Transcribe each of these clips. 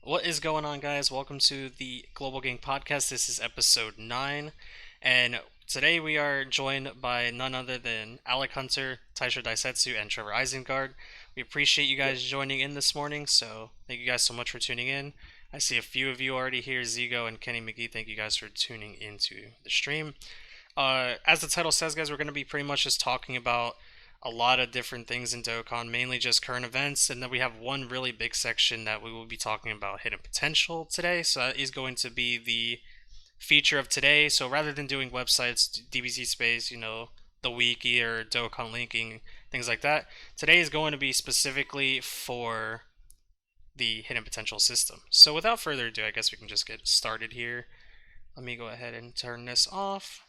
What is going on, guys? Welcome to the Global Gang Podcast. This is episode 9, and today we are joined by none other than Alec Hunter, Taisha Daisetsu, and Trevor Isengard. We appreciate you Yep. guys joining in this morning, so thank you guys so much for tuning in. I see a few of you already here, Zigo and Kenny McGee. Thank you guys for tuning into the stream. As the title says, guys, we're going to be pretty much just talking about a lot of different things in Dokkan, mainly just current events, and then we have one really big section that we will be talking about hidden potential today. So that is going to be the feature of today. So rather than doing websites, DBZ space, the wiki or Dokkan linking, things like that, today is going to be specifically for the hidden potential system. So without further ado, I guess we can just get started here. Let me go ahead and turn this off.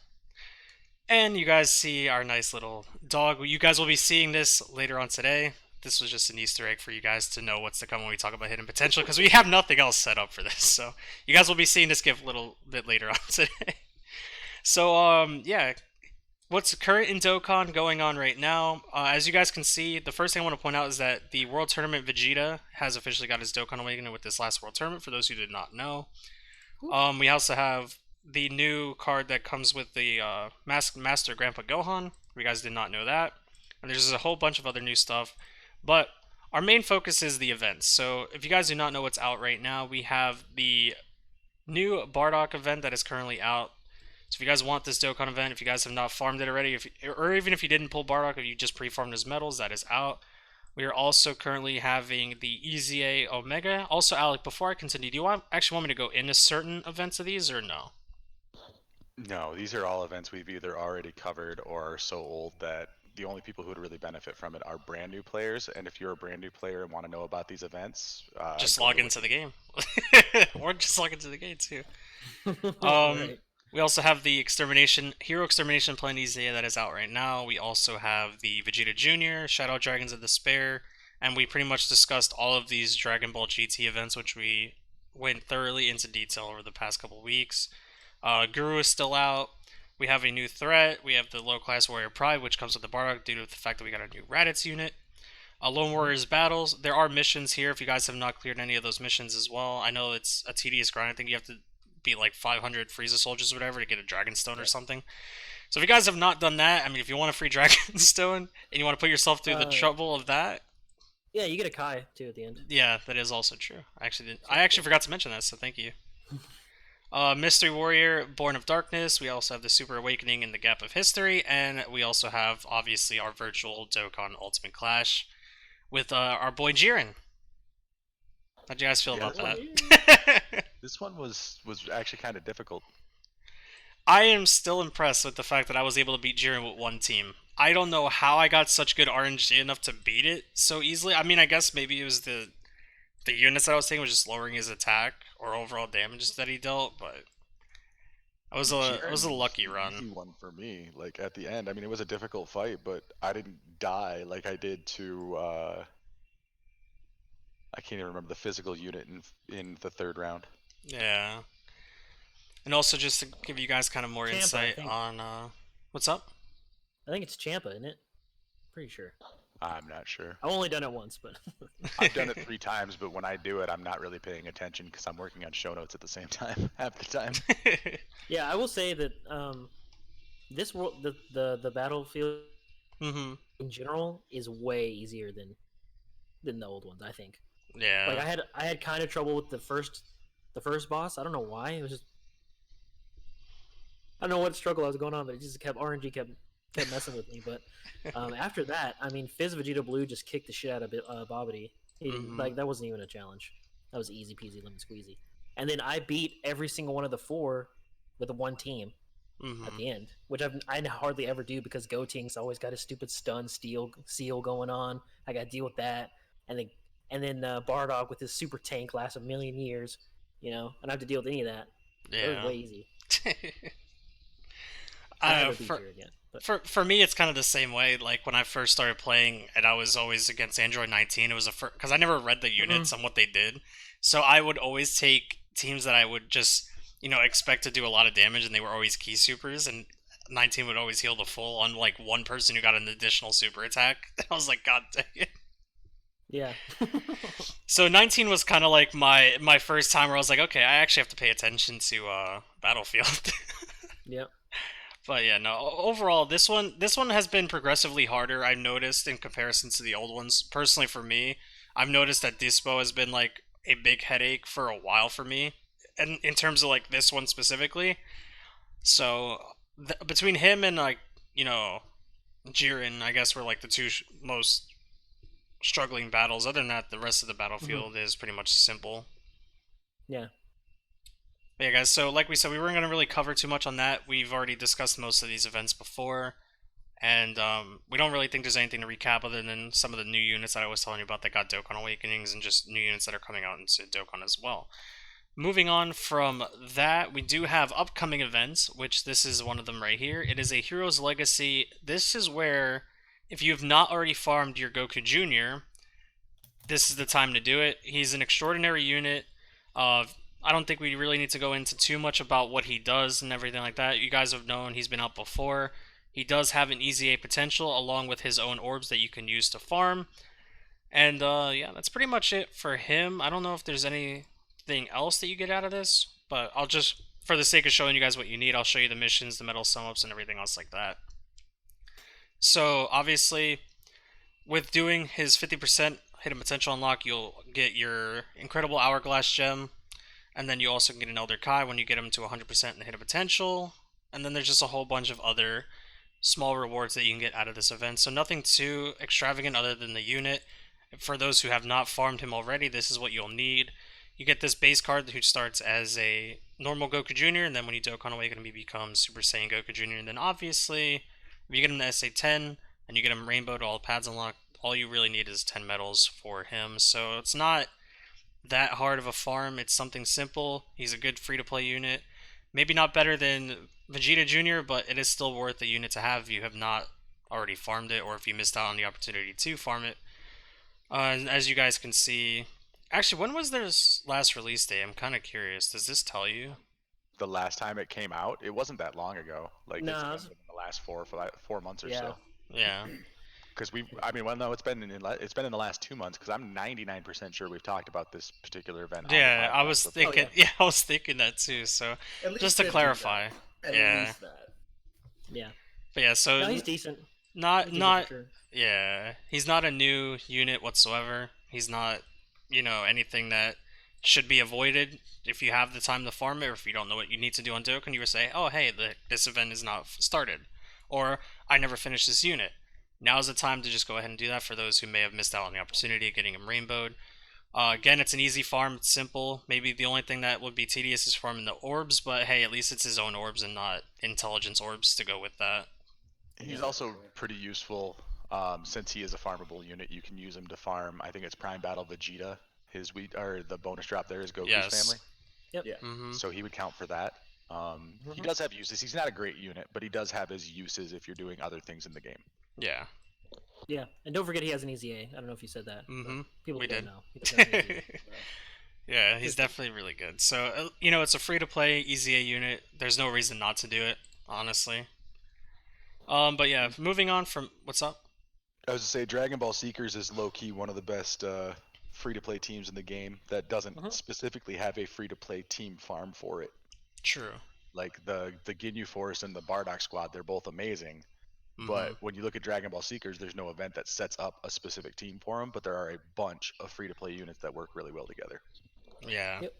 And you guys see our nice little dog. You guys will be seeing this later on today. This was just an Easter egg for you guys to know what's to come when we talk about hidden potential, because we have nothing else set up for this. So you guys will be seeing this gift a little bit later on today. So yeah, what's current in Dokkan going on right now? As you guys can see, the first thing I want to point out is that the World Tournament Vegeta has officially got his Dokkan Awakening with this last World Tournament. For those who did not know, we also have the new card that comes with the Master Grandpa Gohan. If you guys did not know that. And there's a whole bunch of other new stuff. But our main focus is the events. So if you guys do not know what's out right now, we have the new Bardock event that is currently out. So if you guys want this Dokkan event, if you guys have not farmed it already, or even if you didn't pull Bardock, if you just pre-farmed his medals, that is out. We are also currently having the EZA Omega. Also, Alec, before I continue, do you actually want me to go into certain events of these, or no? No, these are all events we've either already covered or are so old that the only people who would really benefit from it are brand new players. And if you're a brand new player and want to know about these events, Just go to log the into wiki. the game. Or just log into the game too. Um, Right. we also have the Hero Extermination Plan EZA that is out right now. We also have the Vegeta Jr., Shadow Dragons of Despair, and we pretty much discussed all of these Dragon Ball GT events, which we went thoroughly into detail over the past couple weeks. Guru is still out. We have a new threat. We have the Low Class Warrior Pride, which comes with the Bardock due to the fact that we got a new Raditz unit. Lone Warriors battles. There are missions here if you guys have not cleared any of those missions as well. I know it's a tedious grind. I think you have to beat like 500 Frieza soldiers or whatever to get a Dragon Stone or Yep. something. So if you guys have not done that, I mean, if you want a free Dragon Stone and you want to put yourself through the Uh, trouble of that, yeah, you get a Kai too at the end. yeah, that is also true. I actually did. So I that's actually good. forgot to mention that, so thank you. Mystery Warrior, Born of Darkness. We also have the Super Awakening in the Gap of History, and we also have obviously our virtual Dokkan Ultimate Clash with our boy Jiren. How'd you guys feel Yeah, about this one, that? this one was actually kind of difficult. I am still impressed with the fact that I was able to beat Jiren with one team. I don't know how I got such good RNG enough to beat it so easily. I mean, I guess maybe it was the units that I was taking was just lowering his attack or overall damages that he dealt, but it was a Jiren was lucky the run. easy one for me. Like at the end, I mean, it was a difficult fight, but I didn't die like I did to I can't even remember the physical unit in the third round. Yeah. And also just to give you guys kind of more Champa, I insight think. on what's up? I think it's Champa, isn't it? Pretty sure. I'm not sure. I've only done it once, but I've done it 3 times, but when I do it, I'm not really paying attention because I'm working on show notes at the same time half the time. yeah, I will say that this world, the battlefield Mhm. in general is way easier than the old ones. I think. Like Yeah. I had kind of trouble with the first boss. I don't know why. It was just I don't know what struggle I was going on, but it just kept RNG kept messing with me. But after that, I mean, Fizz Vegeta Blue just kicked the shit out of Bobbity. Mhm. Like that wasn't even a challenge. That was easy peasy lemon squeezy. And then I beat every single one of the four with the one team at Mhm. the end, which I hardly ever do because Goting's always got a stupid stun steal seal going on. I got to deal with that, and then Bardock with his super tank lasts a million years, and I have to deal with any of that. It was Yeah. way easy. I never beat For you again, but for me, it's kind of the same way. Like when I first started playing, and I was always against Android 19. It was a because I never read the units and what they did, so I would always take teams that I would just expect to do a lot of damage, and they were always key supers, and 19 would always heal the full on like one person who got an additional super attack. I was like, God dang it. Yeah. So 19 was kind of like my first time where I was like, okay, I actually have to pay attention to Battlefield. Yep. But yeah, no. Overall, this one has been progressively harder. I've noticed in comparison to the old ones. Personally, for me, I've noticed that Dispo has been like a big headache for a while for me, and in terms of like this one specifically. So between him and like Jiren, I guess were like the two most struggling battles. Other than that, the rest of the Hmm. battlefield is pretty much simple. Yeah. But yeah, guys. So like we said, we weren't gonna really cover too much on that. We've already discussed most of these events before. And we don't really think there's anything to recap other than some of the new units that I was telling you about that got Dokkan Awakenings and just new units that are coming out into Dokkan as well. Moving on from that, we do have upcoming events, which this is one of them right here. It is a Hero's Legacy. This is where, if you have not already farmed your Goku Jr., this is the time to do it. He's an extraordinary unit. I don't think we really need to go into too much about what he does and everything like that. You guys have known he's been out before. He does have an easy A potential along with his own orbs that you can use to farm. And yeah, that's pretty much it for him. I don't know if there's anything else that you get out of this, but I'll just, for the sake of showing you guys what you need, I'll show you the missions, the medal sum ups, and everything else like that. So obviously, with doing his 50% hidden potential unlock, you'll get your incredible hourglass gem, and then you also can get an Elder Kai when you get him to 100% in the hidden potential. And then there's just a whole bunch of other small rewards that you can get out of this event. So nothing too extravagant other than the unit. For those who have not farmed him already, this is what you'll need. You get this base card who starts as a normal Goku Jr., and then when you Dokkan Awaken him, he becomes Super Saiyan Goku Jr. And then obviously, if you get him to SA10 and you get him Rainbow to all pads unlocked, all you really need is 10 medals for him. So it's not that hard of a farm. It's something simple. He's a good free to play unit. Maybe not better than Vegeta Jr., but it is still worth a unit to have if you have not already farmed it or if you missed out on the opportunity to farm it. As you guys can see, actually, when was their last release day? I'm kind of curious. Does this tell you? The last time it came out, it wasn't that long ago. Like it's No. been within the last 4 months or Yeah. so. Yeah. Because I mean, well, no, it's been in the last 2 months. Because I'm 99% sure we've talked about this particular event on the Yeah, I podcast was before. Oh thinking. yeah. Yeah, I was thinking that too. So, At just least to 50 then. clarify. At Yeah. least that. Yeah. But yeah, so No, he's decent. not He's decent for not sure. yeah, he's not a new unit whatsoever. He's not, anything that should be avoided if you have the time to farm it or if you don't know what you need to do on Dokkan. You would say, "Oh, hey, this event is not started," or "I never finished this unit." Now's the time to just go ahead and do that for those who may have missed out on the opportunity of getting him rainbowed. Again, it's an easy farm. It's simple. Maybe the only thing that would be tedious is farming the orbs, but hey, at least it's his own orbs and not intelligence orbs to go with that. He's Yeah, also true. pretty useful since he is a farmable unit. You can use him to farm. I think it's Prime Battle Vegeta. His we or the bonus drop there is Goku's Yes. family, Yep. Yeah. Mm-hmm. so he would count for that. He Hmm. does have uses. He's not a great unit, but he does have his uses if you're doing other things in the game. Yeah. Yeah. And don't forget he has an easy A. I don't know if you said that, but Mm-hmm. people We don't did. know. He does have an easy A. Yeah, he's Good stuff. definitely really good. So, it's a free to play easy A unit. There's no reason not to do it, honestly. But yeah, moving on from what's up? I was to say Dragon Ball Seekers is low key one of the best free to play teams in the game that doesn't Hmm. specifically have a free to play team farm for it. True. Like the Ginyu Force and the Bardock Squad, they're both amazing. Mm-hmm. But when you look at Dragon Ball Seekers, there's no event that sets up a specific team for them. But there are a bunch of free to play units that work really well together. Yeah. Yep.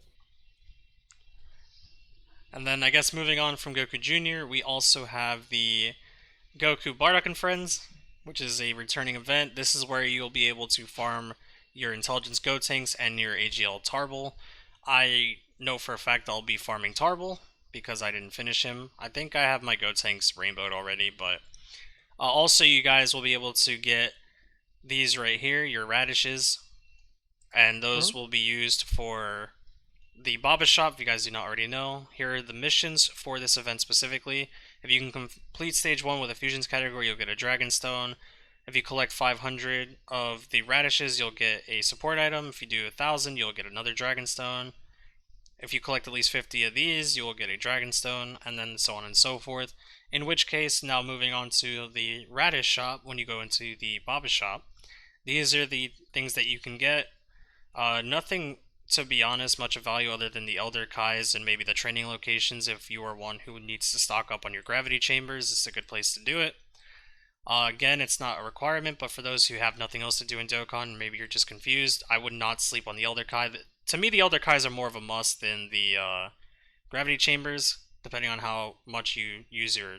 And then I guess moving on from Goku Jr., we also have the Goku Bardock and Friends, which is a returning event. This is where you'll be able to farm your Intelligence Gotenks and your AGL Tarble. I know for a fact I'll be farming Tarble because I didn't finish him. I think I have my Gotenks rainbowed already, but also you guys will be able to get these right here, your radishes, and those Hmm. will be used for the Baba Shop. If you guys do not already know, here are the missions for this event specifically. If you can complete stage 1 with a fusions category, you'll get a Dragon Stone. If you collect 500 of the radishes, you'll get a support item. If you do 1,000, you'll get another Dragon Stone. If you collect at least 50 of these, you will get a Dragon Stone, and then so on and so forth. In which case, now moving on to the Radish Shop, when you go into the Baba Shop, these are the things that you can get. Nothing, to be honest, much of value other than the Elder Kais and maybe the training locations. If you are one who needs to stock up on your gravity chambers, it's a good place to do it. Again, it's not a requirement, but for those who have nothing else to do in Dokkan, maybe you're just confused, I would not sleep on the Elder Kai. To me, the Elder Kais are more of a must than the gravity chambers, depending on how much you use your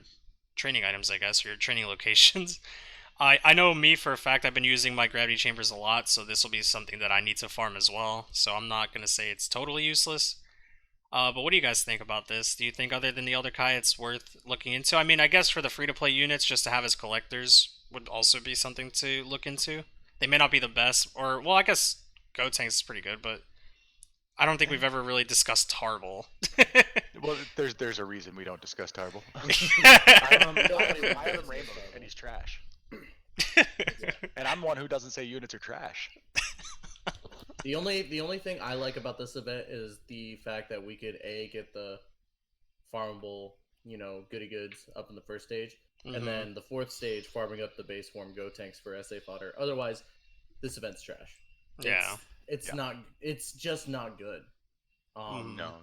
training items, I guess, or your training locations. I know me for a fact I've been using my gravity chambers a lot, so this will be something that I need to farm as well. So I'm not going to say it's totally useless. But what do you guys think about this? Do you think other than the Elder Kai it's worth looking into? I mean, I guess for the free-to-play units, just to have as collectors would also be something to look into. They may not be the best, or, well, I guess Gotenks is pretty good, but I don't think we've ever really discussed Tarble. Well, there's a reason we don't discuss Tarble. I I have him rainbow, and he's trash. And I'm one who doesn't say units are trash. The only thing I like about this event is the fact that we could get the farmable, goody goods up in the first stage, and then the fourth stage farming up the base form Go tanks for SA fodder. Otherwise, this event's trash. Yeah. It's Yeah. not. It's just not good. No,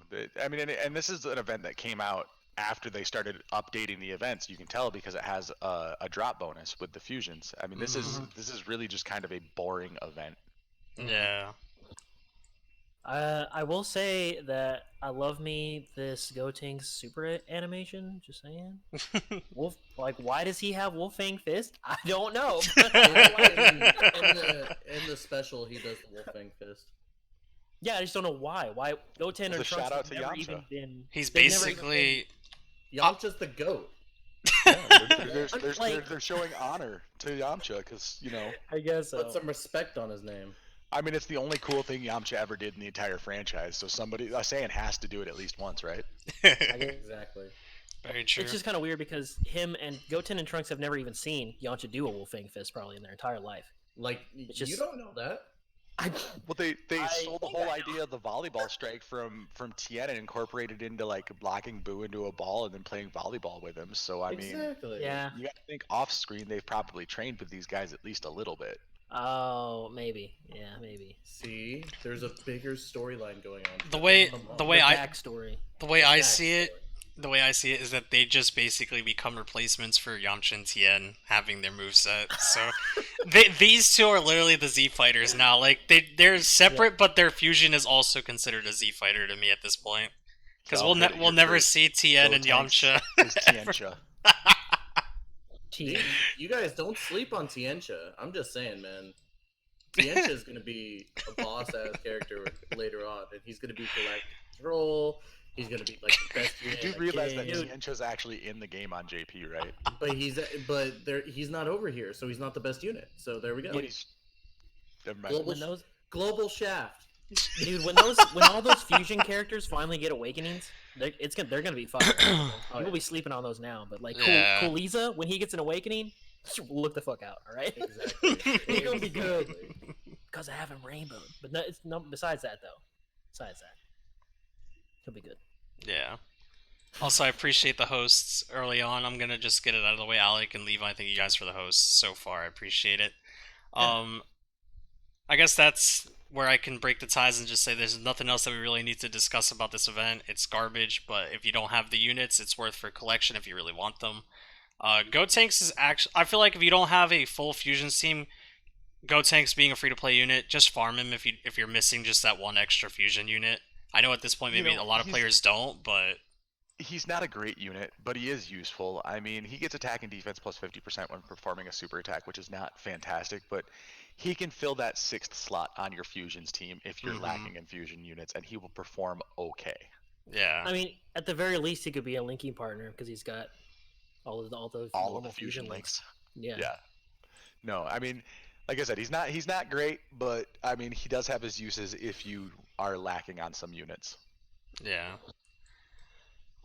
I mean, and this is an event that came out after they started updating the events. You can tell because it has a drop bonus with the fusions. I mean, this is really just kind of a boring event. Yeah. I will say that I love me this Gotenks super animation. Just saying. Wolf, like, why does he have Wolfang Fist? I don't know. In the special, he does the Wolfang Fist. Yeah, I just don't know why. Why Goten As and a Trunks shout out have to never Yamcha. even been. He's they've never even basically. Yamcha's the goat. They're showing honor to Yamcha because been- I guess so. Put some respect on his name. I mean it's the only cool thing Yamcha ever did in the entire franchise. So somebody, a Saiyan has to do it at least once, right? Exactly. Very true. It's just kind of weird because him and Goten and Trunks have never even seen Yamcha do a Wolfang Fist probably in their entire life. Like just- you don't know that. Well, they I sold the think whole I know. idea of the volleyball strike from Tien and incorporated into like blocking Boo into a ball and then playing volleyball with him. So I mean, Exactly. Yeah. you got to think off screen they've probably trained with these guys at least a little bit. Oh, maybe. Yeah, maybe. See, there's a bigger storyline going on. The way Come on. the way The I backstory. the way I Backstory. see it, the way I see it is that they just basically become replacements for Yamcha and Tien having their moveset. So these two are literally the Z fighters now. Like they're separate, but their fusion is also considered a Z fighter to me at this point. Because Y'all heard it we'll here never first. see Tien and Gotenks Yamcha. is Tiencha. You guys don't sleep on Tiencha. I'm just saying, man. Tiencha is gonna be a boss ass character later on, and he's gonna be collect control. He's gonna be like the best You unit do in the realize that game. Tiencha's actually in the game on JP, right? But he's not over here, so he's not the best unit. So there we go. But he's never mind. Global, When those global shaft. dude, when all those fusion characters finally get awakenings, they're gonna be fire. People be sleeping on those now, but like Yeah. Cooliza, when he gets an awakening, look the fuck out, all right? Exactly. He's gonna be good because I have him rainbowed. But no, it's no. Besides that, though, he'll be good. Yeah. Also, I appreciate the hosts early on. I'm gonna just get it out of the way. Alec and Levi, thank you guys for the hosts so far. I appreciate it. I guess that's where I can break the ties and just say there's nothing else that we really need to discuss about this event. It's garbage, but if you don't have the units, it's worth for collection if you really want them. Gotenks is actually, I feel like if you don't have a full fusions team, Gotenks being a free-to-play unit, just farm him if you're missing just that one extra fusion unit. I know at this point maybe a lot of players don't, but He's not a great unit, but he is useful. I mean, he gets attack and defense plus 50% when performing a super attack, which is not fantastic, but he can fill that sixth slot on your fusions team if you're lacking in fusion units, and he will perform okay. yeah. I mean, at the very least, he could be a linking partner because he's got all those All normal of the fusion links. Yeah. Yeah. No, I mean, like I said, he's not great, but I mean, he does have his uses if you are lacking on some units. Yeah.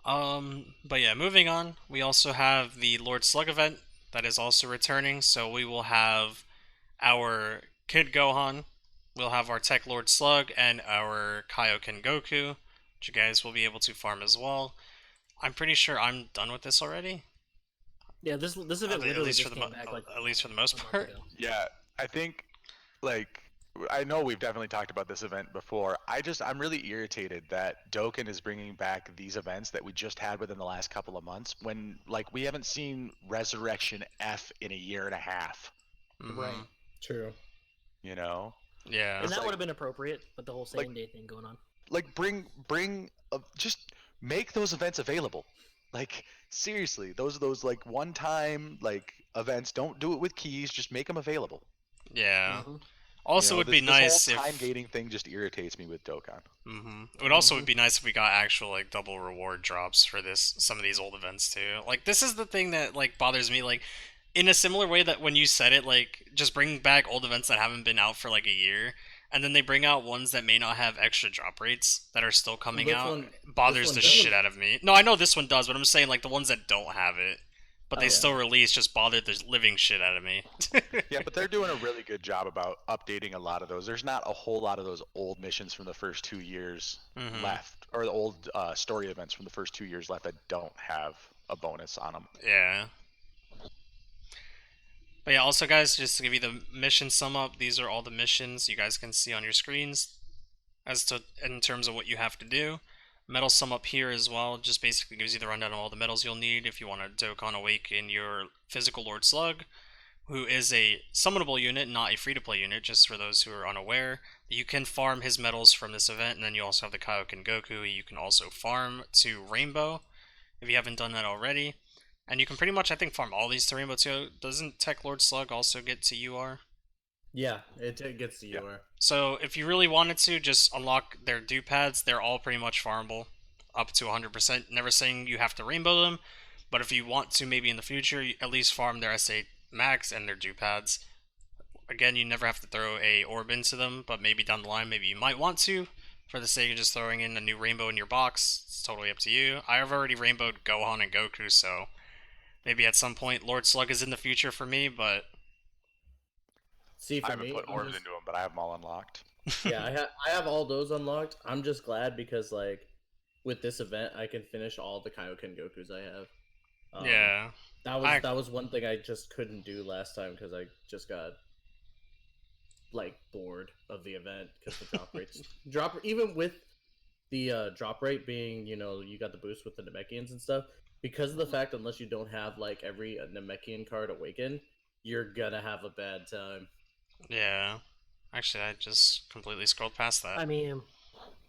But yeah, moving on, we also have the Lord Slug event that is also returning, so we will have our Kid Gohan, we'll have our Tech Lord Slug, and our Kaioken Goku, which you guys will be able to farm as well. I'm pretty sure I'm done with this already. Yeah, this event At literally least just for the came back like at least for the most a month part. ago. Yeah, I think like I know we've definitely talked about this event before. I'm really irritated that Dokkan is bringing back these events that we just had within the last couple of months when like we haven't seen Resurrection F in a year and a half. Right. True. You know, Yeah. And it's that would like have been appropriate, but the whole like same day thing going on. bring just make those events available. Like seriously, those like one time like events. Don't do it with keys. Just make them available. Yeah. Hmm. You Also, know, would be this whole nice time if. gating thing just irritates me with Dokkan. It would also would be nice if we got actual like double reward drops for some of these old events too. Like this is the thing that like bothers me. Like in a similar way that when you said it, like just bring back old events that haven't been out for like a year, and then they bring out ones that may not have extra drop rates that are still coming This out. one, Bothers the does. shit out of me. No, I know this one does, but I'm saying like the ones that don't have it, but they Oh, still yeah. release just bother the living shit out of me. Yeah, but they're doing a really good job about updating a lot of those. There's not a whole lot of those old missions from the first 2 years Hmm. left, or the old story events from the first 2 years left that don't have a bonus on them. Yeah. But yeah, also guys, just to give you the mission sum up, these are all the missions you guys can see on your screens as to in terms of what you have to do. Medal sum up here as well, just basically gives you the rundown of all the medals you'll need if you want to Dokkan Awaken your physical Lord Slug, who is a summonable unit, not a free-to-play unit, just for those who are unaware. You can farm his medals from this event, and then you also have the Kaioken Goku you can also farm to Rainbow, if you haven't done that already. And you can pretty much, I think, farm all these to Rainbow too. Doesn't Tech Lord Slug also get to UR? Yeah, it gets to Yeah. UR. So if you really wanted to, just unlock their dew pads. They're all pretty much farmable, up to 100%. Never saying you have to rainbow them, but if you want to, maybe in the future, at least farm their SA max and their dew pads. Again, you never have to throw a orb into them, but maybe down the line, maybe you might want to, for the sake of just throwing in a new rainbow in your box. It's totally up to you. I've already rainbowed Gohan and Goku, so maybe at some point Lord Slug is in the future for me, but See, I for haven't me, put I'm orbs just into them, but I have them all unlocked. yeah, I have all those unlocked. I'm just glad because like with this event, I can finish all the Kaioken Gokus I have. yeah. That was one thing I just couldn't do last time because I just got like bored of the event because the drop rates drop even with the drop rate being you got the boost with the Namekians and stuff because of the fact unless you don't have like every Namekian card awaken, you're gonna have a bad time. Yeah. Actually, I just completely scrolled past that. I mean,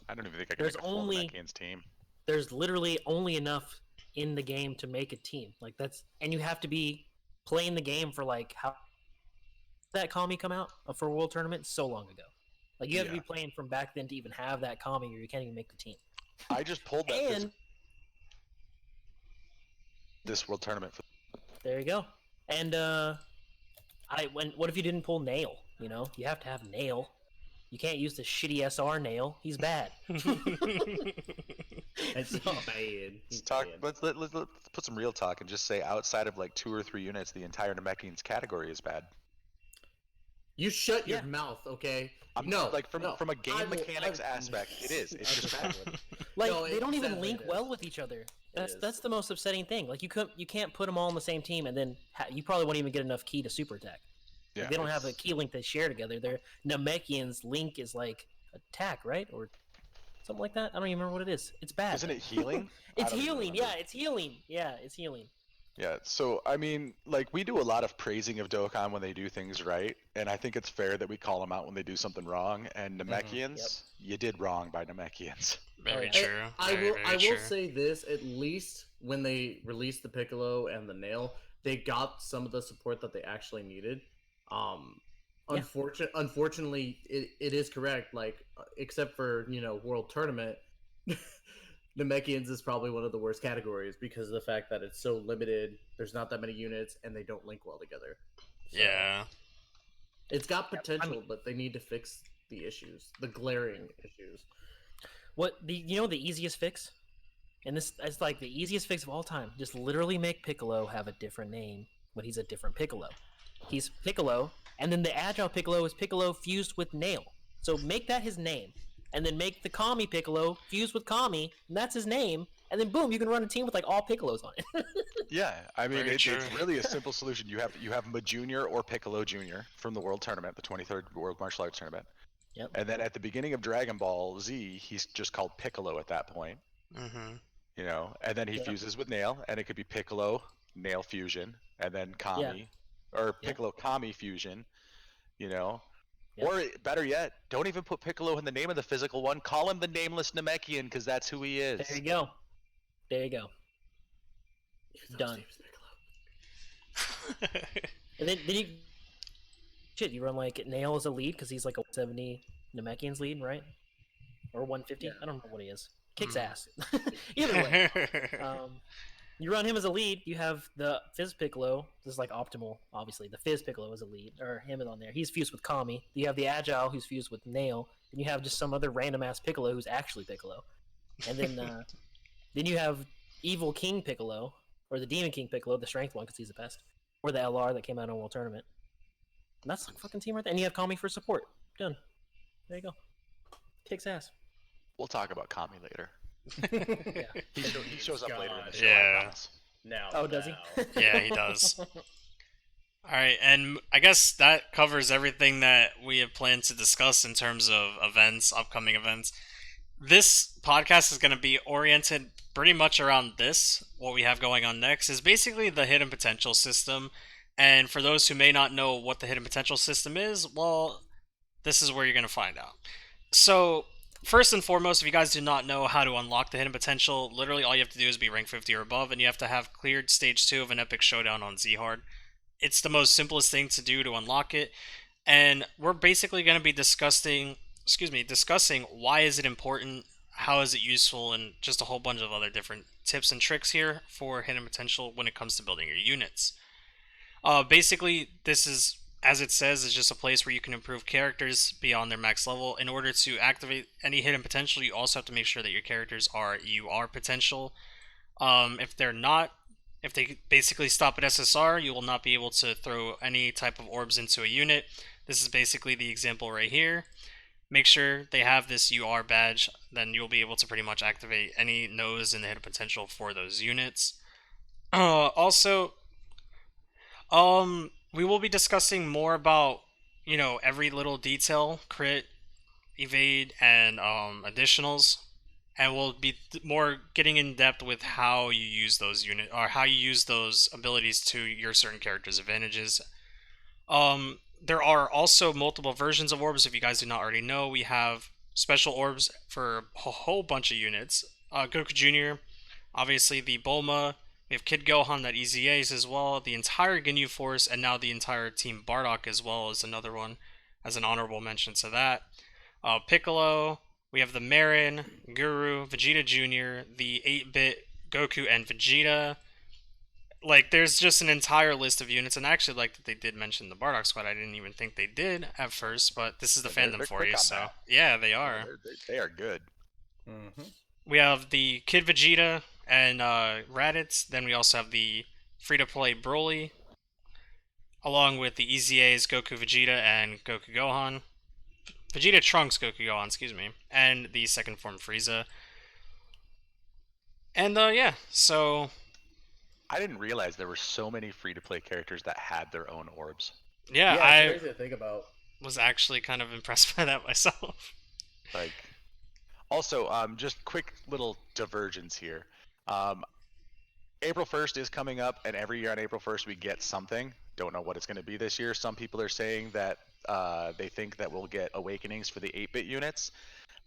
I don't even think I can there's make a full only Namekians team. there's literally only enough in the game to make a team. Like and you have to be playing the game for like how that Kami come out for World Tournament so long ago. Like you have to Yeah. be playing from back then to even have that Kami, or you can't even make the team. I just pulled that And this world tournament for there you go. And what if you didn't pull Nail? You know, you have to have Nail. You can't use the shitty SR Nail. He's bad. It's So- bad. Let's talk. Let's put some real talk and just say outside of like 2 or 3 units, the entire Namekians category is bad. You shut your Yeah. mouth, okay? I'm no, like from no. a game mechanics I will- aspect, it is. It's just bad. Like No, they don't even sadly link it well is. with each other. is. That's the most upsetting thing. Like you can't put them all on the same team, and then you probably won't even get enough key to super attack. Yeah, Like, they don't have a it's- key link they share together. Their Namekian's link is like attack, right, or something like that. I don't even remember what it is. It's bad. Isn't it healing? It's I don't even healing. remember. Yeah, it's healing. Yeah, it's healing. Yeah, so I mean, like we do a lot of praising of Dokkan when they do things right, and I think it's fair that we call them out when they do something wrong. And Namekians, you did wrong by Namekians. Very yeah. true. Very, very I will true. say this: at least when they released the Piccolo and the Nail, they got some of the support that they actually needed. Yeah. Unfortunately, it is correct. Like, except for World Tournament, Namekians is probably one of the worst categories because of the fact that it's so limited. There's not that many units, and they don't link well together. So, Yeah. it's got potential, but they need to fix the issues, the glaring issues. The easiest fix, and this is like the easiest fix of all time. Just literally make Piccolo have a different name when he's a different Piccolo. He's Piccolo, and then the Agile Piccolo is Piccolo fused with Nail. So make that his name, and then make the Kami Piccolo fused with Kami, and that's his name. and then boom, you can run a team with like all Piccolos on it. Yeah, I mean Very it's true. really a simple solution. You have Ma Junior or Piccolo Junior from the World Tournament, the 23rd World Martial Arts Tournament, Yep. and then at the beginning of Dragon Ball Z, he's just called Piccolo at that point. Mm-hmm. And then he Yep. fuses with Nail, and it could be Piccolo Nail fusion, and then Yeah. Kami, or Yeah. Piccolo Kami fusion. Yep. Or better yet, don't even put Piccolo in the name of the physical one. Call him the nameless Namekian, because that's who he is. There you go. There you go. Even though his Done. name is Piccolo. And then you run like Nail as a lead because he's like a 170 Namekian's lead, right? Or 150. Yeah. I don't know what he is. Kicks Mhm. ass. Either way. You run him as a lead. You have the Fizz Piccolo. This is like optimal, obviously. The Fizz Piccolo is a lead, or him is on there. He's fused with Kami. You have the Agile, who's fused with Nail. And you have just some other random ass Piccolo who's actually Piccolo. And then you have Evil King Piccolo, or the Demon King Piccolo, the strength one because he's the best, or the LR that came out on World Tournament. And that's like fucking team right there. And you have Kami for support. Done. There you go. Kicks ass. We'll talk about Kami later. Yeah. He shows up later in the God. show, Yeah. I promise. Now. Oh, does he? now. Yeah, he does. All right, and I guess that covers everything that we have planned to discuss in terms of events, upcoming events. This podcast is going to be oriented pretty much around this. What we have going on next is basically the hidden potential system. And for those who may not know what the hidden potential system is, well, this is where you're going to find out. So, first and foremost, if you guys do not know how to unlock the hidden potential, literally all you have to do is be rank 50 or above, and you have to have cleared stage 2 of an epic showdown on Z-Hard. It's the most simplest thing to do to unlock it, and we're basically going to be discussing why is it important, how is it useful, and just a whole bunch of other different tips and tricks here for hidden potential when it comes to building your units. Basically, this is, as it says, is just a place where you can improve characters beyond their max level. In order to activate any hidden potential, you also have to make sure that your characters are UR potential. If they're not, if they basically stop at SSR, you will not be able to throw any type of orbs into a unit. This is basically the example right here. Make sure they have this UR badge, then you'll be able to pretty much activate any nose in the hidden potential for those units. Also, we will be discussing more about, every little detail, crit, evade, and additionals, and we'll be more getting in depth with how you use those how you use those abilities to your certain character's advantages. There are also multiple versions of orbs. If you guys do not already know, we have special orbs for a whole bunch of units. Goku Jr., obviously the Bulma. We have Kid Gohan that EZAs as well. The entire Ginyu Force, and now the entire Team Bardock as well is another one, as an honorable mention to that. Piccolo. We have the Marin, Guru, Vegeta Jr., the 8-bit Goku and Vegeta. Like, there's just an entire list of units, and I actually like that they did mention the Bardock Squad. I didn't even think they did at first, but this is the They're fandom for quick you, on so that. yeah, they are. They are good. Mm-hmm. We have the Kid Vegeta and Raditz. Then we also have the free-to-play Broly, along with the EZA's Goku Vegeta and Goku Gohan. Vegeta Trunks Goku Gohan, excuse me. And the second form Frieza. And yeah, so I didn't realize there were so many free-to-play characters that had their own orbs. yeah, It's I crazy to think about. was actually kind of impressed by that myself. Like, also, just quick little divergence here. April 1st is coming up, and every year on April 1st we get something. Don't know what it's going to be this year. Some people are saying that they think that we'll get awakenings for the 8-bit units.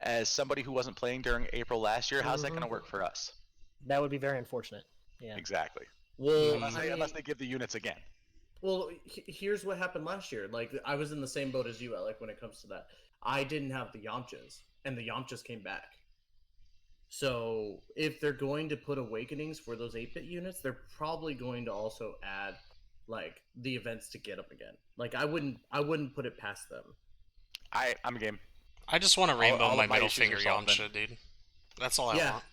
As somebody who wasn't playing during April last year, how's that going to work for us? That would be very unfortunate. Yeah. Exactly. Well, Unless they give the units again. Well, here's what happened last year. Like, I was in the same boat as you, Alec, when it comes to that. I didn't have the Yamchas, and the Yamchas came back. So, if they're going to put awakenings for those 8-bit units, they're probably going to also add, like, the events to get them again. Like, I wouldn't put it past them. I'm game. I just want to rainbow all my of my middle issues finger are solved Yamcha, dude. That's all I Yeah. want.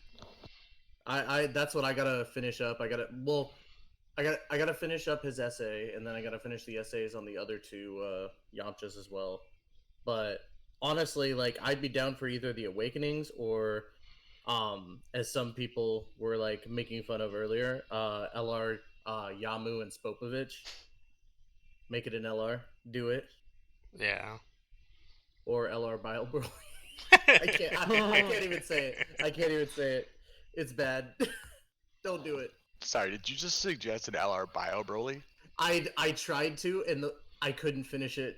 I that's what I gotta finish up. I gotta finish up his essay, and then I gotta finish the essays on the other two Yamchas as well. But honestly, like, I'd be down for either the Awakenings or As some people were like making fun of earlier, LR Yamu and Spopovich. Make it an LR. Do it. Yeah. Or LR Bio Broly. I can't even say it. I can't even say it. It's bad. Don't do it. Sorry, did you just suggest an LR Bio Broly? I tried to and I couldn't finish it.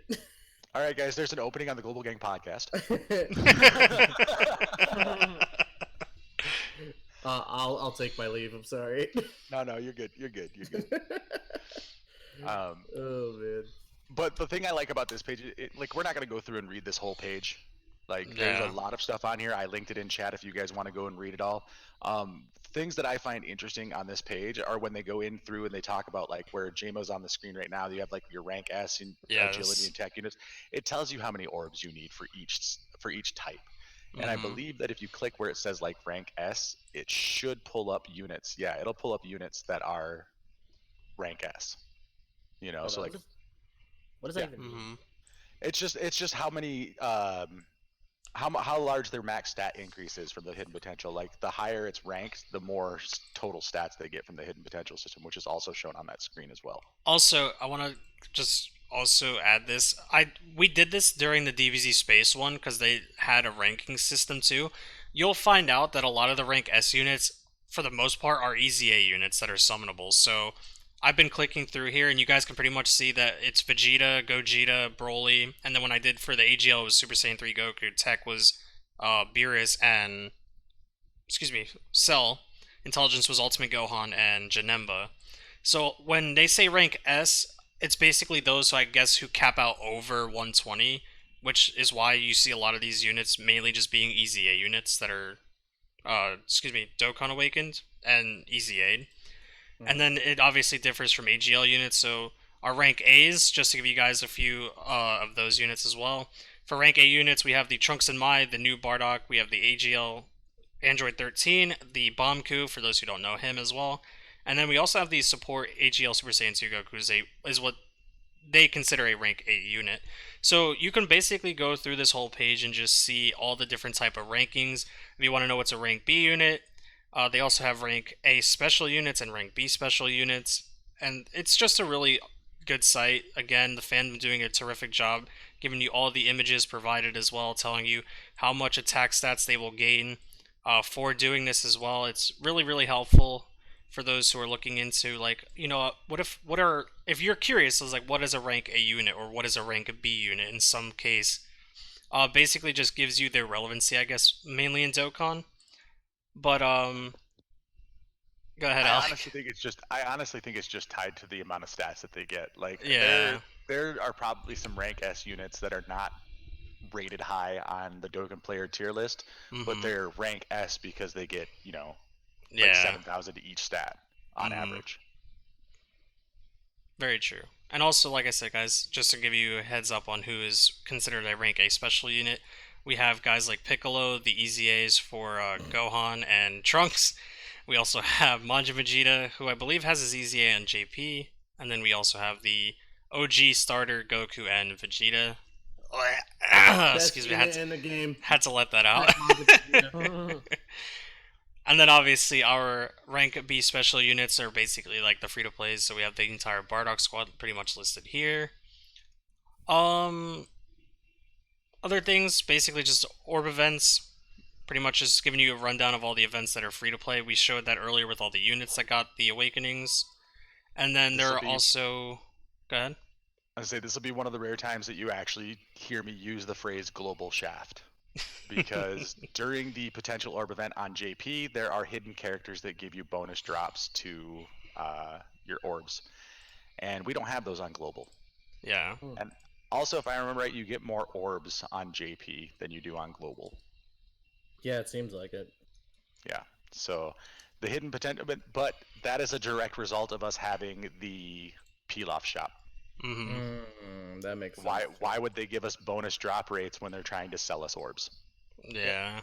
All right, guys, there's an opening on the Global Gang podcast. I'll take my leave. I'm sorry. No, you're good. You're good. You're good. Um, Oh man. but the thing I like about this page, like, we're not gonna go through and read this whole page. Like, there's a Yeah. lot of stuff on here. I linked it in chat if you guys want to go and read it all. Things that I find interesting on this page are when they go in through and they talk about, like, where JMO's on the screen right now. You have like your rank S and agility Yes. and tech units. It tells you how many orbs you need for each type. And I Mhm. believe that if you click where it says like rank S, it should pull up units. Yeah, it'll pull up units that are rank S. You know, Oh, so like What does yeah, that even mean? Mhm. it's just how many how large their max stat increase is from the hidden potential. Like, the higher it's ranked, the more total stats they get from the hidden potential system, which is also shown on that screen as well. Also, I want to just also add this. We did this during the DBZ Space one because they had a ranking system too. You'll find out that a lot of the rank S units, for the most part, are EZA units that are summonable. So I've been clicking through here, and you guys can pretty much see that it's Vegeta, Gogeta, Broly, and then when I did for the AGL, it was Super Saiyan 3 Goku. Tech was Beerus and Cell. Intelligence was Ultimate Gohan and Janemba. So when they say rank S, it's basically those, so I guess, who cap out over 120, which is why you see a lot of these units mainly just being EZA units that are, Dokkan Awakened and EZA'd. And then it obviously differs from AGL units, so our rank A's, just to give you guys a few of those units as well. For rank A units, we have the Trunks and Mai, the new Bardock, we have the AGL Android 13, the Bombku, for those who don't know him as well. And then we also have the support AGL Super Saiyan 2 Goku, is what they consider a rank 8 unit. So you can basically go through this whole page and just see all the different type of rankings. If you want to know what's a rank B unit, they also have rank A special units and rank B special units. And it's just a really good site. Again, the fandom doing a terrific job, giving you all the images provided as well, telling you how much attack stats they will gain for doing this as well. It's really, really helpful for those who are looking into, like, if you're curious, is like, what is a rank A unit or what is a rank B unit in some case. Basically just gives you their relevancy, I guess, mainly in Dokkan. But go ahead, I Alec. honestly think it's just tied to the amount of stats that they get. Like, Yeah. there are probably some rank S units that are not rated high on the Dokkan player tier list, but Mhm. they're rank S because they get, like Yeah. 7,000 to each stat on Mhm. average. Very true. And also, like I said, guys, just to give you a heads up on who is considered a rank A special unit, we have guys like Piccolo, the EZAs for Gohan and Trunks. We also have Manja Vegeta, who I believe has his EZA on JP. And then we also have the OG starter Goku and Vegeta. Best Excuse me, unit in the game. had to let that out. And then obviously our rank B special units are basically like the free to plays, so we have the entire Bardock squad pretty much listed here. Um Other things, basically just orb events, pretty much just giving you a rundown of all the events that are free to play. We showed that earlier with all the units that got the awakenings. And then This there will are be, also go ahead. I say, this will be one of the rare times that you actually hear me use the phrase global shaft. Because during the potential orb event on JP, there are hidden characters that give you bonus drops to your orbs, and we don't have those on global. Yeah. And also, if I remember right, you get more orbs on JP than you do on global. Yeah, it seems like it. Yeah. So the hidden potential, but that is a direct result of us having the peel-off shop. That makes sense. Why would they give us bonus drop rates when they're trying to sell us orbs? Yeah.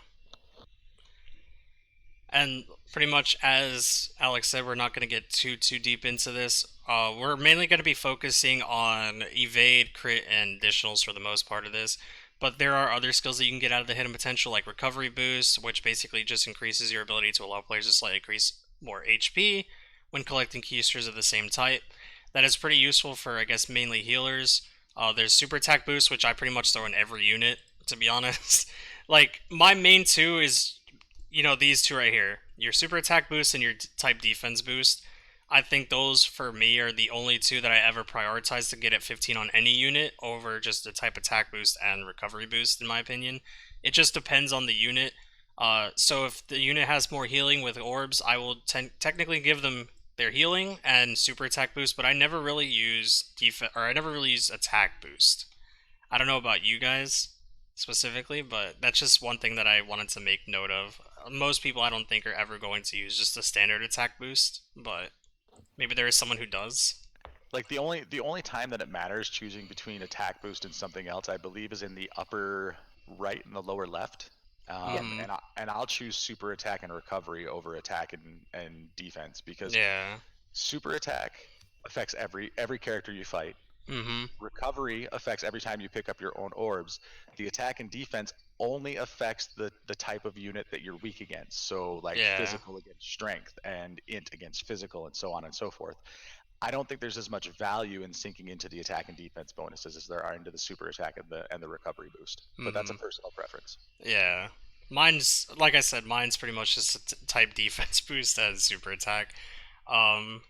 And pretty much as Alex said, we're not going to get too deep into this. We're mainly going to be focusing on evade, crit, and additionals for the most part of this. but there are other skills that you can get out of the hidden potential, like recovery boost, which basically just increases your ability to allow players to slightly increase more HP when collecting keysters of the same type. That is pretty useful for, I guess, mainly healers. There's super attack boost, which I pretty much throw in every unit, to be honest. Like, my main two is, these two right here. Your super attack boost and your type defense boost. I think those, for me, are the only two that I ever prioritize to get at 15 on any unit over just the type attack boost and recovery boost, in my opinion. It just depends on the unit. So if the unit has more healing with orbs, I will technically give them their healing and super attack boost, but I never really use I never really use attack boost. I don't know about you guys specifically, but that's just one thing that I wanted to make note of. Most people, I don't think, are ever going to use just a standard attack boost, but maybe there is someone who does. Like the only time that it matters choosing between attack boost and something else, I believe, is in the upper right and the lower left. Mhm. And I'll choose super attack and recovery over attack and defense, because Yeah. super attack affects every character you fight. Mhm. Recovery affects every time you pick up your own orbs. The attack and defense only affects the type of unit that you're weak against. So like Yeah. physical against strength and int against physical and so on and so forth. I don't think there's as much value in sinking into the attack and defense bonuses as there are into the super attack and the recovery boost. But that's a Mhm. personal preference. Yeah. Mine's, like I said, mine's pretty much just a type defense boost and super attack. Um,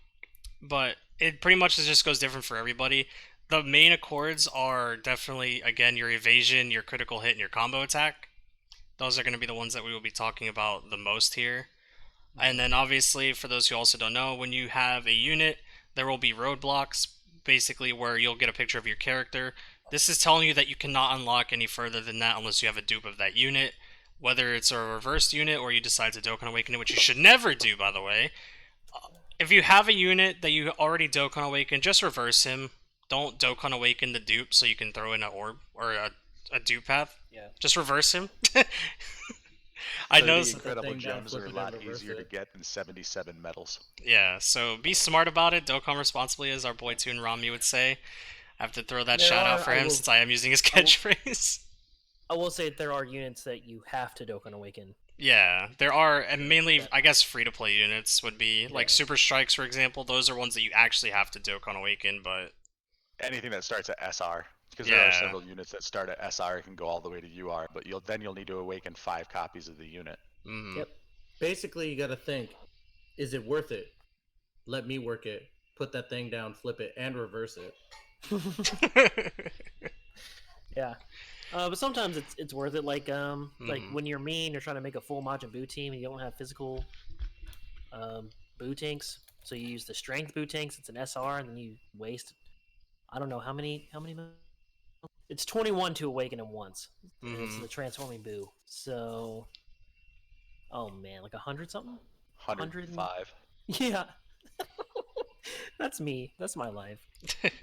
but it pretty much just goes different for everybody. The main accords are definitely, again, your evasion, your critical hit, and your combo attack. Those are going to be the ones that we will be talking about the most here. And then, obviously, for those who also don't know, when you have a unit, there will be roadblocks, basically, where you'll get a picture of your character. This is telling you that you cannot unlock any further than that unless you have a dupe of that unit. Whether it's a reversed unit or you decide to Dokkan Awaken it, which you should never do, by the way. If you have a unit that you already Dokkan Awaken, just reverse him. Don't Dokkan Awaken the dupe so you can throw in an orb or a dupe path. Yeah. Just reverse him. I So know. the Put that incredible thing down, gems are flip a it, and lot reverse easier to it. get than 77 medals. Yeah, so be smart about it. Dokkan responsibly, as our boy Toon Rami would say. I have to throw that There shout out are. for him since I am using his I will- catchphrase. I will say there are units that you have to Dokkan Awaken. Yeah, there are, and mainly, I guess, free to play units would be like Yeah. Super Strikes, for example. Those are ones that you actually have to Dokkan Awaken, but Anything that starts at SR, because there are yeah. several units that start at SR and can go all the way to UR, but you'll need to awaken 5 copies of the unit. Mm. Yep. Basically, you got to think: is it worth it? Let me work it. Put that thing down, flip it, and reverse it. Yeah. But sometimes it's worth it. Like Mhm. when you're mean, you're trying to make a full Majin Buu team, and you don't have physical Buu tanks, so you use the strength Buu tanks. It's an SR, and then you waste I don't know how many. It's 21 to awaken him once. And it's Mhm. the transforming Buu. So, oh man, like 100 something. 105. Yeah. That's me. That's my life.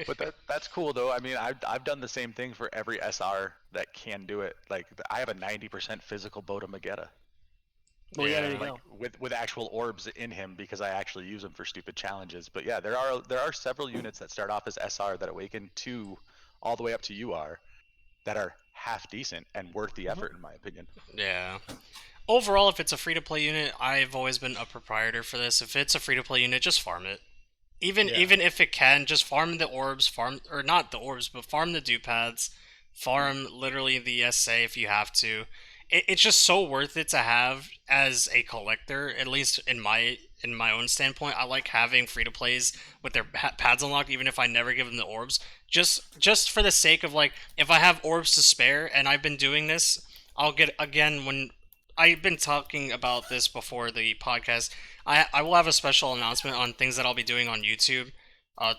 But that's cool though. I mean, I've done the same thing for every SR that can do it. Like I have a 90% physical Boda Magetta, Well, yeah, there Yeah. you like go. with actual orbs in him because I actually use them for stupid challenges. But yeah, there are several units that start off as SR that awaken to all the way up to UR that are half decent and worth the effort in my opinion. Yeah. Overall, if it's a free to play unit, I've always been a proprietor for this. If it's a free to play unit, just farm it. Even Yeah. even if it can, just farm the orbs, farm or not the orbs, but farm the dupe paths, farm literally the SA if you have to. It's just so worth it to have as a collector. At least in my own standpoint, I like having free to plays with their pads unlocked, even if I never give them the orbs. Just for the sake of like, if I have orbs to spare, and I've been doing this, I'll get again when I've been talking about this before the podcast. I will have a special announcement on things that I'll be doing on YouTube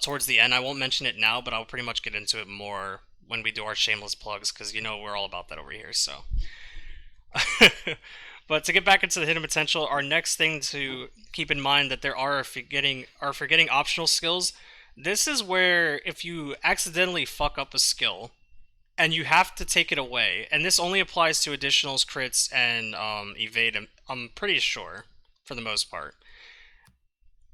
towards the end. I won't mention it now, but I'll pretty much get into it more when we do our shameless plugs because we're all about that over here. So, but to get back into the hidden potential, our next thing to keep in mind that there are forgetting optional skills. This is where if you accidentally fuck up a skill and you have to take it away. And this only applies to additionals, crits, and evade. I'm pretty sure, for the most part.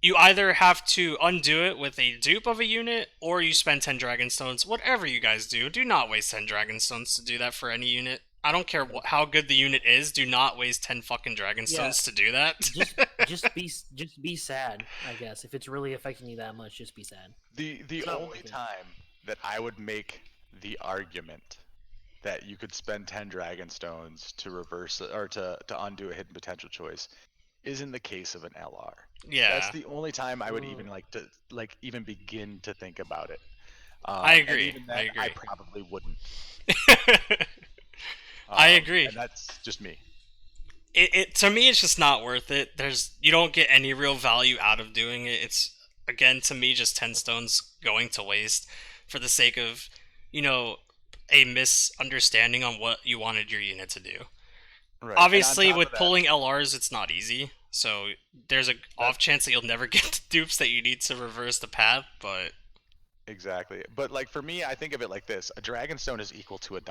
you either have to undo it with a dupe of a unit, or you spend 10 Dragon Stones. Whatever you guys do not waste 10 Dragon Stones to do that for any unit. I don't care how good the unit is, do not waste 10 fucking Dragon Yeah. Stones to do that. just be sad, I guess. If it's really affecting you that much, just be sad. The not only worth it. time that I would make the argument that you could spend 10 Dragon Stones to reverse or to undo a hidden potential choice is in the case of an LR. Yeah, That's the only time I would even Mm. like to even begin to think about it. I And agree. even I then, I agree. probably wouldn't. I agree. And that's just me. It to me it's just not worth it. You don't get any real value out of doing it. It's again to me just 10 stones going to waste for the sake of, you know, a misunderstanding on what you wanted your unit to do. Right. Obviously and on top with of that, pulling LRs it's not easy. So there's a off that's chance that you'll never get the dupes that you need to reverse the path, but exactly. But like for me, I think of it like this: a Dragonstone is equal to $1.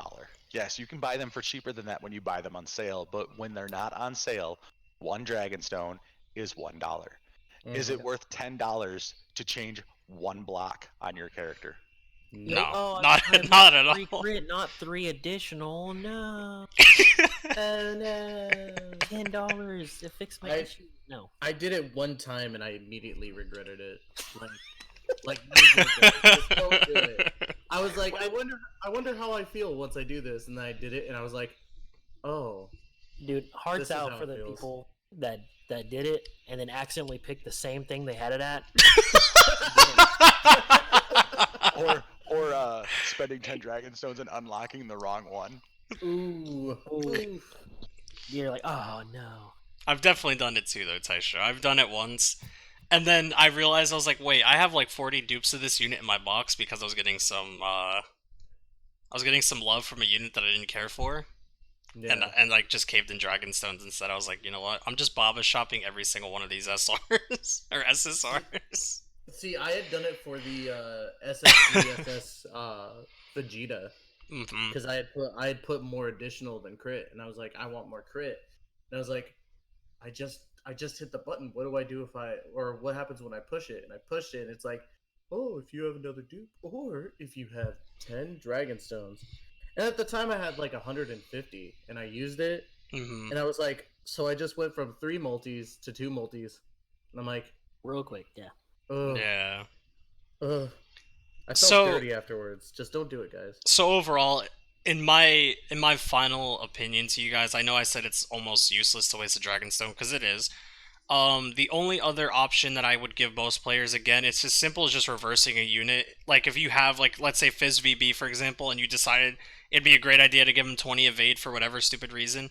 Yes, you can buy them for cheaper than that when you buy them on sale, but when they're not on sale, one Dragonstone is $1. Is it Mhm. worth $10 to change one block on your character? no. Oh, I Not tried not at three all. crit, not 3 additional. No, Oh no! $10 to fix my I- issue. No, I did it one time and I immediately regretted it. Like you regret it. Just don't do it. I was like, I wonder how I feel once I do this, and then I did it, and I was like, oh, dude, hearts This is out how for it the feels. people that did it and then accidentally picked the same thing they had it at. Or spending 10 Dragonstones and unlocking the wrong one. ooh, Ooh. ooh. You're like, oh no. I've definitely done it too, though, Taisha. I've done it once, and then I realized I was like, wait, I have like 40 dupes of this unit in my box because I was getting some love from a unit that I didn't care for, Yeah. and like just caved in Dragonstones instead. I was like, you know what? I'm just Baba shopping every single one of these SRs or SSRs. See, I had done it for the SSDSS Vegeta Hmm. because I had put more additional than crit, and I was like, I want more crit, and I was like, I just hit the button. What do I do if or what happens when I push it? And I pushed it, and it's like, oh, if you have another dupe, or if you have 10 Dragon Stones. And at the time, I had like 150, and I used it, Hmm. and I was like, so I just went from 3 multis to 2 multis, and I'm like, Real quick, yeah. ugh, Yeah. ugh. I felt So- dirty afterwards. Just don't do it, guys. So overall, in my final opinion to you guys, I know I said it's almost useless to waste a Dragonstone because it is. The only other option that I would give most players, again, it's as simple as just reversing a unit. Like if you have, like, let's say Fizz VB for example, and you decided it'd be a great idea to give him 20 evade for whatever stupid reason.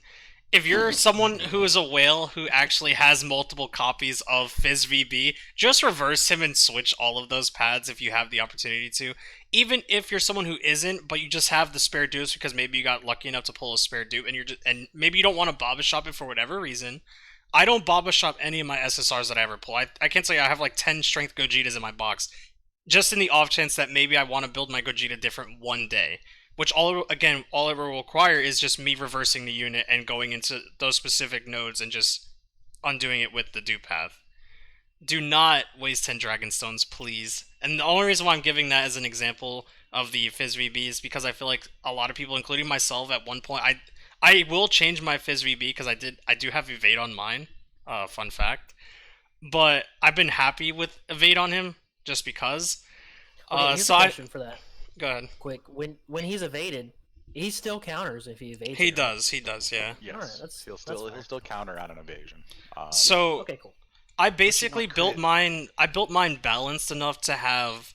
If you're someone who is a whale who actually has multiple copies of Fizz VB, just reverse him and switch all of those pads if you have the opportunity to. Even if you're someone who isn't, but you just have the spare dupes because maybe you got lucky enough to pull a spare dupe and maybe you don't want to Baba shop it for whatever reason. I don't Baba shop any of my SSRs that I ever pull. I can't tell you I have like 10 strength Gojitas in my box, just in the off chance that maybe I want to build my Gogeta different one day. Which all it will require is just me reversing the unit and going into those specific nodes and just undoing it with the dupe path. Do not waste 10 Dragonstones, please. And the only reason why I'm giving that as an example of the Fizz VB is because I feel like a lot of people, including myself, at one point, I will change my Fizz VB because I do have evade on mine. Fun fact. But I've been happy with evade on him just because. Okay, here's Uh, a question for that. Go ahead. Quick, when he's evaded, he still counters if he evades. He it, right? does, yeah. yes, Alright, that's he'll fine. still counter on an evasion. So Okay, cool. I basically not built crit. mine. I built mine balanced enough to have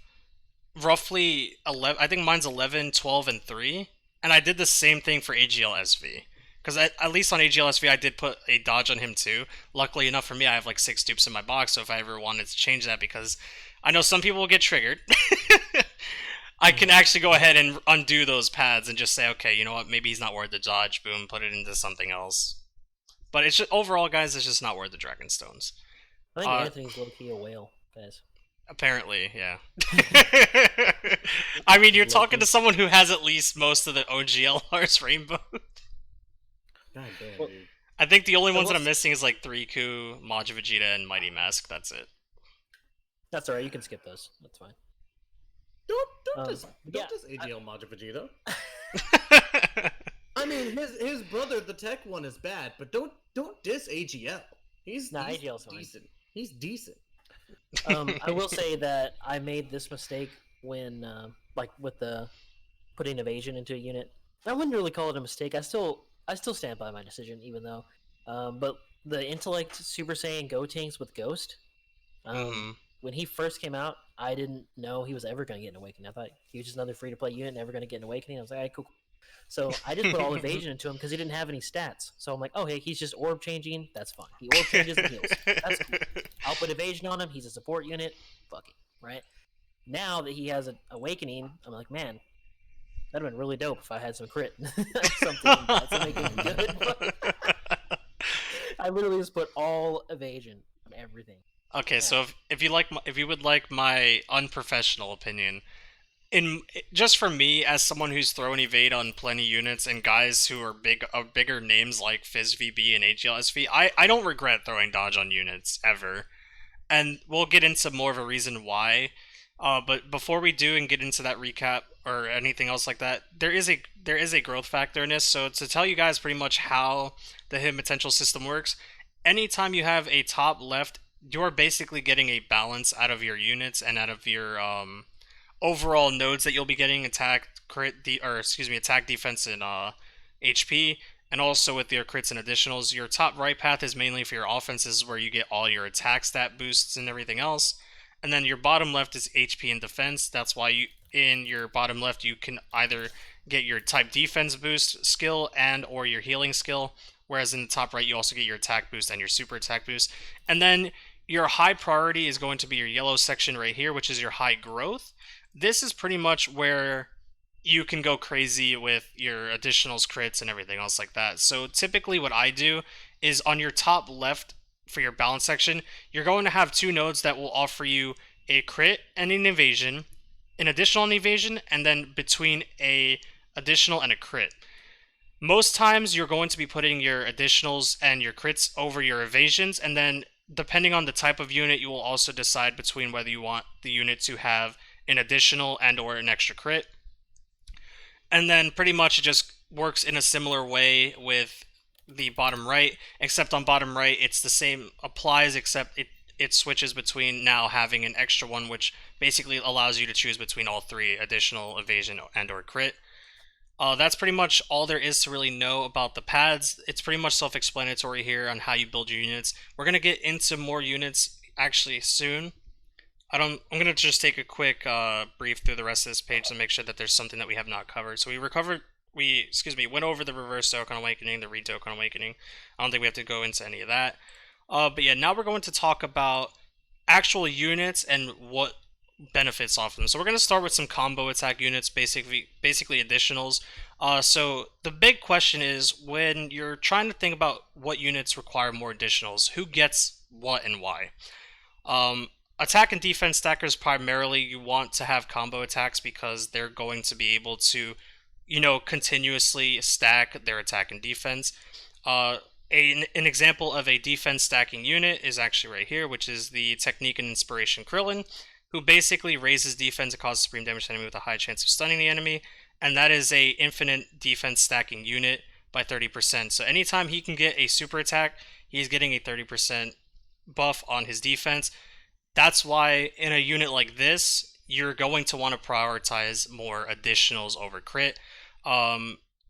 roughly 11. I think mine's 11, 12, and 3. And I did the same thing for AGL SV. Because at least on AGL SV, I did put a dodge on him too. Luckily enough for me, I have like 6 dupes in my box. So if I ever wanted to change that, because I know some people will get triggered, I can actually go ahead and undo those pads and just say, okay, you know what? Maybe he's not worth the dodge. Boom, put it into something else. But it's just overall, guys, it's just not worth the Dragonstones. I think Uh, Anthony's low key a whale, guys. Apparently, yeah. I mean, you're talking to someone who has at least most of the OGLR's rainbow. God damn, Well, dude. I think the only I ones that will I'm missing is like 3Ku, Majin Vegeta, and Mighty Mask. That's it. That's all right. You can skip those. That's fine. Don't Yeah, diss AGL Majin Vegeta. I mean, his brother, the tech one, is bad, but don't diss AGL. He's AGL's fine. decent. He's decent. I will say that I made this mistake when, like, with the putting evasion into a unit. I wouldn't really call it a mistake. I still stand by my decision, even though. But the intellect Super Saiyan Gotenks with Ghost, Mhm. when he first came out, I didn't know he was ever going to get an awakening. I thought he was just another free to play unit, never going to get an awakening. I was like, all right, cool. So I just put all evasion into him because he didn't have any stats. So I'm like, oh, hey, he's just orb changing. That's fine. He orb changes and heals. That's cool. I'll put evasion on him. He's a support unit. Fuck it, right? Now that he has an awakening, I'm like, man, that'd have been really dope if I had some crit, something like that to make him good. I literally just put all evasion on everything. Okay, so if you would like my unprofessional opinion, in just for me as someone who's thrown evade on plenty units and guys who are bigger names like Fizz VB and AGLSV, I don't regret throwing dodge on units ever, and we'll get into more of a reason why. But before we do and get into that recap or anything else like that, there is a growth factor in this. So to tell you guys pretty much how the hidden potential system works, anytime you have a top left, you're basically getting a balance out of your units and out of your overall nodes that you'll be getting attack, defense, and HP, and also with your crits and additionals. Your top right path is mainly for your offenses, where you get all your attack stat boosts and everything else, and then your bottom left is HP and defense. That's why you in your bottom left you can either get your type defense boost skill and or your healing skill, whereas in the top right you also get your attack boost and your super attack boost, and then your high priority is going to be your yellow section right here, which is your high growth. This is pretty much where you can go crazy with your additionals, crits, and everything else like that. So typically what I do is on your top left for your balance section, you're going to have two nodes that will offer you a crit and an evasion, an additional and evasion, and then between a additional and a crit. Most times you're going to be putting your additionals and your crits over your evasions, and then depending on the type of unit, you will also decide between whether you want the unit to have an additional and or an extra crit. And then pretty much it just works in a similar way with the bottom right, except on bottom right it's the same applies, except it switches between now having an extra one, which basically allows you to choose between all three: additional, evasion, and or crit. That's pretty much all there is to really know about the pads. It's pretty much self-explanatory here on how you build your units. We're going to get into more units actually soon. I'm going to just take a quick brief through the rest of this page to make sure that there's something that we have not covered. So went over the reverse Dokkan Awakening, the re-Dokkan Awakening. I don't think we have to go into any of that. But yeah, now we're going to talk about actual units and what benefits off them. So we're going to start with some combo attack units, basically additionals. So the big question is, when you're trying to think about what units require more additionals, who gets what and why? Attack and defense stackers, primarily you want to have combo attacks because they're going to be able to, continuously stack their attack and defense. An example of a defense stacking unit is actually right here, which is the Technique and Inspiration Krillin, who basically raises defense and causes supreme damage to the enemy with a high chance of stunning the enemy, and that is a infinite defense stacking unit by 30%. So anytime he can get a super attack, he's getting a 30% buff on his defense. That's why in a unit like this, you're going to want to prioritize more additionals over crit.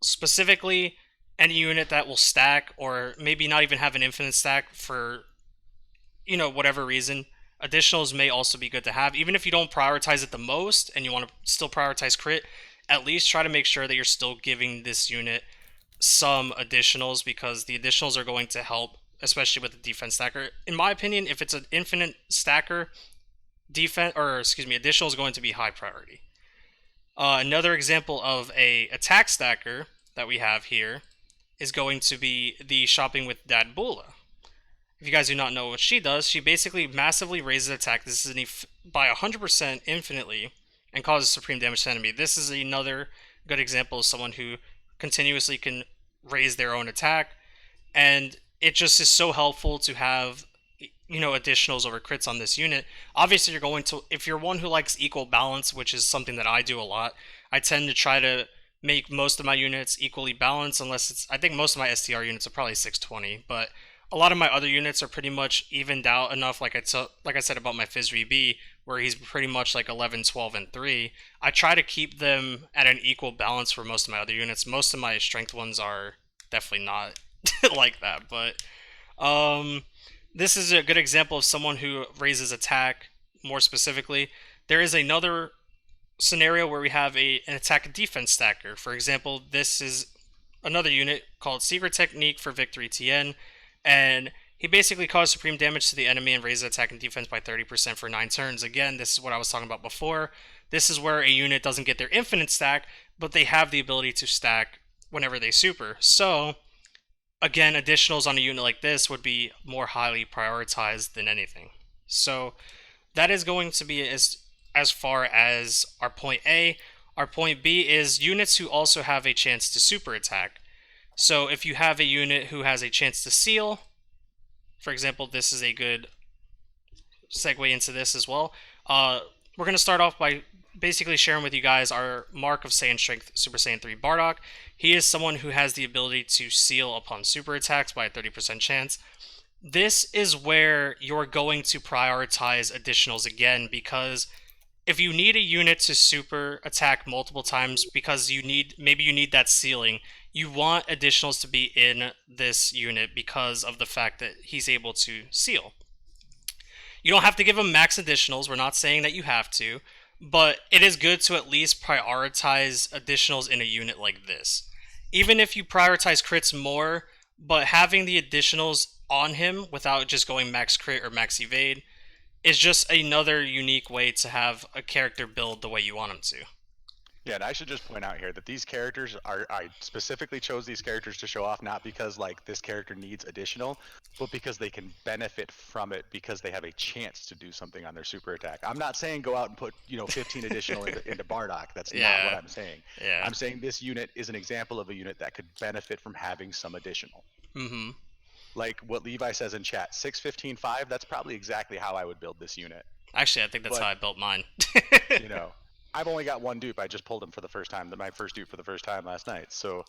Specifically, any unit that will stack, or maybe not even have an infinite stack for, whatever reason, additionals may also be good to have. Even if you don't prioritize it the most and you want to still prioritize crit, at least try to make sure that you're still giving this unit some additionals, because the additionals are going to help, especially with the defense stacker. In my opinion, if it's an infinite stacker, additional is going to be high priority. Another example of a attack stacker that we have here is going to be the Shopping with Dad Bula. If you guys do not know what she does, she basically massively raises attack. This is by 100% infinitely and causes supreme damage to the enemy. This is another good example of someone who continuously can raise their own attack, and it just is so helpful to have, additionals over crits on this unit. Obviously, you're going to, if you're one who likes equal balance, which is something that I do a lot, I tend to try to make most of my units equally balanced, unless it's, I think most of my STR units are probably 620, but a lot of my other units are pretty much evened out enough, like I said about my Fizz VB, where he's pretty much like 11, 12, and 3. I try to keep them at an equal balance for most of my other units. Most of my strength ones are definitely not like that, but um, this is a good example of someone who raises attack more specifically. There is another scenario where we have an attack and defense stacker. For example, this is another unit called Secret Technique for Victory TN, and he basically causes supreme damage to the enemy and raises attack and defense by 30% for 9 turns. Again, this is what I was talking about before. This is where a unit doesn't get their infinite stack, but they have the ability to stack whenever they super. So, again, additionals on a unit like this would be more highly prioritized than anything. So, that is going to be as far as our point A. Our point B is units who also have a chance to super attack. So if you have a unit who has a chance to seal, for example, this is a good segue into this as well. We're going to start off by basically sharing with you guys our Mark of Saiyan Strength Super Saiyan 3 Bardock. He is someone who has the ability to seal upon super attacks by a 30% chance. This is where you're going to prioritize additionals again, because if you need a unit to super attack multiple times because maybe you need that sealing, you want additionals to be in this unit because of the fact that he's able to seal. You don't have to give him max additionals, we're not saying that you have to, but it is good to at least prioritize additionals in a unit like this. Even if you prioritize crits more, but having the additionals on him without just going max crit or max evade is just another unique way to have a character build the way you want him to. Yeah, and I should just point out here that these characters I specifically chose these characters to show off not because like this character needs additional, but because they can benefit from it because they have a chance to do something on their super attack. I'm not saying go out and put 15 additional into Bardock. That's not what I'm saying. Yeah. I'm saying this unit is an example of a unit that could benefit from having some additional. Mm-hmm. Like what Levi says in chat, 6-15-5. That's probably exactly how I would build this unit. Actually, I think that's how I built mine. I've only got one dupe. I just pulled him for the first time. My first dupe for the first time last night. So,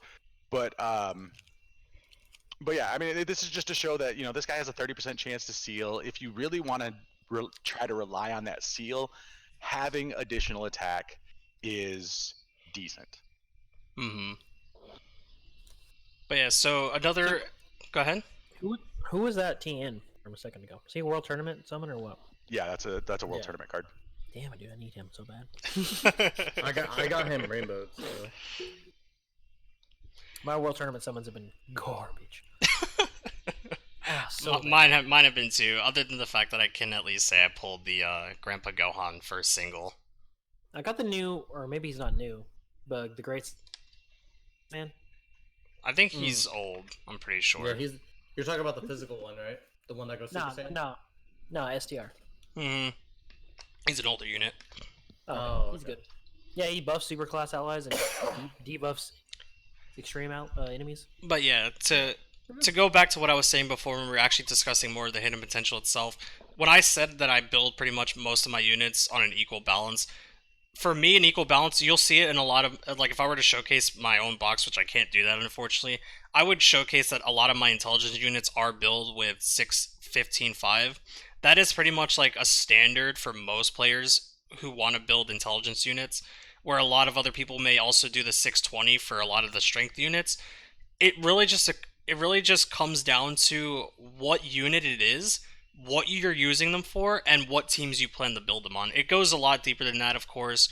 but yeah, I mean, this is just to show that this guy has a 30% chance to seal. If you really want to try to rely on that seal, having additional attack is decent. Mm-hmm. But yeah, so another. Go ahead. Who was that TN from a second ago? Is he a World Tournament summon or what? Yeah, that's a World Tournament card. Damn it, dude! I need him so bad. I got him rainbowed. So. My World Tournament summons have been garbage. Mine have been too. Other than the fact that I can at least say I pulled the Grandpa Gohan first single. I got the new, or maybe he's not new, but the Great Man. I think he's old. I'm pretty sure. Yeah, you're talking about the physical one, right? The one that goes Super Saiyan? No, STR. Mm-hmm. He's an older unit. He's good. Yeah, he buffs superclass allies and debuffs extreme enemies. But yeah, to go back to what I was saying before when we were actually discussing more of the hidden potential itself, when I said that I build pretty much most of my units on an equal balance, for me, an equal balance, you'll see it in a lot of, like, if I were to showcase my own box, which I can't do that, unfortunately, I would showcase that a lot of my intelligence units are built with 6-15-5. That is pretty much like a standard for most players who want to build intelligence units, where a lot of other people may also do the 620 for a lot of the strength units. It really just comes down to what unit it is, what you're using them for, and what teams you plan to build them on. It goes a lot deeper than that, of course,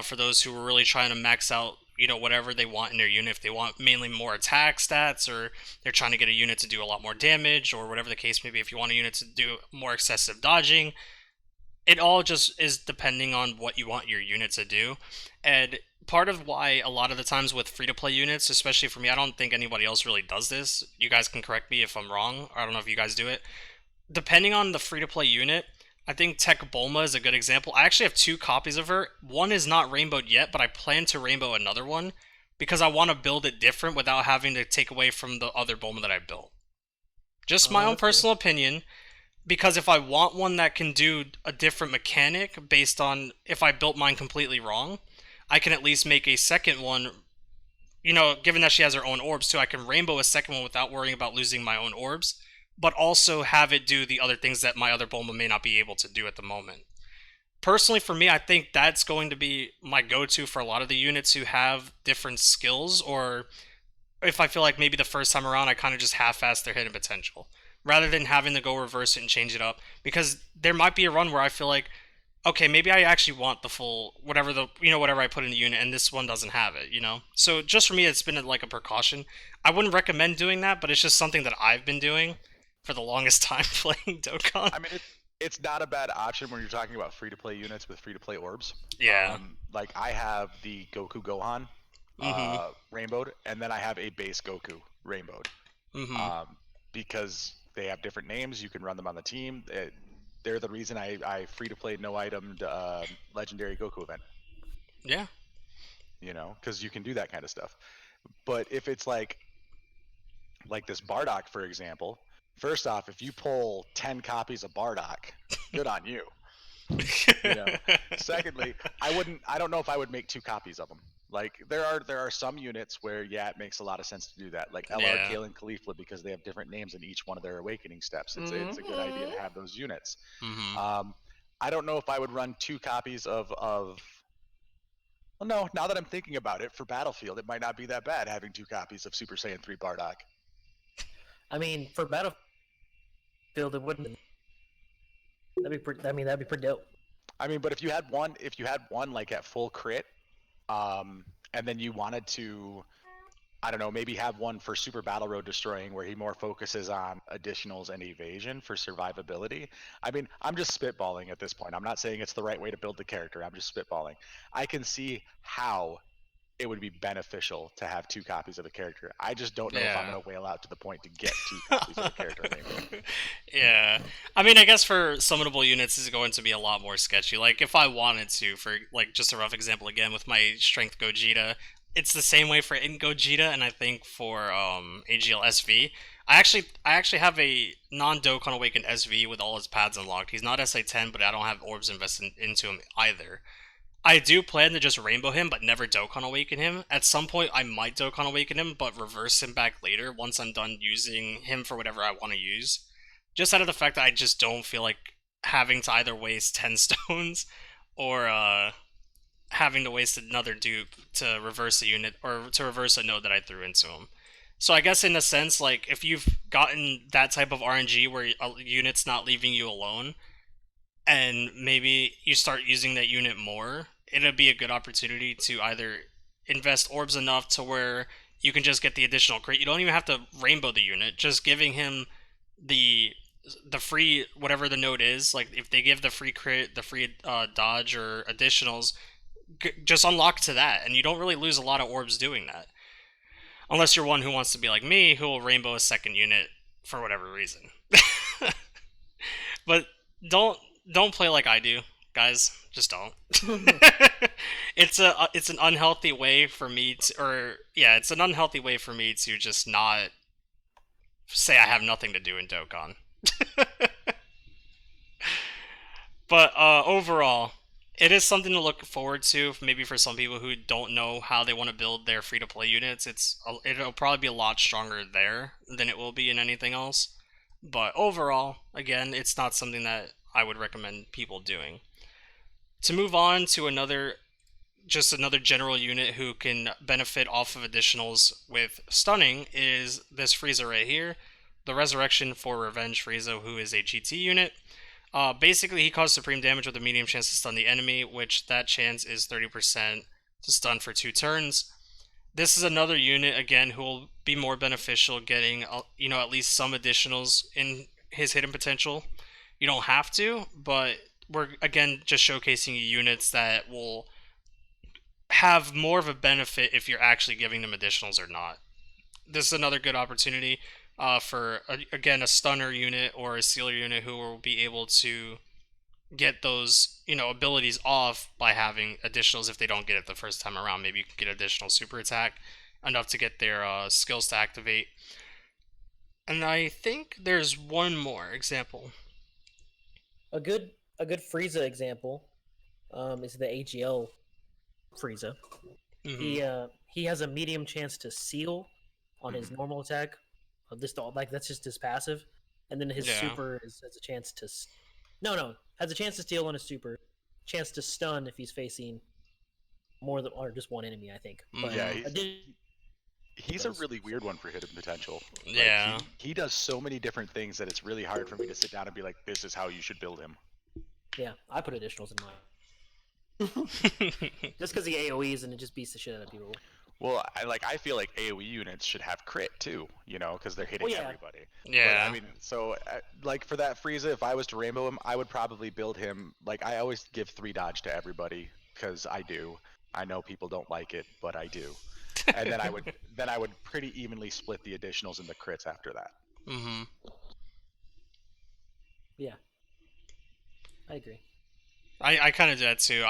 for those who are really trying to max out, whatever they want in their unit. If they want mainly more attack stats, or they're trying to get a unit to do a lot more damage, or whatever the case may be, if you want a unit to do more excessive dodging, it all just is depending on what you want your unit to do. And part of why a lot of the times with free-to-play units, especially for me, I don't think anybody else really does this. You guys can correct me if I'm wrong. I don't know if you guys do it. Depending on the free-to-play unit, I think Tech Bulma is a good example. I actually have 2 copies of her. One is not rainbowed yet, but I plan to rainbow another one because I want to build it different without having to take away from the other Bulma that I built. Just my own personal opinion, because if I want one that can do a different mechanic based on if I built mine completely wrong, I can at least make a second one. Given that she has her own orbs too, I can rainbow a second one without worrying about losing my own orbs, but also have it do the other things that my other Bulma may not be able to do at the moment. Personally, for me, I think that's going to be my go-to for a lot of the units who have different skills, or if I feel like maybe the first time around I kind of just half-ass their hidden potential, rather than having to go reverse it and change it up. Because there might be a run where I feel like, okay, maybe I actually want the full whatever I put in the unit, and this one doesn't have it. So just for me, it's been like a precaution. I wouldn't recommend doing that, but it's just something that I've been doing for the longest time playing Dokkan. I mean, it's not a bad option when you're talking about free to play units with free to play orbs. Yeah. Like I have the Goku Gohan Mhm. rainbowed, and then I have a base Goku rainbowed. Mhm. Um, because they have different names, you can run them on the team. They're the reason I free to play no itemed legendary Goku event. Yeah. Because you can do that kind of stuff. But if it's like this Bardock, for example, first off, if you pull 10 copies of Bardock, good on you. Secondly, I don't know if I would make 2 copies of them. Like there are some units where it makes a lot of sense to do that, like LR, Yeah. Kale, and Caulifla, because they have different names in each one of their awakening steps. It's a good idea Mhm. to have those units. Mhm. I don't know if I would run 2 copies of. Well, no, now that I'm thinking about it, for Battlefield, it might not be that bad having 2 copies of Super Saiyan 3 Bardock. I mean, for Battlefield, it wouldn't. That'd be pretty. I mean, that'd be pretty dope. I mean, but if you had one like at full crit, and then you wanted to, I don't know, maybe have one for Super Battle Road Destroying where he more focuses on additionals and evasion for survivability. I mean, I'm just spitballing at this point. I'm not saying it's the right way to build the character. I'm just spitballing. I can see how it would be beneficial to have 2 copies of a character. I just don't know if I'm Yeah. going to whale out to the point to get 2 copies of a character in Rainbow. Yeah. I mean, I guess for summonable units, is going to be a lot more sketchy. Like, if I wanted to, for, like, just a rough example again, with my Strength Gogeta, it's the same way for In Gogeta, and I think for, AGL SV. I actually have a non-Dokkan Awakened SV with all his pads unlocked. He's not SA10, but I don't have orbs invested into him either. I do plan to just rainbow him, but never Dokkan Awaken him. At some point, I might Dokkan Awaken him, but reverse him back later once I'm done using him for whatever I want to use. Just out of the fact that I just don't feel like having to either waste 10 stones or having to waste another dupe to reverse a unit or to reverse a node that I threw into him. So I guess in a sense, like if you've gotten that type of RNG where a unit's not leaving you alone, and maybe you start using that unit more, it'll be a good opportunity to either invest orbs enough to where you can just get the additional crit. You don't even have to rainbow the unit. Just giving him the the free whatever the node is, like if they give the free crit, the free dodge or additionals, just unlock to that, and you don't really lose a lot of orbs doing that, unless you're one who wants to be like me, who will rainbow a second unit for whatever reason. But don't don't play like I do, guys. Just don't. It's an unhealthy way for me to, or yeah, it's an unhealthy way for me to just not say I have nothing to do in Dokkan. But overall, it is something to look forward to. Maybe for some people who don't know how they want to build their free to play units, it'll probably be a lot stronger there than it will be in anything else. But overall, again, it's not something that I would recommend people doing. To move on to another general unit who can benefit off of additionals with stunning is this Frieza right here, the Resurrection for Revenge Frieza, who is a GT unit. Basically, he causes supreme damage with a medium chance to stun the enemy, which that chance is 30% to stun for 2 turns. This is another unit again who will be more beneficial, getting at least some additionals in his hidden potential. You don't have to, but we're again just showcasing units that will have more of a benefit if you're actually giving them additionals or not. This is another good opportunity for again a stunner unit or a sealer unit who will be able to get those abilities off by having additionals if they don't get it the first time around. Maybe you can get additional super attack enough to get their skills to activate. And I think there's one more example. a good Frieza example is the AGL Frieza. Hmm. He has a medium chance to seal on his Mhm. normal attack. This like that's just his passive, and then his Yeah. super has a chance to no has a chance to steal on his super, chance to stun if he's facing more than or just one enemy, I think. But Yeah, Hmm. he's a those. really So weird one for hidden potential. Like Yeah. he does so many different things that it's really hard for me to sit down and be like, this is how you should build him. yeah, I put additionals in mine just because the AOE's and it just beats the shit out of people. Well, I feel like AOE units should have crit too, you know, because they're Well, hitting yeah, everybody. But I Yeah. mean, so like for that Frieza, if I was to rainbow him, I would probably build him like I always give 3 dodge to everybody because I do. I know people don't like it, but I do. And then I would pretty evenly split the additionals and the crits after that. Hmm. yeah, I agree. I kind of do that too.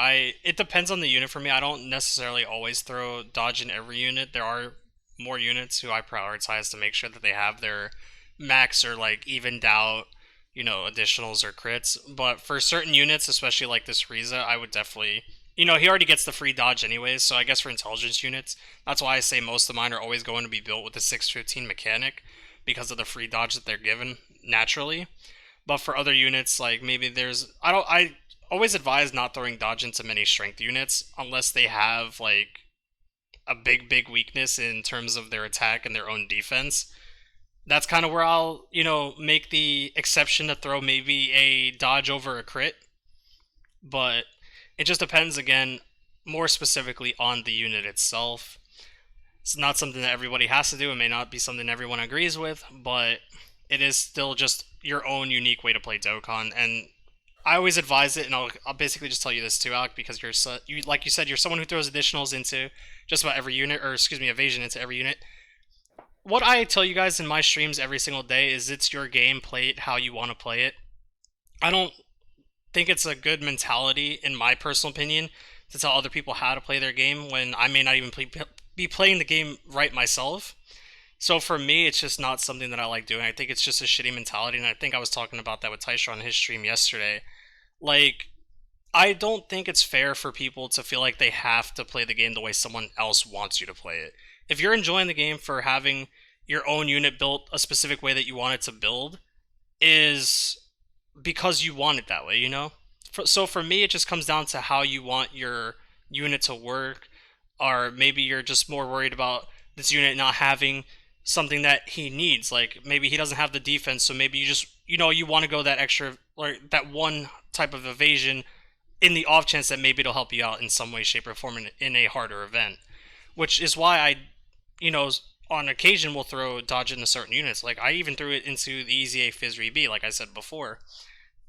It depends on the unit for me. I don't necessarily always throw dodge in every unit. There are more units who I prioritize to make sure that they have their max or like evened out, additionals or crits. But for certain units, especially like this Frieza, I would definitely, he already gets the free dodge anyways. So I guess for intelligence units, that's why I say most of mine are always going to be built with the 615 mechanic because of the free dodge that they're given naturally. But for other units, like maybe I always advise not throwing dodge into many strength units unless they have like a big weakness in terms of their attack and their own defense. That's kind of where I'll, make the exception to throw maybe a dodge over a crit. But it just depends again, more specifically on the unit itself. It's not something that everybody has to do. It may not be something everyone agrees with, but it is still just your own unique way to play Dokkan. And I always advise it, and I'll basically just tell you this too, Alec, because like you said, you're someone who throws additionals into just about every unit, or excuse me, evasion into every unit. What I tell you guys in my streams every single day is it's your game, play it how you want to play it. I don't think it's a good mentality, in my personal opinion, to tell other people how to play their game when I may not even be playing the game right myself. So for me, it's just not something that I like doing. I think it's just a shitty mentality, and I think I was talking about that with Taisha on his stream yesterday. Like, I don't think it's fair for people to feel like they have to play the game the way someone else wants you to play it. If you're enjoying the game for having your own unit built a specific way that you want it to build, is because you want it that way, So for me, it just comes down to how you want your unit to work, or maybe you're just more worried about this unit not having something that he needs. Like maybe he doesn't have the defense, so maybe you just you want to go that extra or that one type of evasion in the off chance that maybe it'll help you out in some way, shape, or form in a harder event. Which is why I, you know, on occasion will throw dodge into certain units. Like I even threw it into the EZA Fizz B, like I said before.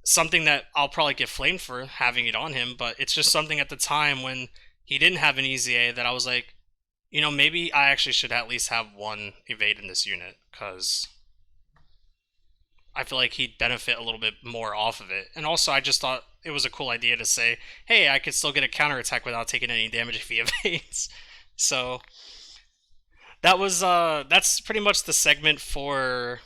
Something that I'll probably get flamed for having it on him, but it's just something at the time when he didn't have an EZA that I was like, maybe I actually should at least have one evade in this unit, because I feel like he'd benefit a little bit more off of it. And also, I just thought it was a cool idea to say, hey, I could still get a counterattack without taking any damage if he evades. So that's pretty much the segment for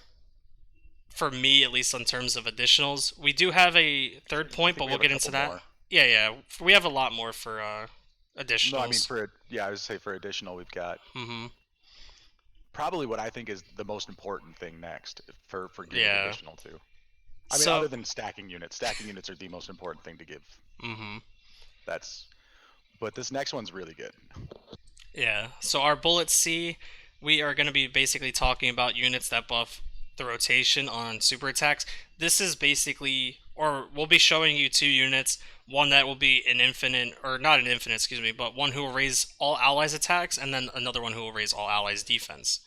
me, at least in terms of additionals. We do have a third I point, think but we we'll have a get into couple that. more. Yeah, yeah, we have a lot more for No, I mean additionals. I would say for additional, we've got Mm-hmm. probably what I think is the most important thing next for giving Yeah. additional to. I mean, So. other than stacking units are the most important thing to give. Mm-hmm. That's, but this next one's really good. Yeah. So our bullet C, we are going to be basically talking about units that buff the rotation on super attacks. This is basically, or we'll be showing you two units. One that will be an infinite, or not an infinite, excuse me, but one who will raise all allies' attacks, and then another one who will raise all allies' defense.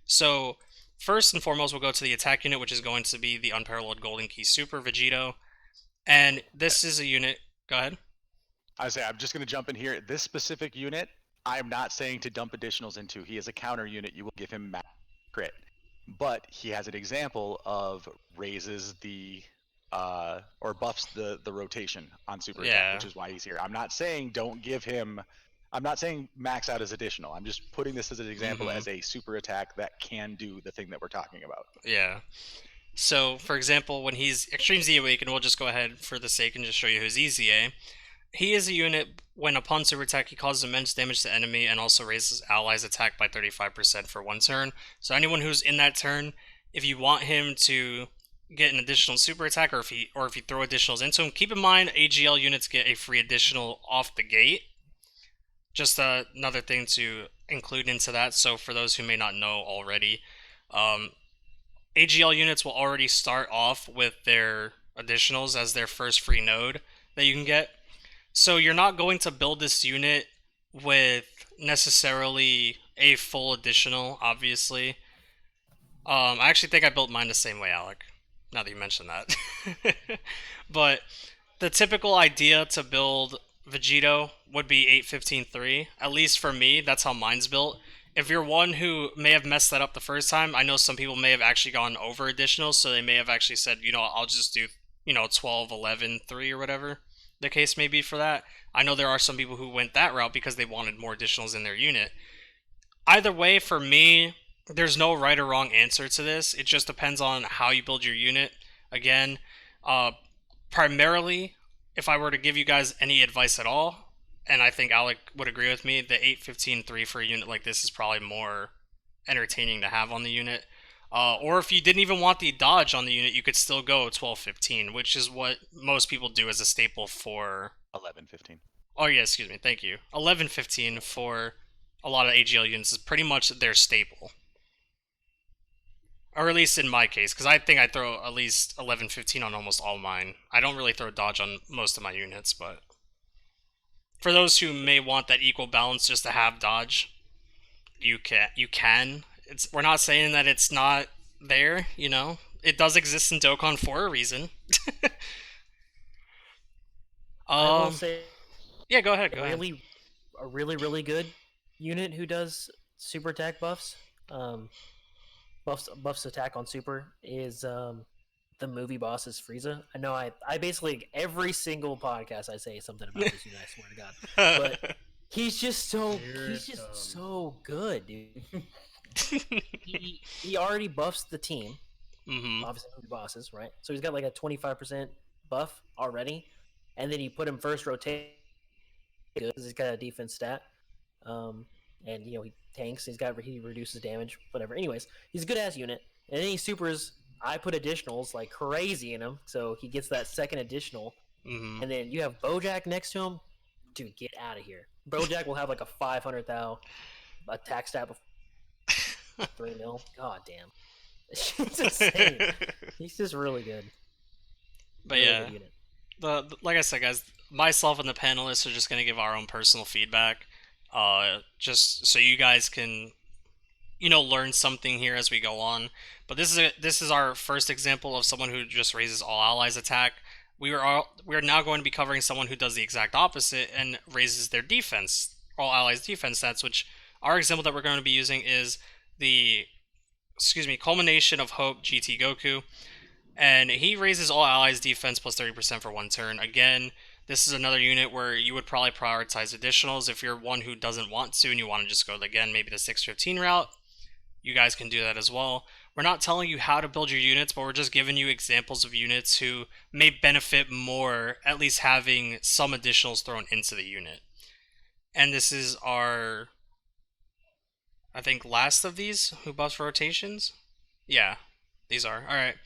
So first and foremost, we'll go to the attack unit, which is going to be the Unparalleled Golden Key Super Vegito. And this is a unit. Go ahead. I say I'm just going to jump in here. This specific unit, I am not saying to dump additionals into. He is a counter unit. You will give him max crit, but he has an example of raises the or buffs the rotation on super attack, Yeah. which is why he's here. I'm not saying don't give him. I'm not saying max out as additional. I'm just putting this as an example Mm-hmm. as a super attack that can do the thing that we're talking about. Yeah. So, for example, when he's Extreme Z Awaken, we'll just go ahead for the sake and just show you his EZA. He is a unit when upon super attack, he causes immense damage to enemy and also raises allies' attack by 35% for one turn. So anyone who's in that turn, if you want him to get an additional super attack, or if you throw additionals into him, keep in mind AGL units get a free additional off the gate. Just another thing to include into that. So for those who may not know already, AGL units will already start off with their additionals as their first free node that you can get. So you're not going to build this unit with necessarily a full additional, obviously. I actually think I built mine the same way, Alec. Now that you mention that. But the typical idea to build Vegito would be 8-15-3. At least for me, that's how mine's built. If you're one who may have messed that up the first time, I know some people may have actually gone over additionals, so they may have actually said, I'll just do, 12-11-3 or whatever the case may be for that. I know there are some people who went that route because they wanted more additionals in their unit. Either way, for me, there's no right or wrong answer to this. It just depends on how you build your unit. Again, uh, primarily, if I were to give you guys any advice at all, and I think Alec would agree with me, the 8-15-3 for a unit like this is probably more entertaining to have on the unit. Or if you didn't even want the dodge on the unit, you could still go 12-15, which is what most people do as a staple for. 11-15. Oh, yeah, excuse me, thank you. 11-15 for a lot of AGL units is pretty much their staple. Or at least in my case, because I think I throw at least 11-15 on almost all mine. I don't really throw dodge on most of my units, but for those who may want that equal balance just to have dodge, you can. We're not saying that it's not there, It does exist in Dokkan for a reason. I will um, say, yeah, go ahead. Go ahead. a really good unit who does super attack buffs. Buffs attack on super is the movie boss is Frieza. I know I basically every single podcast I say something about this unit. I swear to God, but he's just so good, dude. He already buffs the team. Mm-hmm. Obviously, movie bosses, right? So he's got like a 25% buff already, and then you put him first rotate because he's got a defense stat. And he tanks. He reduces damage, whatever. Anyways, he's a good ass unit. And then he supers. I put additionals like crazy in him, so he gets that second additional. Mm-hmm. And then you have Bojack next to him. Dude, get out of here. Bojack will have like a 500 thou attack stat before 3 mil. God damn, it's insane. He's just really good. But really yeah, good unit. Like I said, guys, myself and the panelists are just gonna give our own personal feedback, just so you guys can, learn something here as we go on. But this is our first example of someone who just raises all allies attack. We are now going to be covering someone who does the exact opposite and raises their defense, all allies defense stats. Which our example that we're going to be using is the, culmination of Hope GT Goku. And he raises all allies defense plus 30% for one turn. Again, this is another unit where you would probably prioritize additionals. If you're one who doesn't want to and you want to just go, again, maybe the 6-15 route, you guys can do that as well. We're not telling you how to build your units, but we're just giving you examples of units who may benefit more, at least having some additionals thrown into the unit. And this is our, I think, last of these who buffs rotations. Yeah, these are. Alright.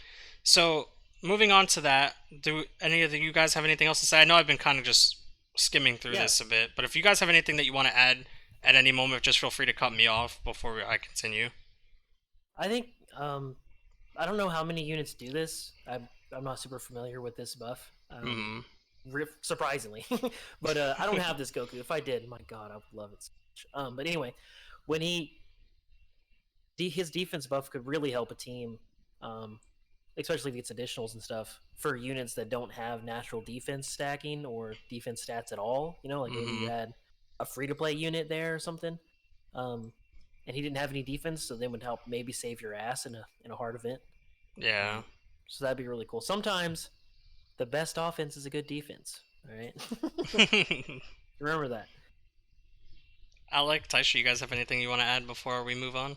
So, moving on to that, do any of you guys have anything else to say? I know I've been kind of just skimming through this a bit, but if you guys have anything that you want to add at any moment, just feel free to cut me off before I continue. I think I don't know how many units do this. I'm not super familiar with this buff. Surprisingly, but I don't have this Goku. If I did, my God, I would love it so much. But anyway, when his defense buff could really help a team, especially if he gets additionals and stuff for units that don't have natural defense stacking or defense stats at all. Like maybe you had a free to play unit there or something. And he didn't have any defense, so then would help maybe save your ass in a hard event. Yeah. So that'd be really cool. Sometimes the best offense is a good defense. All right. Remember that. Alec, Taisha, you guys have anything you want to add before we move on?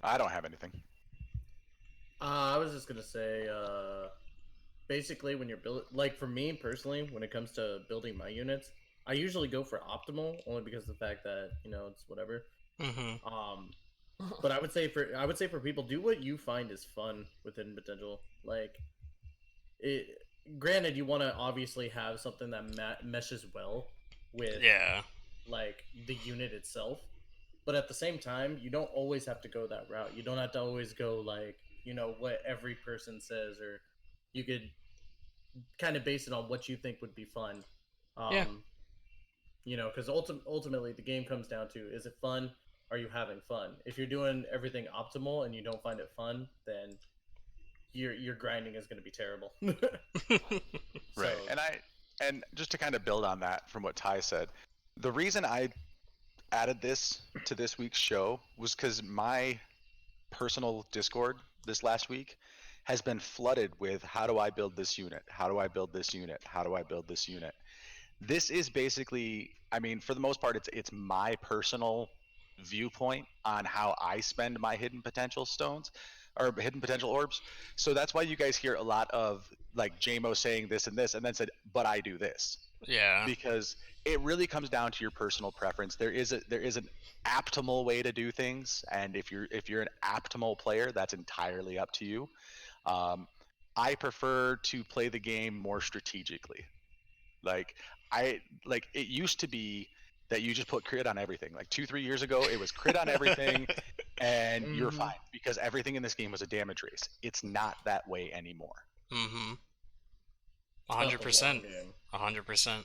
I don't have anything. I was just gonna say, basically, when you're building, like for me personally, when it comes to building my units, I usually go for optimal only because of the fact that it's whatever. Mm-hmm. Um, but I would say for people, do what you find is fun within potential. Like it. Granted, you want to obviously have something that meshes well with Yeah. like the unit itself, but at the same time, you don't always have to go that route. You don't have to always go like what every person says, or you could kind of base it on what you think would be fun. Yeah. Um, because ultimately the game comes down to, is it fun? Are you having fun? If you're doing everything optimal and you don't find it fun, then your grinding is going to be terrible. Right. So And just to kind of build on that from what Ty said, the reason I added this to this week's show was because my personal Discord this last week has been flooded with, how do I build this unit? How do I build this unit? How do I build this unit? This is basically, I mean, for the most part, it's my personal viewpoint on how I spend my hidden potential stones or hidden potential orbs. So that's why you guys hear a lot of like JMO saying this, and then said, but I do this, Yeah. because it really comes down to your personal preference. There is an optimal way to do things, and if you're an optimal player, that's entirely up to you. Um, I prefer to play the game more strategically. Like like it used to be that you just put crit on everything. Like 2-3 years ago, it was crit on everything, and you're mhm. fine because everything in this game was a damage race. It's not that way anymore. Mm-hmm. It's about the long 100%. game. 100%.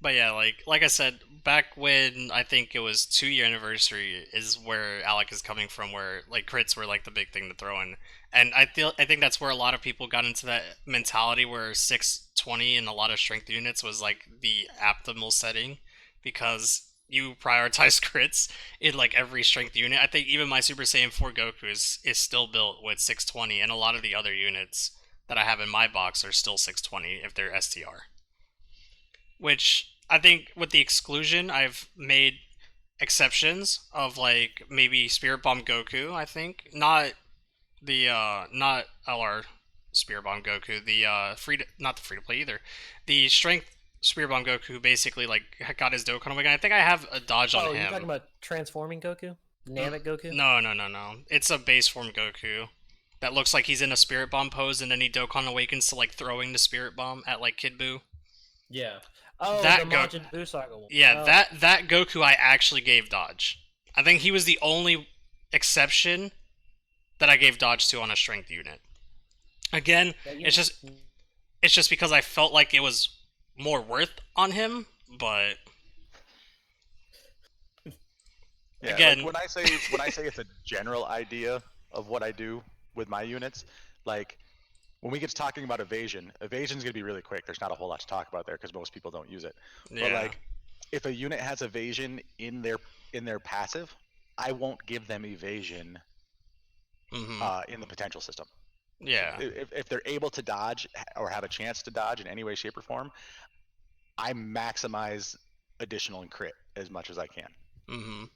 But yeah, like I said, back when I think it was 2 year anniversary is where Alec is coming from, where like crits were like the big thing to throw in, and I think that's where a lot of people got into that mentality where 620 and a lot of strength units was like the optimal setting, because you prioritize crits in like every strength unit. I think even my Super Saiyan 4 Goku is still built with 620, and a lot of the other units that I have in my box are still 620 if they're STR. Which I think with the exclusion, I've made exceptions of like maybe Spirit Bomb Goku. I think not LR Spirit Bomb Goku. The not the free to play either. The Strength Spirit Bomb Goku who basically like got his Dokkan Omega. I think I have a dodge on Oh, you're talking him. about transforming Goku, Namek Goku? No, no, no, no. It's a base form Goku that looks like he's in a Spirit Bomb pose, and then he Dokkan awakens to like throwing the Spirit Bomb at like Kid Buu. Yeah. Oh, the That go Majin Buu saga one. Yeah, Oh, that Goku I actually gave dodge. I think he was the only exception that I gave dodge to on a strength unit. Again, yeah, it's just because I felt like it was more worth on him, but Yeah, like again, when I say it's a general idea of what I do with my units, like when we get to talking about evasion's going to be really quick. There's not a whole lot to talk about there because most people don't use it. But yeah. like if a unit has evasion in their passive, I won't give them evasion Mhm. in the potential system. Yeah. If they're able to dodge or have a chance to dodge in any way, shape, or form, I maximize additional and crit as much as I can. Mhm.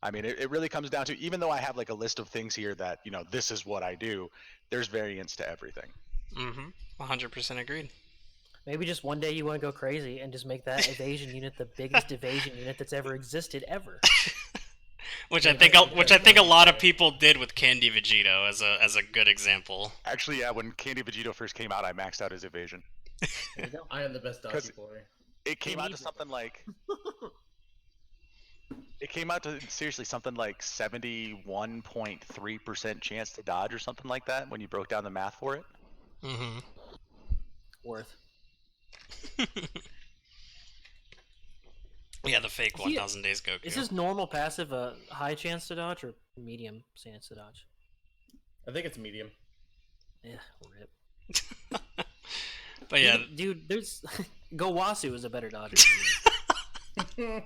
I mean, it really comes down to, even though I have like a list of things here that, this is what I do, there's variance to everything. Mhm. 100% agreed. maybe just one day you want to go crazy and just make that evasion unit the biggest evasion unit that's ever existed ever. Which I Make think it like which a I think a lot of Dante. people did with Candy Vegito as a good example. Actually, yeah, when Candy Vegito first came out, I maxed out his evasion. There you go. I am the best Dante Because boy. it He came out to needs it. something like, it came out to seriously something like 71.3% chance to dodge or something like that when you broke down the math for it. Mhm. Worth. Yeah, the fake He 1000 Days Goku. is his normal passive a high chance to dodge or medium chance to dodge? I think it's medium. Yeah, rip. But yeah, Dude, there's Gowasu is a better dodger than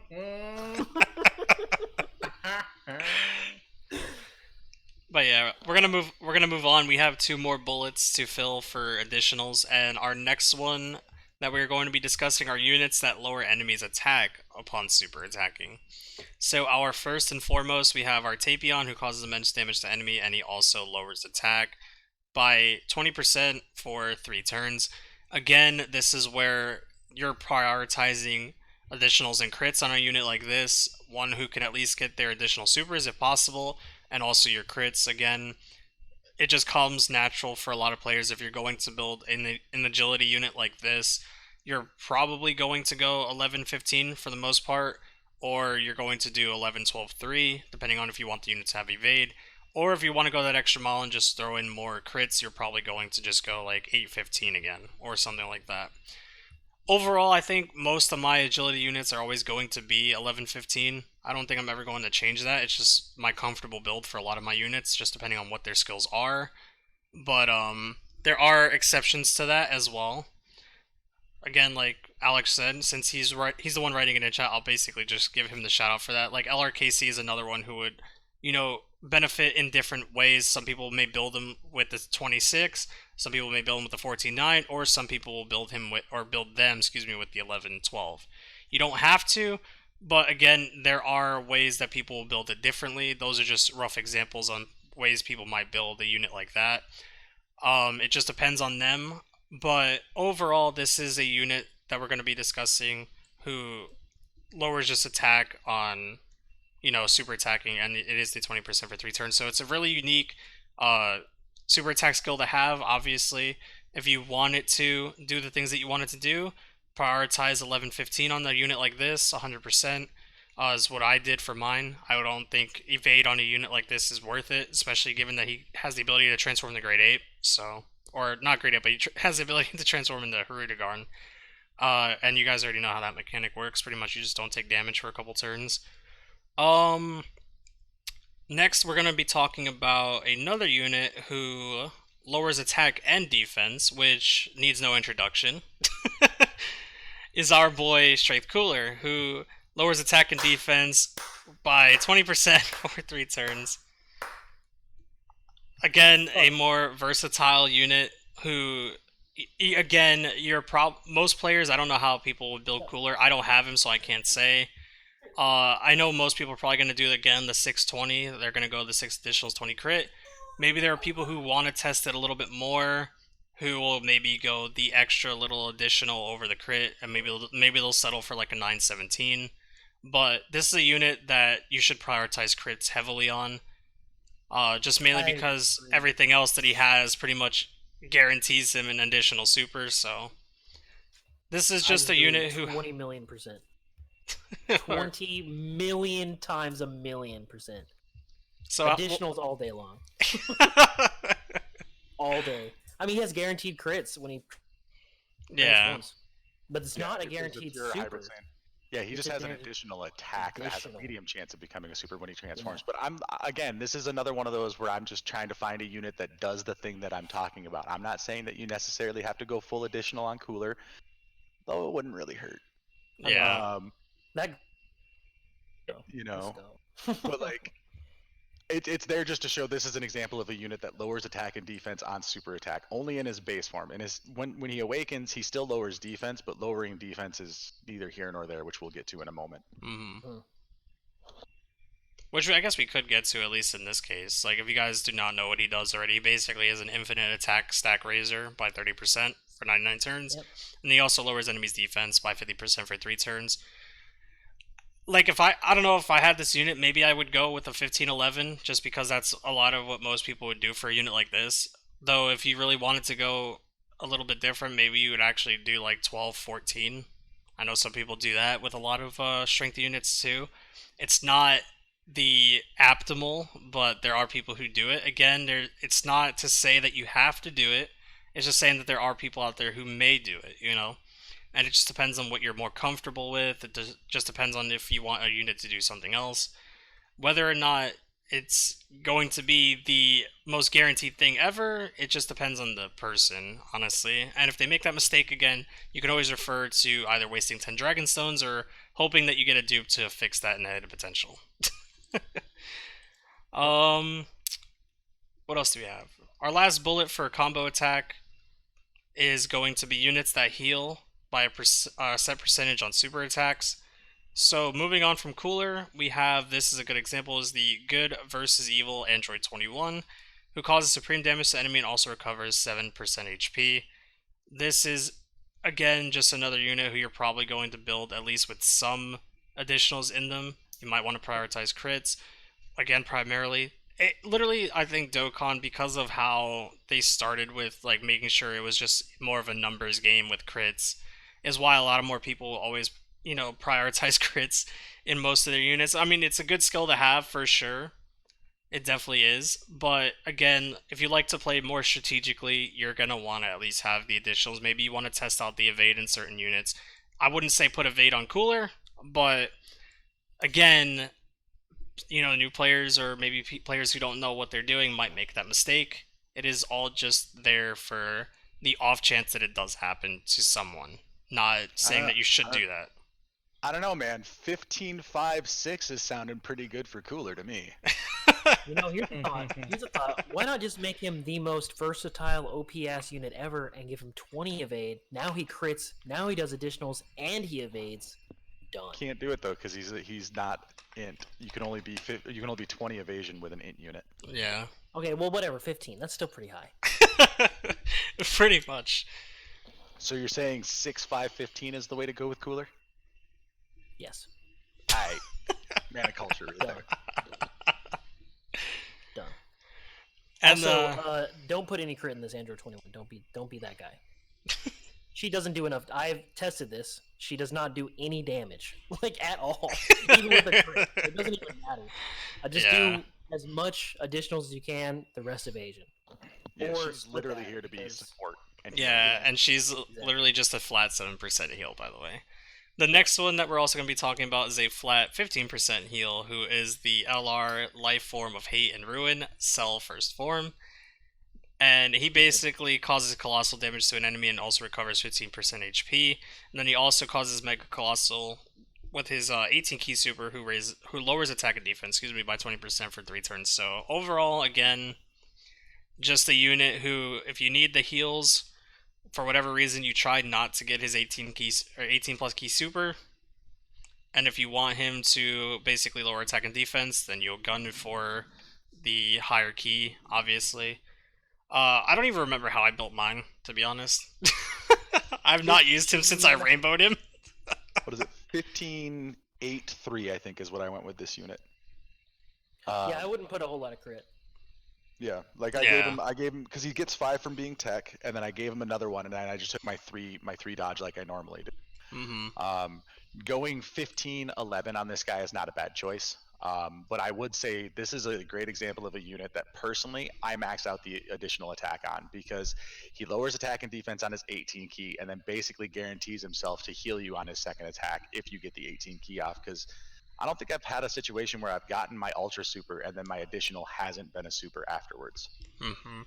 but yeah, we're gonna move on. We have two more bullets to fill for additionals, and our next one that we're going to be discussing are units that lower enemies' attack upon super attacking. So our first and foremost, we have our Tapion, who causes immense damage to enemy, and he also lowers attack by 20% for 3 turns. Again, this is where you're prioritizing additionals and crits on a unit like this, one who can at least get their additional supers if possible, and also your crits. Again, it just comes natural for a lot of players. If you're going to build an agility unit like this, you're probably going to go 11-15 for the most part, or you're going to do 11-12-3, depending on if you want the unit to have evade. Or if you want to go that extra mile and just throw in more crits, you're probably going to just go like 8-15 again, or something like that. Overall, I think most of my agility units are always going to be 11-15. I don't think I'm ever going to change that. It's just my comfortable build for a lot of my units, just depending on what their skills are. But there are exceptions to that as well. Again, like Alex said, since he's the one writing it in chat, I'll basically just give him the shout out for that. Like LRKC is another one who would, benefit in different ways. Some people may build him with the 26, some people may build him with the 14-9, or some people will build them, with the 11-12. You don't have to, but again, there are ways that people will build it differently. Those are just rough examples on ways people might build a unit like that. It just depends on them. But overall, this is a unit that we're going to be discussing who lowers just attack on, super attacking, and it is the 20% for 3 turns. So it's a really unique super attack skill to have, obviously. If you want it to do the things that you want it to do, prioritize 11-15 on the unit like this, 100%. Is what I did for mine. I don't think evade on a unit like this is worth it, especially given that he has the ability to transform into Grade 8, so... Or not Grade 8, but he has the ability to transform into Hirudegarn. And you guys already know how that mechanic works. Pretty much you just don't take damage for a couple turns. Next, we're going to be talking about another unit who lowers attack and defense, which needs no introduction. Is our boy Strength Cooler, who lowers attack and defense by 20% for 3 turns. Again, a more versatile unit who, again, most players, I don't know how people would build Cooler. I don't have him, so I can't say. I know most people are probably going to do, again, the 620. They're going to go the 6 additionals 20 crit. Maybe there are people who want to test it a little bit more, who will maybe go the extra little additional over the crit, and maybe they'll settle for like a 917. But this is a unit that you should prioritize crits heavily on. Just mainly because everything else that he has pretty much guarantees him an additional super, so... This is just a unit who... 20 million percent. 20 million times a million percent. So additionals all day long. All day. I mean, he has guaranteed crits when he transforms. But it's not a guaranteed super. Yeah, he just has an additional attack that has a medium chance of becoming a super when he transforms. Yeah. But this is another one of those where I'm just trying to find a unit that does the thing that I'm talking about. I'm not saying that you necessarily have to go full additional on Cooler, though it wouldn't really hurt. Yeah. But like, it's there just to show this is an example of a unit that lowers attack and defense on super attack, only in his base form. And when he awakens, he still lowers defense, but lowering defense is neither here nor there, which we'll get to in a moment. Mm-hmm. Which I guess we could get to, at least in this case. Like, if you guys do not know what he does already, he basically is an infinite attack stack raiser by 30% for 99 turns. Yep. And he also lowers enemies' defense by 50% for 3 turns. Like, I don't know, if I had this unit, maybe I would go with a 15-11, just because that's a lot of what most people would do for a unit like this. Though, if you really wanted to go a little bit different, maybe you would actually do, like, 12-14. I know some people do that with a lot of strength units, too. It's not the optimal, but there are people who do it. Again, it's not to say that you have to do it. It's just saying that there are people out there who may do it, And it just depends on what you're more comfortable with. It just depends on if you want a unit to do something else. Whether or not it's going to be the most guaranteed thing ever, it just depends on the person, honestly. And if they make that mistake again, you can always refer to either wasting 10 Dragonstones or hoping that you get a dupe to fix that negative potential. What else do we have? Our last bullet for combo attack is going to be units that heal by a set percentage on super attacks. So moving on from cooler, we have this is a good example is the good versus evil Android 21, who causes supreme damage to enemy and also recovers 7% HP. This is again just another unit who you're probably going to build at least with some additionals in them. You might want to prioritize crits again primarily. Literally, I think Dokkan, because of how they started with like making sure it was just more of a numbers game with crits, is why a lot of more people always prioritize crits in most of their units. I mean, it's a good skill to have for sure. It definitely is. But again, if you like to play more strategically, you're going to want to at least have the additionals. Maybe you want to test out the evade in certain units. I wouldn't say put evade on cooler, but again, new players or maybe players who don't know what they're doing might make that mistake. It is all just there for the off chance that it does happen to someone. Not I saying don't, that you should I don't, do that. I don't know, man. 15.5.6 is sounding pretty good for cooler to me. You know, here's a thought. Here's a thought. Why not just make him the most versatile OPS unit ever and give him 20 evade? Now he crits. Now he does additionals and he evades. Done. Can't do it though because he's not int. You can only be 20 evasion with an int unit. Yeah. Okay, well, whatever. 15. That's still pretty high. Pretty much. So you're saying 6.5.15 is the way to go with cooler? Yes. I mana culture right Done. there. Done. And Also, don't put any crit in this Android 21. Don't be that guy. She doesn't do enough. I've tested this. She does not do any damage, like at all, even with a crit. It doesn't even matter. I just Yeah. do as much additionals as you can. The rest evasion. Yeah, Or she's split literally that, here to be because- support. And Yeah, and she's literally just a flat 7% heal, by the way. The next one that we're also going to be talking about is a flat 15% heal, who is the LR Life Form of Hate and Ruin, Cell First Form. And he basically causes colossal damage to an enemy and also recovers 15% HP. And then he also causes Mega Colossal with his 18 key super, who lowers attack and defense, by 20% for 3 turns. So overall, again, just a unit who, if you need the heals, for whatever reason you try not to get his 18 keys or 18 plus key super, and if you want him to basically lower attack and defense, then you'll gun for the higher key, obviously. I don't even remember how I built mine, to be honest. I've not used him since I rainbowed him. what is it? 15.8.3 I think is what I went with this unit. Yeah, I wouldn't put a whole lot of crit. Yeah, like I gave him because he gets 5 from being tech, and then I gave him another one, and then I just took my three dodge like I normally do. Mm-hmm. Going 15.11 on this guy is not a bad choice. But I would say this is a great example of a unit that personally I max out the additional attack on because he lowers attack and defense on his 18 key and then basically guarantees himself to heal you on his second attack if you get the 18 key off. Because I don't think I've had a situation where I've gotten my ultra super and then my additional hasn't been a super afterwards. Mm-hmm.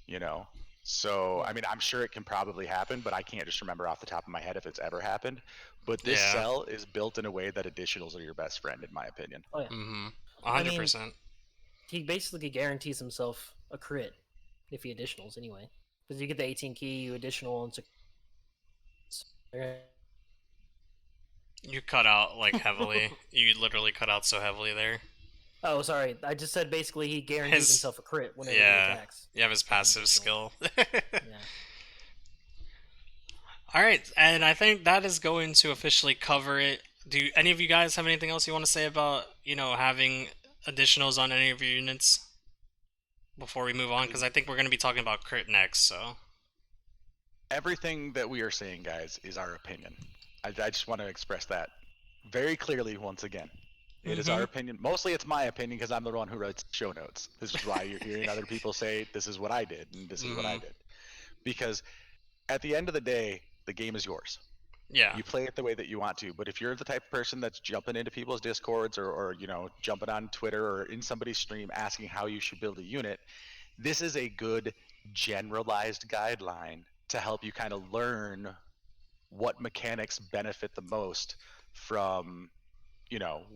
You know? So, I mean, I'm sure it can probably happen, but I can't just remember off the top of my head if it's ever happened. But this Yeah. cell is built in a way that additionals are your best friend, in my opinion. Oh yeah. Mm-hmm. I mean, 100%. he basically guarantees himself a crit if he additionals anyway, because you get the 18 key, you additional, and You cut out like heavily. You literally cut out so heavily there. oh, sorry, I just said basically he guarantees His- himself a crit whenever he Yeah. attacks. You have his passive additional. skill. Yeah. Alright, and I think that is going to officially cover it. Do any of you guys have anything else you want to say about, having additionals on any of your units before we move on? Because I think we're going to be talking about crit next, so. Everything that we are saying, guys, is our opinion. I just want to express that very clearly once again. It is our opinion. Mostly it's my opinion because I'm the one who writes show notes. This is why you're hearing other people say, this is what I did, and this is what I did. Because at the end of the day, the game is yours. Yeah. You play it the way that you want to. But if you're the type of person that's jumping into people's discords or jumping on Twitter or in somebody's stream asking how you should build a unit, this is a good generalized guideline to help you kind of learn what mechanics benefit the most from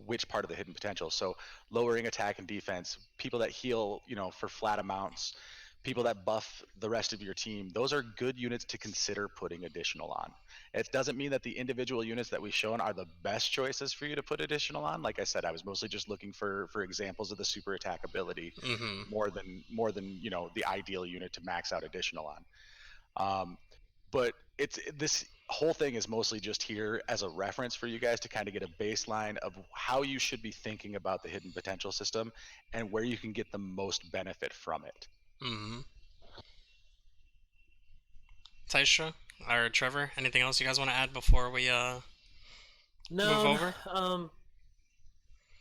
which part of the hidden potential. So lowering attack and defense, people that heal for flat amounts, people that buff the rest of your team, those are good units to consider putting additional on. It doesn't mean that the individual units that we've shown are the best choices for you to put additional on. Like I said, I was mostly just looking for examples of the super attack ability Mm-hmm. more than the ideal unit to max out additional on. But it's this whole thing is mostly just here as a reference for you guys to kind of get a baseline of how you should be thinking about the hidden potential system and where you can get the most benefit from it. Mm-hmm. Taisha or Trevor, anything else you guys want to add before we move No, over?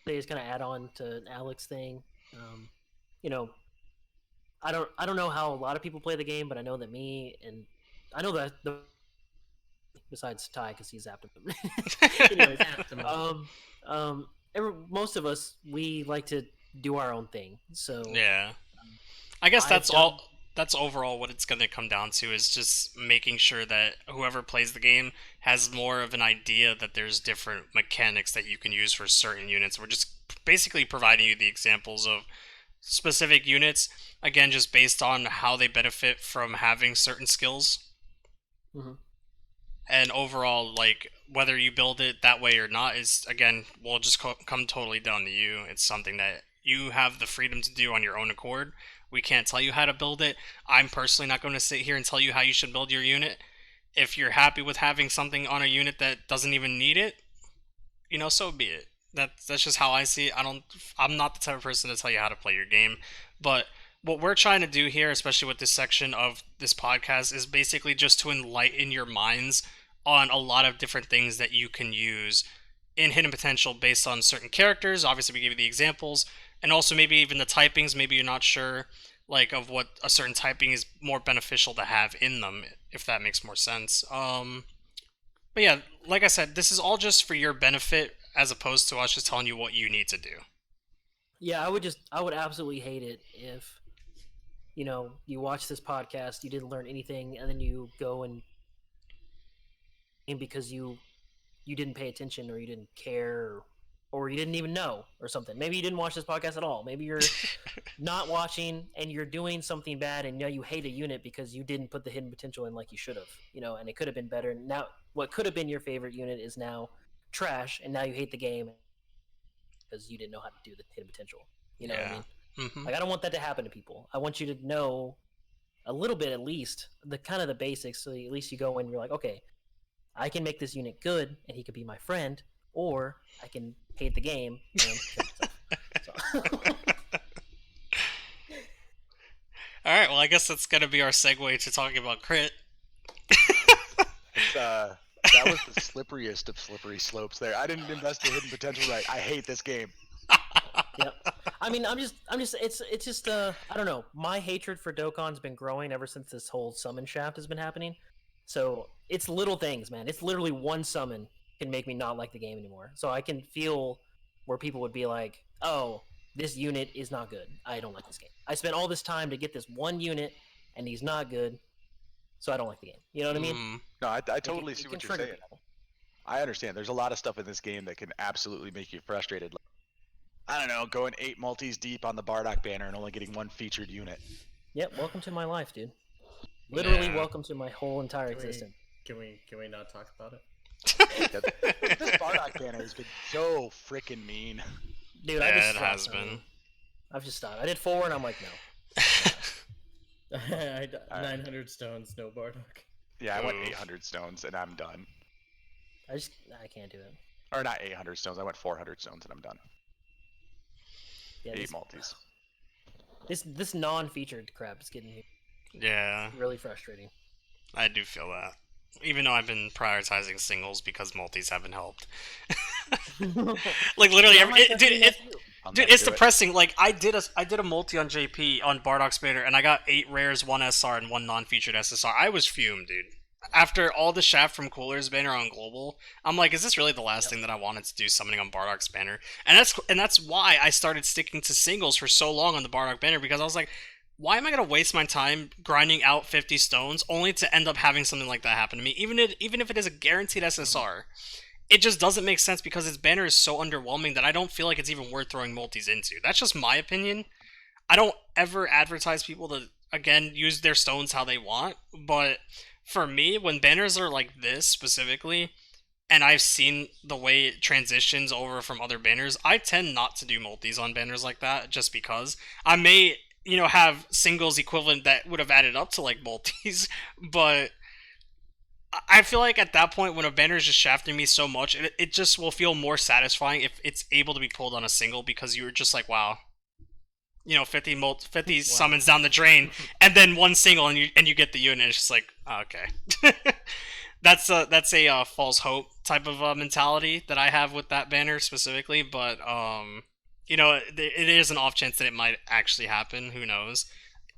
they just kind of add on to Alex thing. You know, I don't know how a lot of people play the game, but I know that me and I know that the besides Ty because he's Optimum. Anyways, most of us we like to do our own thing. So Yeah. I guess I've done. that's overall what it's going to come down to is just making sure that whoever plays the game has more of an idea that there's different mechanics that you can use for certain units. We're just basically providing you the examples of specific units, again, just based on how they benefit from having certain skills. Mhm. And overall, like, whether you build it that way or not is, again, will just come totally down to you. It's something that you have the freedom to do on your own accord. We can't tell you how to build it. I'm personally not going to sit here and tell you how you should build your unit. If you're happy with having something on a unit that doesn't even need it, so be it. That's just how I see it. I'm not the type of person to tell you how to play your game, but what we're trying to do here, especially with this section of this podcast, is basically just to enlighten your minds on a lot of different things that you can use in hidden potential based on certain characters. Obviously, we gave you the examples, and also maybe even the typings. Maybe you're not sure like of what a certain typing is more beneficial to have in them, if that makes more sense. But yeah, like I said, this is all just for your benefit as opposed to us just telling you what you need to do. Yeah, I would absolutely hate it if you watch this podcast, you didn't learn anything, and then you go and because you didn't pay attention or you didn't care or you didn't even know or something. Maybe you didn't watch this podcast at all. Maybe you're not watching and you're doing something bad and now you hate a unit because you didn't put the hidden potential in like you should have, and it could have been better. Now what could have been your favorite unit is now trash and now you hate the game because you didn't know how to do the hidden potential. You know what I Yeah. mean? Mm-hmm. Like I don't want that to happen to people. I want you to know a little bit at least the kind of the basics so at least you go in and you're like, okay, I can make this unit good and he could be my friend, or I can hate the game and kill myself. So. All right. Well, I guess that's gonna be our segue to talking about crit. It's, that was the slipperiest of slippery slopes there. I didn't invest the hidden potential right. I hate this game. Yep. I mean, it's just, I don't know. My hatred for Dokkan's been growing ever since this whole summon shaft has been happening. So it's little things, man. It's literally one summon can make me not like the game anymore. So I can feel where people would be like, oh, this unit is not good. I don't like this game. I spent all this time to get this one unit, and he's not good, so I don't like the game. You know what I mean? Mm, No, I Like, totally it see can what you're trigger saying. people. I understand. There's a lot of stuff in this game that can absolutely make you frustrated. Like, I don't know, going 8 multis deep on the Bardock banner and only getting one featured unit. Yep, welcome to my life, dude. Literally, Yeah. welcome to my whole entire Can we, existence. can we not talk about it? This Bardock banner has been so freaking mean. Dude, Yeah, I just it stopped. has been. I've just stopped. I did 4, and I'm like, no. I d- Alright. 900 stones, no Bardock. Yeah, I went Oof. 800 stones and I'm done. I can't do it. Or not 800 stones, I went 400 stones and I'm done. Yeah, 8 multis. this non-featured crap is getting Yeah, really frustrating. I do feel that. Even though I've been prioritizing singles because multis haven't helped. Like literally, dude, it's depressing. Like I did a multi on JP on Bardock's banner, and I got 8 rares, 1 SR, and 1 non-featured SSR. I was fumed, dude. After all the shaft from Cooler's banner on global, I'm like, is this really the last thing that I wanted to do summoning on Bardock's banner? And that's why I started sticking to singles for so long on the Bardock banner, because I was like, why am I gonna waste my time grinding out 50 stones only to end up having something like that happen to me? Even if it is a guaranteed SSR, it just doesn't make sense because its banner is so underwhelming that I don't feel like it's even worth throwing multis into. That's just my opinion. I don't ever advertise people to again, use their stones how they want. But for me, when banners are like this specifically, and I've seen the way it transitions over from other banners, I tend not to do multis on banners like that just because I may, have singles equivalent that would have added up to like multis, but I feel like at that point when a banner is just shafting me so much, it just will feel more satisfying if it's able to be pulled on a single because you're just like, wow, 50 summons down the drain, and then one single, and you get the unit. It's just like, oh, okay. that's a false hope type of mentality that I have with that banner specifically. But it is an off chance that it might actually happen. Who knows?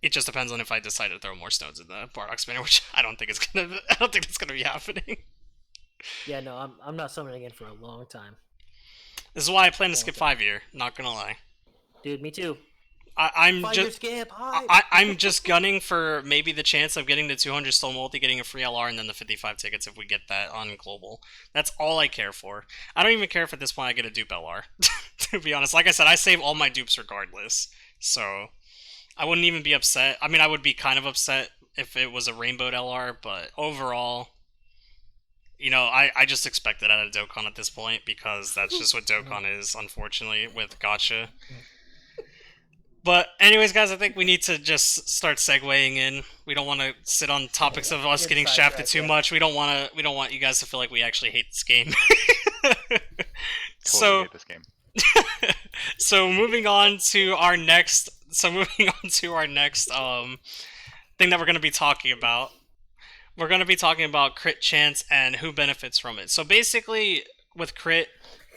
It just depends on if I decide to throw more stones in the Bardock banner, which I don't think it's gonna. I don't think it's gonna be happening. Yeah, no, I'm not summoning again for a long time. This is why I plan to skip 5-year. Not gonna lie. Dude, me too. I'm 5-year just skip. Hi. I'm just gunning for maybe the chance of getting the 200 stone multi, getting a free LR, and then the 55 tickets if we get that on global. That's all I care for. I don't even care if at this point I get a dupe LR. To be honest, like I said, I save all my dupes regardless, so I wouldn't even be upset. I mean, I would be kind of upset if it was a rainbowed LR, but overall, I just expect it out of Dokkan at this point because that's just what Dokkan is, unfortunately, with Gacha. But anyways, guys, I think we need to just start segueing in. We don't want to sit on topics of us getting shafted too much. We don't want you guys to feel like we actually hate this game. Totally hate this game. So moving on to our next thing that we're going to be talking about. We're going to be talking about crit chance and who benefits from it. So basically, with crit,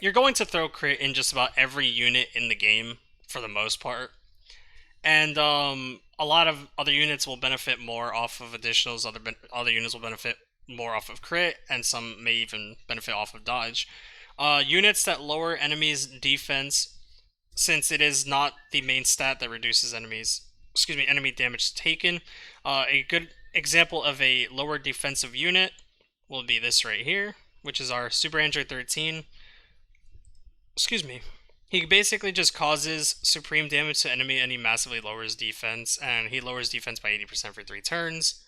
you're going to throw crit in just about every unit in the game for the most part. And a lot of other units will benefit more off of additionals. Other units will benefit more off of crit, and some may even benefit off of dodge. Units that lower enemies' defense, since it is not the main stat that reduces enemy damage taken. A good example of a lower defensive unit will be this right here, which is our Super Android 13. He basically just causes supreme damage to enemy and he massively lowers defense, and he lowers defense by 80% for 3 turns.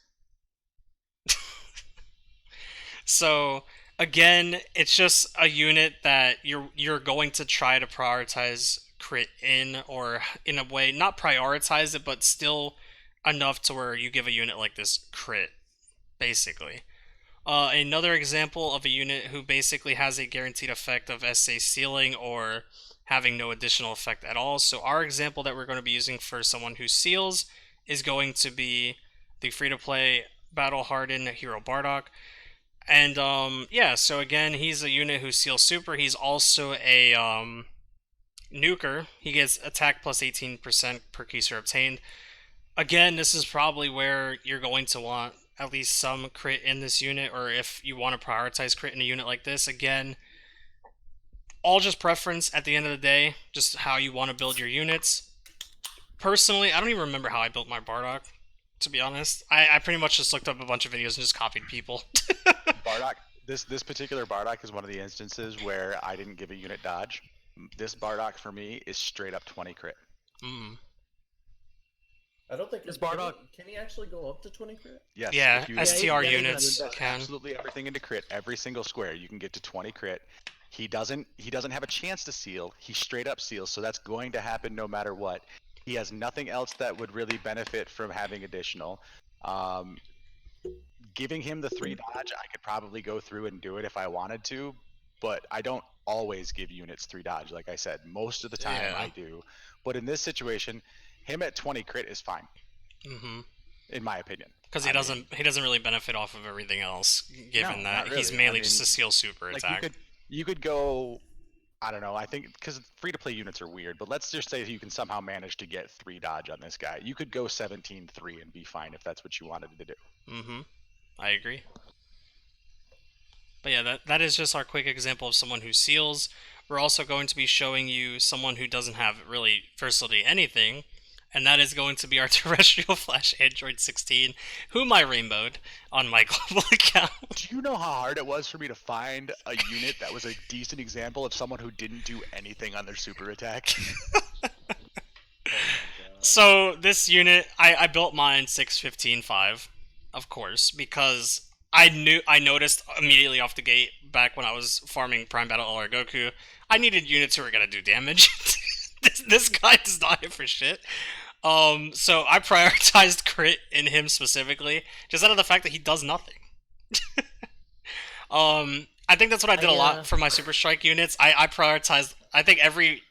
So, again, it's just a unit that you're going to try to prioritize crit in, or in a way, not prioritize it, but still enough to where you give a unit like this crit, basically. Another example of a unit who basically has a guaranteed effect of SA sealing or having no additional effect at all. So our example that we're going to be using for someone who seals is going to be the free-to-play battle-hardened hero Bardock. And so again, he's a unit who seals super. He's also a nuker. He gets attack plus 18% per keyser obtained. Again, this is probably where you're going to want at least some crit in this unit, or if you want to prioritize crit in a unit like this. Again, all just preference at the end of the day, just how you want to build your units. Personally, I don't even remember how I built my Bardock, to be honest. I pretty much just looked up a bunch of videos and just copied people. Bardock, this particular Bardock is one of the instances where I didn't give a unit dodge. This Bardock for me is straight up 20 crit. I don't think This can Bardock- Can he actually go up to 20 crit? Yes. Yeah, if you STR yeah, units invest can. absolutely everything into crit, every single square, you can get to 20 crit. He doesn't have a chance to seal. He straight up seals, so that's going to happen no matter what. He has nothing else that would really benefit from having additional. Giving him the 3 dodge, I could probably go through and do it if I wanted to, but I don't always give units 3 dodge. Like I said, most of the time Yeah. I do. But in this situation, him at 20 crit is fine, in my opinion. Because he doesn't really benefit off of everything else, given No, that not he's really. mainly I just mean, a seal super Like attack. you could go, I don't know. I think because free-to-play units are weird, but let's just say you can somehow manage to get 3 dodge on this guy. You could go 17-3 and be fine if that's what you wanted to do. I agree. But yeah, that is just our quick example of someone who seals. We're also going to be showing you someone who doesn't have really versatility anything, and that is going to be our terrestrial Flash Android 16, whom I rainbowed on my global account. Do you know how hard it was for me to find a unit that was a decent example of someone who didn't do anything on their super attack? So this unit, I built mine 615.5, of course, because I noticed immediately off the gate back when I was farming Prime Battle LR Goku, I needed units who were gonna do damage. This guy does not hit for shit. So I prioritized crit in him specifically, just out of the fact that he does nothing. I think that's what I did a lot for my Super Strike units. I prioritized. I think every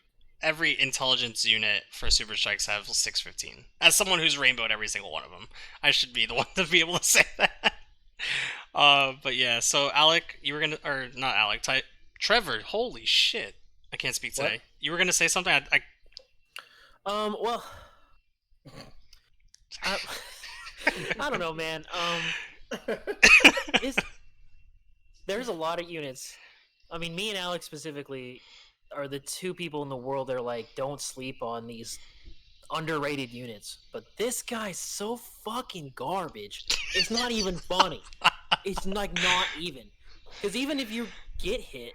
intelligence unit for Super Strikes have 615. As someone who's rainbowed every single one of them, I should be the one to be able to say that. But yeah. So Alec, you were gonna, or not Alec, Trevor. Holy shit! I can't speak today. What? You were gonna say something. Well, I, I don't know, man. It's, there's a lot of units. I mean, me and Alex specifically are the two people in the world that are like, don't sleep on these underrated units. But this guy's so fucking garbage. It's not even funny. It's like not even. Because even if you get hit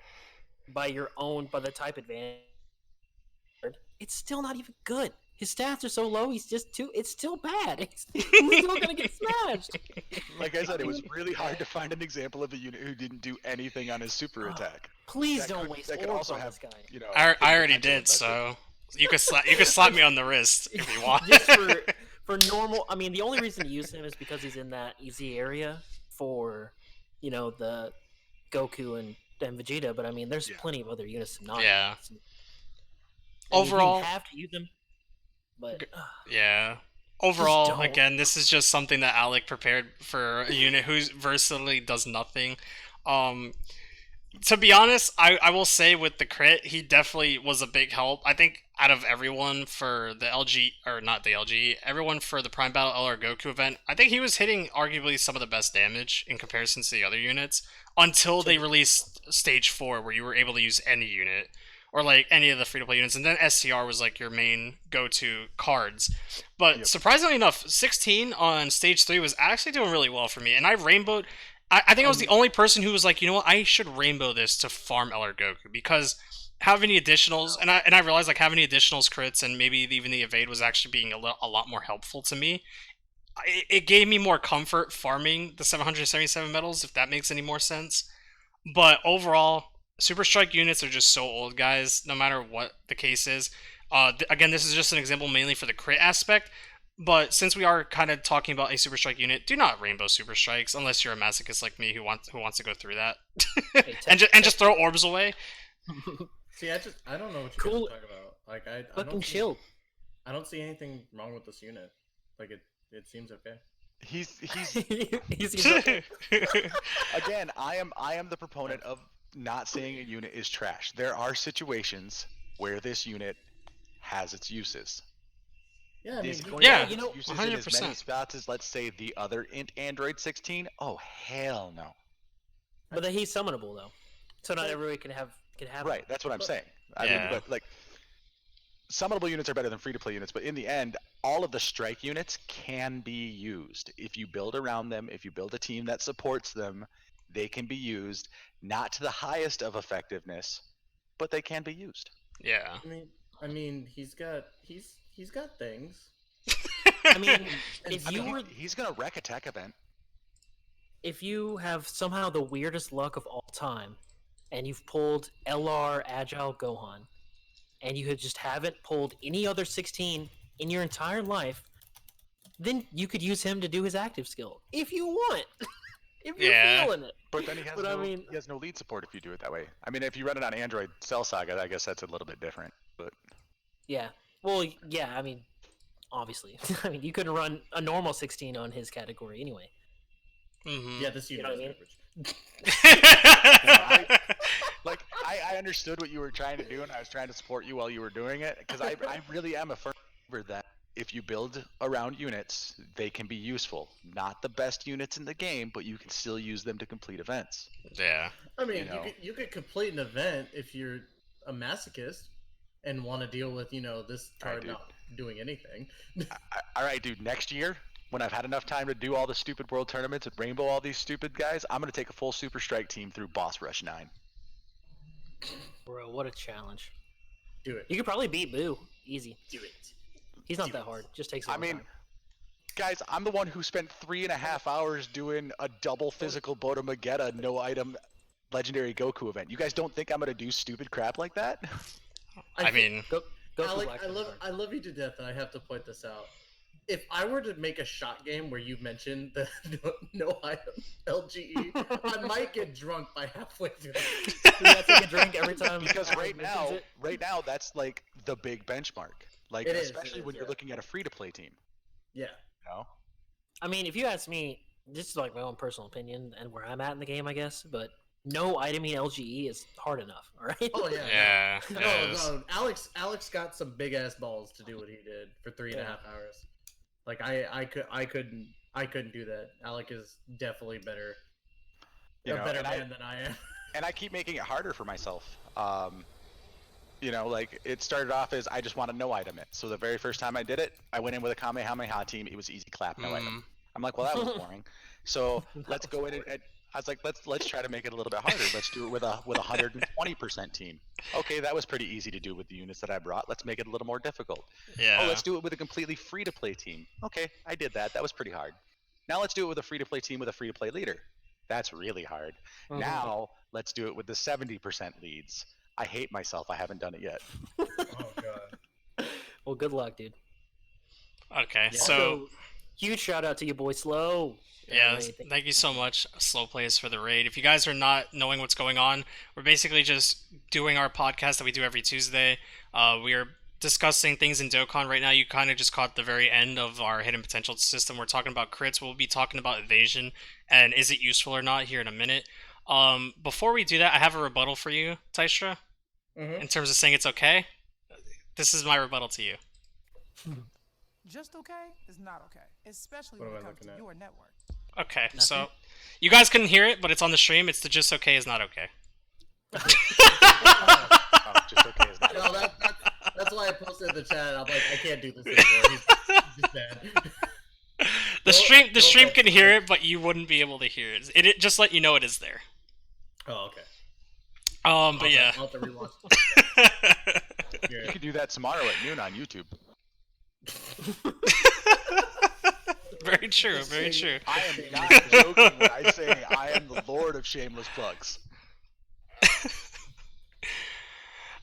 by the type advantage, it's still not even good. His stats are so low, he's just too. It's still bad. He's still gonna get smashed. Like I said, it was really hard to find an example of a unit who didn't do anything on his super attack. Please That don't could- waste that could orbs also on have, this guy. you know, I hidden already potential did. investment. So you could slap me on the wrist if you want. Just for normal. I mean, the only reason to use him is because he's in that easy area for, the Goku and Vegeta. But I mean, there's Yeah. plenty of other units to not. Yeah. use. I mean, Overall, you have to use them, but yeah. Overall, don't. again, this is just something that Alec prepared for a unit who's versatilely does nothing. To be honest, I will say with the crit, he definitely was a big help. I think out of everyone for the LG, or not the LG, everyone for the Prime Battle LR Goku event, I think he was hitting arguably some of the best damage in comparison to the other units until they released Stage 4, where you were able to use any unit, or like any of the free-to-play units, and then SCR was like your main go-to cards. But Yep. surprisingly enough, 16 on Stage 3 was actually doing really well for me, and I rainbowed. I think I was the only person who was like, you know what, I should rainbow this to farm LR Goku, because having the additionals, and I realized like having the additionals crits and maybe even the evade was actually being a lot more helpful to me. It gave me more comfort farming the 777 medals, if that makes any more sense. But overall, Super Strike units are just so old, guys, no matter what the case is. Again, this is just an example mainly for the crit aspect. But since we are kind of talking about a Super Strike unit, do not rainbow Super Strikes unless you're a masochist like me who wants to go through that Hey, and just throw orbs away. See, I don't know what you Cool. guys are talking about. Like I fucking don't chill. I don't see anything wrong with this unit. Like it seems okay. He's He's okay. again. I am the proponent of not saying a unit is trash. There are situations where this unit has its uses. Yeah, I mean, Is he he- going Yeah, to have you know, uses in as many 100%. spots as, let's say, the other Android 16? Oh, hell no. But then he's summonable though, so not everybody can have Right, him. that's what I'm saying. I Yeah. mean, but like, summonable units are better than free-to-play units, but in the end, all of the strike units can be used. If you build around them, if you build a team that supports them, they can be used, not to the highest of effectiveness, but they can be used. Yeah. I mean, he's got things. I mean, And if I you mean, were he's gonna wreck a tech event. if you have somehow the weirdest luck of all time, and you've pulled LR Agile Gohan, and you just haven't pulled any other 16 in your entire life, then you could use him to do his active skill if you want, if you're Yeah. feeling it. But then he has But I mean- he has no lead support if you do it that way. I mean, if you run it on Android Cell Saga, I guess that's a little bit different. But Yeah. Well, yeah. I mean, obviously, I mean, you couldn't run a normal 16 on his category anyway. Mm-hmm. Yeah, this unit know is what I mean? garbage. like, I understood what you were trying to do, and I was trying to support you while you were doing it, because I really am a firm believer that if you build around units, they can be useful. Not the best units in the game, but you can still use them to complete events. Yeah. I mean, You know. you could complete an event if you're a masochist and want to deal with this card dude. not doing anything. All right, dude. Next year, when I've had enough time to do all the stupid world tournaments and rainbow all these stupid guys, I'm gonna take a full Super Strike team through Boss Rush 9. Bro, what a challenge! Do it. You could probably beat Boo easy. Do it. He's not that hard. Just takes a I long mean, time. guys, I'm the one who spent 3.5 hours doing a double physical Botomagetta no item legendary Goku event. You guys don't think I'm gonna do stupid crap like that? I mean, Goku Alec, Black. I love you to death, and I have to point this out. If I were to make a shot game where you mentioned the no item LGE, I might get drunk by halfway through. I take a drink every time. Because Alec mentions it. right now, that's like the big benchmark. Like, It is, especially when you're looking at a free-to-play team. Yeah. You know? I mean, if you ask me, this is like my own personal opinion and where I'm at in the game, I guess. But no iteming LGE is hard enough. All right. Oh yeah. yeah. No, it is. no. Alex got some big ass balls to do what he did for 3.5 hours. Like I couldn't do that. Alec is definitely better. You know, better and man than I am. And I keep making it harder for myself. You know, like it started off as I just want to no item it. So the very first time I did it, I went in with a Kamehameha team. It was easy clap, no item. I'm like, well, that was boring. So let's go in and I was like, let's try to make it a little bit harder. Let's do it with a 120% team. Okay, that was pretty easy to do with the units that I brought. Let's make it a little more difficult. Yeah. Oh, let's do it with a completely free-to-play team. Okay, I did that. That was pretty hard. Now let's do it with a free-to-play team with a free-to-play leader. That's really hard. Now let's do it with the 70% leads. I hate myself. I haven't done it yet. Oh god. Well, good luck, dude. Okay, Yeah. so Also, huge shout out to you, boy, Slow. yeah, Right, thank you so much, Slow Plays, for the raid. If you guys are not knowing what's going on, we're basically just doing our podcast that we do every Tuesday. We are discussing things in Dokkan right now. You kind of just caught the very end of our hidden potential system. We're talking about crits. We'll be talking about evasion and is it useful or not here in a minute. Before we do that, I have a rebuttal for you, Tystra, in terms of saying it's okay. This is my rebuttal to you. Just okay is not okay, especially What when am it I comes to looking at? your network. Okay, so you guys couldn't hear it, but it's on the stream. It's the just okay is not okay. Oh, just okay is not. No, that's why I posted in the chat. I'm like, I can't do this anymore. He's bad. The stream can hear it, but you wouldn't be able to hear it. It just let you know it is there. Oh, okay. But yeah. I'll have to rewatch. You can do that tomorrow at noon on YouTube. Very true, very true. I am not joking when I say I am the lord of shameless plugs.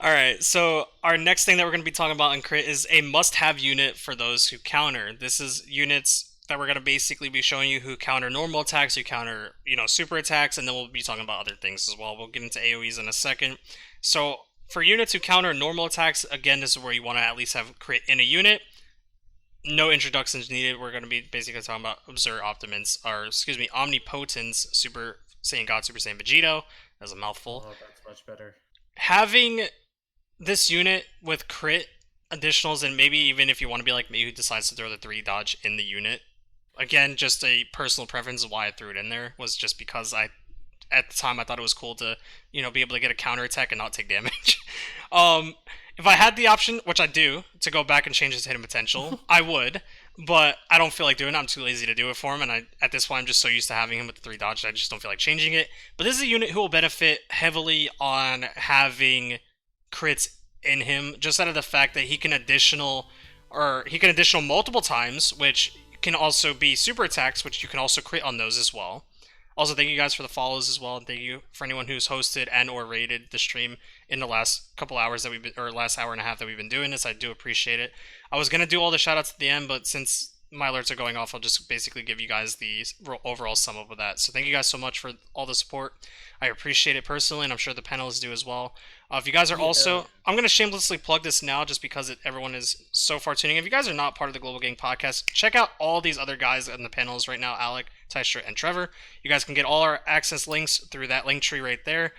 Alright, so our next thing that we're going to be talking about in Crit is a must-have unit for those who counter. This is units that we're going to basically be showing you who counter normal attacks, who counter, super attacks, and then we'll be talking about other things as well. We'll get into AoEs in a second. So, for units who counter normal attacks, again, this is where you want to at least have Crit in a unit. No introductions needed. We're going to be basically talking about Omnipotence, Super Saiyan God, Super Saiyan Vegito. That's a mouthful. Oh, that's much better. Having this unit with crit additionals, and maybe even if you want to be like me who decides to throw the 3 dodge in the unit, again, just a personal preference of why I threw it in there was just because at the time I thought it was cool to, be able to get a counter attack and not take damage. If I had the option, which I do, to go back and change his hidden potential, I would, but I don't feel like doing it. I'm too lazy to do it for him, and at this point I'm just so used to having him with the 3 dodge that I just don't feel like changing it. But this is a unit who will benefit heavily on having crits in him, just out of the fact that he can additional multiple times, which can also be super attacks, which you can also crit on those as well. Also, thank you guys for the follows as well, and thank you for anyone who's hosted and or rated the stream in the last couple hours that last hour and a half that we've been doing this. I do appreciate it. I was gonna do all the shoutouts at the end, but since my alerts are going off, I'll just basically give you guys the overall sum up of that. So thank you guys so much for all the support. I appreciate it personally, and I'm sure the panelists do as well. If you guys are also, I'm going to shamelessly plug this now just because everyone is so far tuning in. If you guys are not part of the Global Gang podcast, check out all these other guys in the panels right now, Alec, Tystra, and Trevor. You guys can get all our access links through that link tree right there.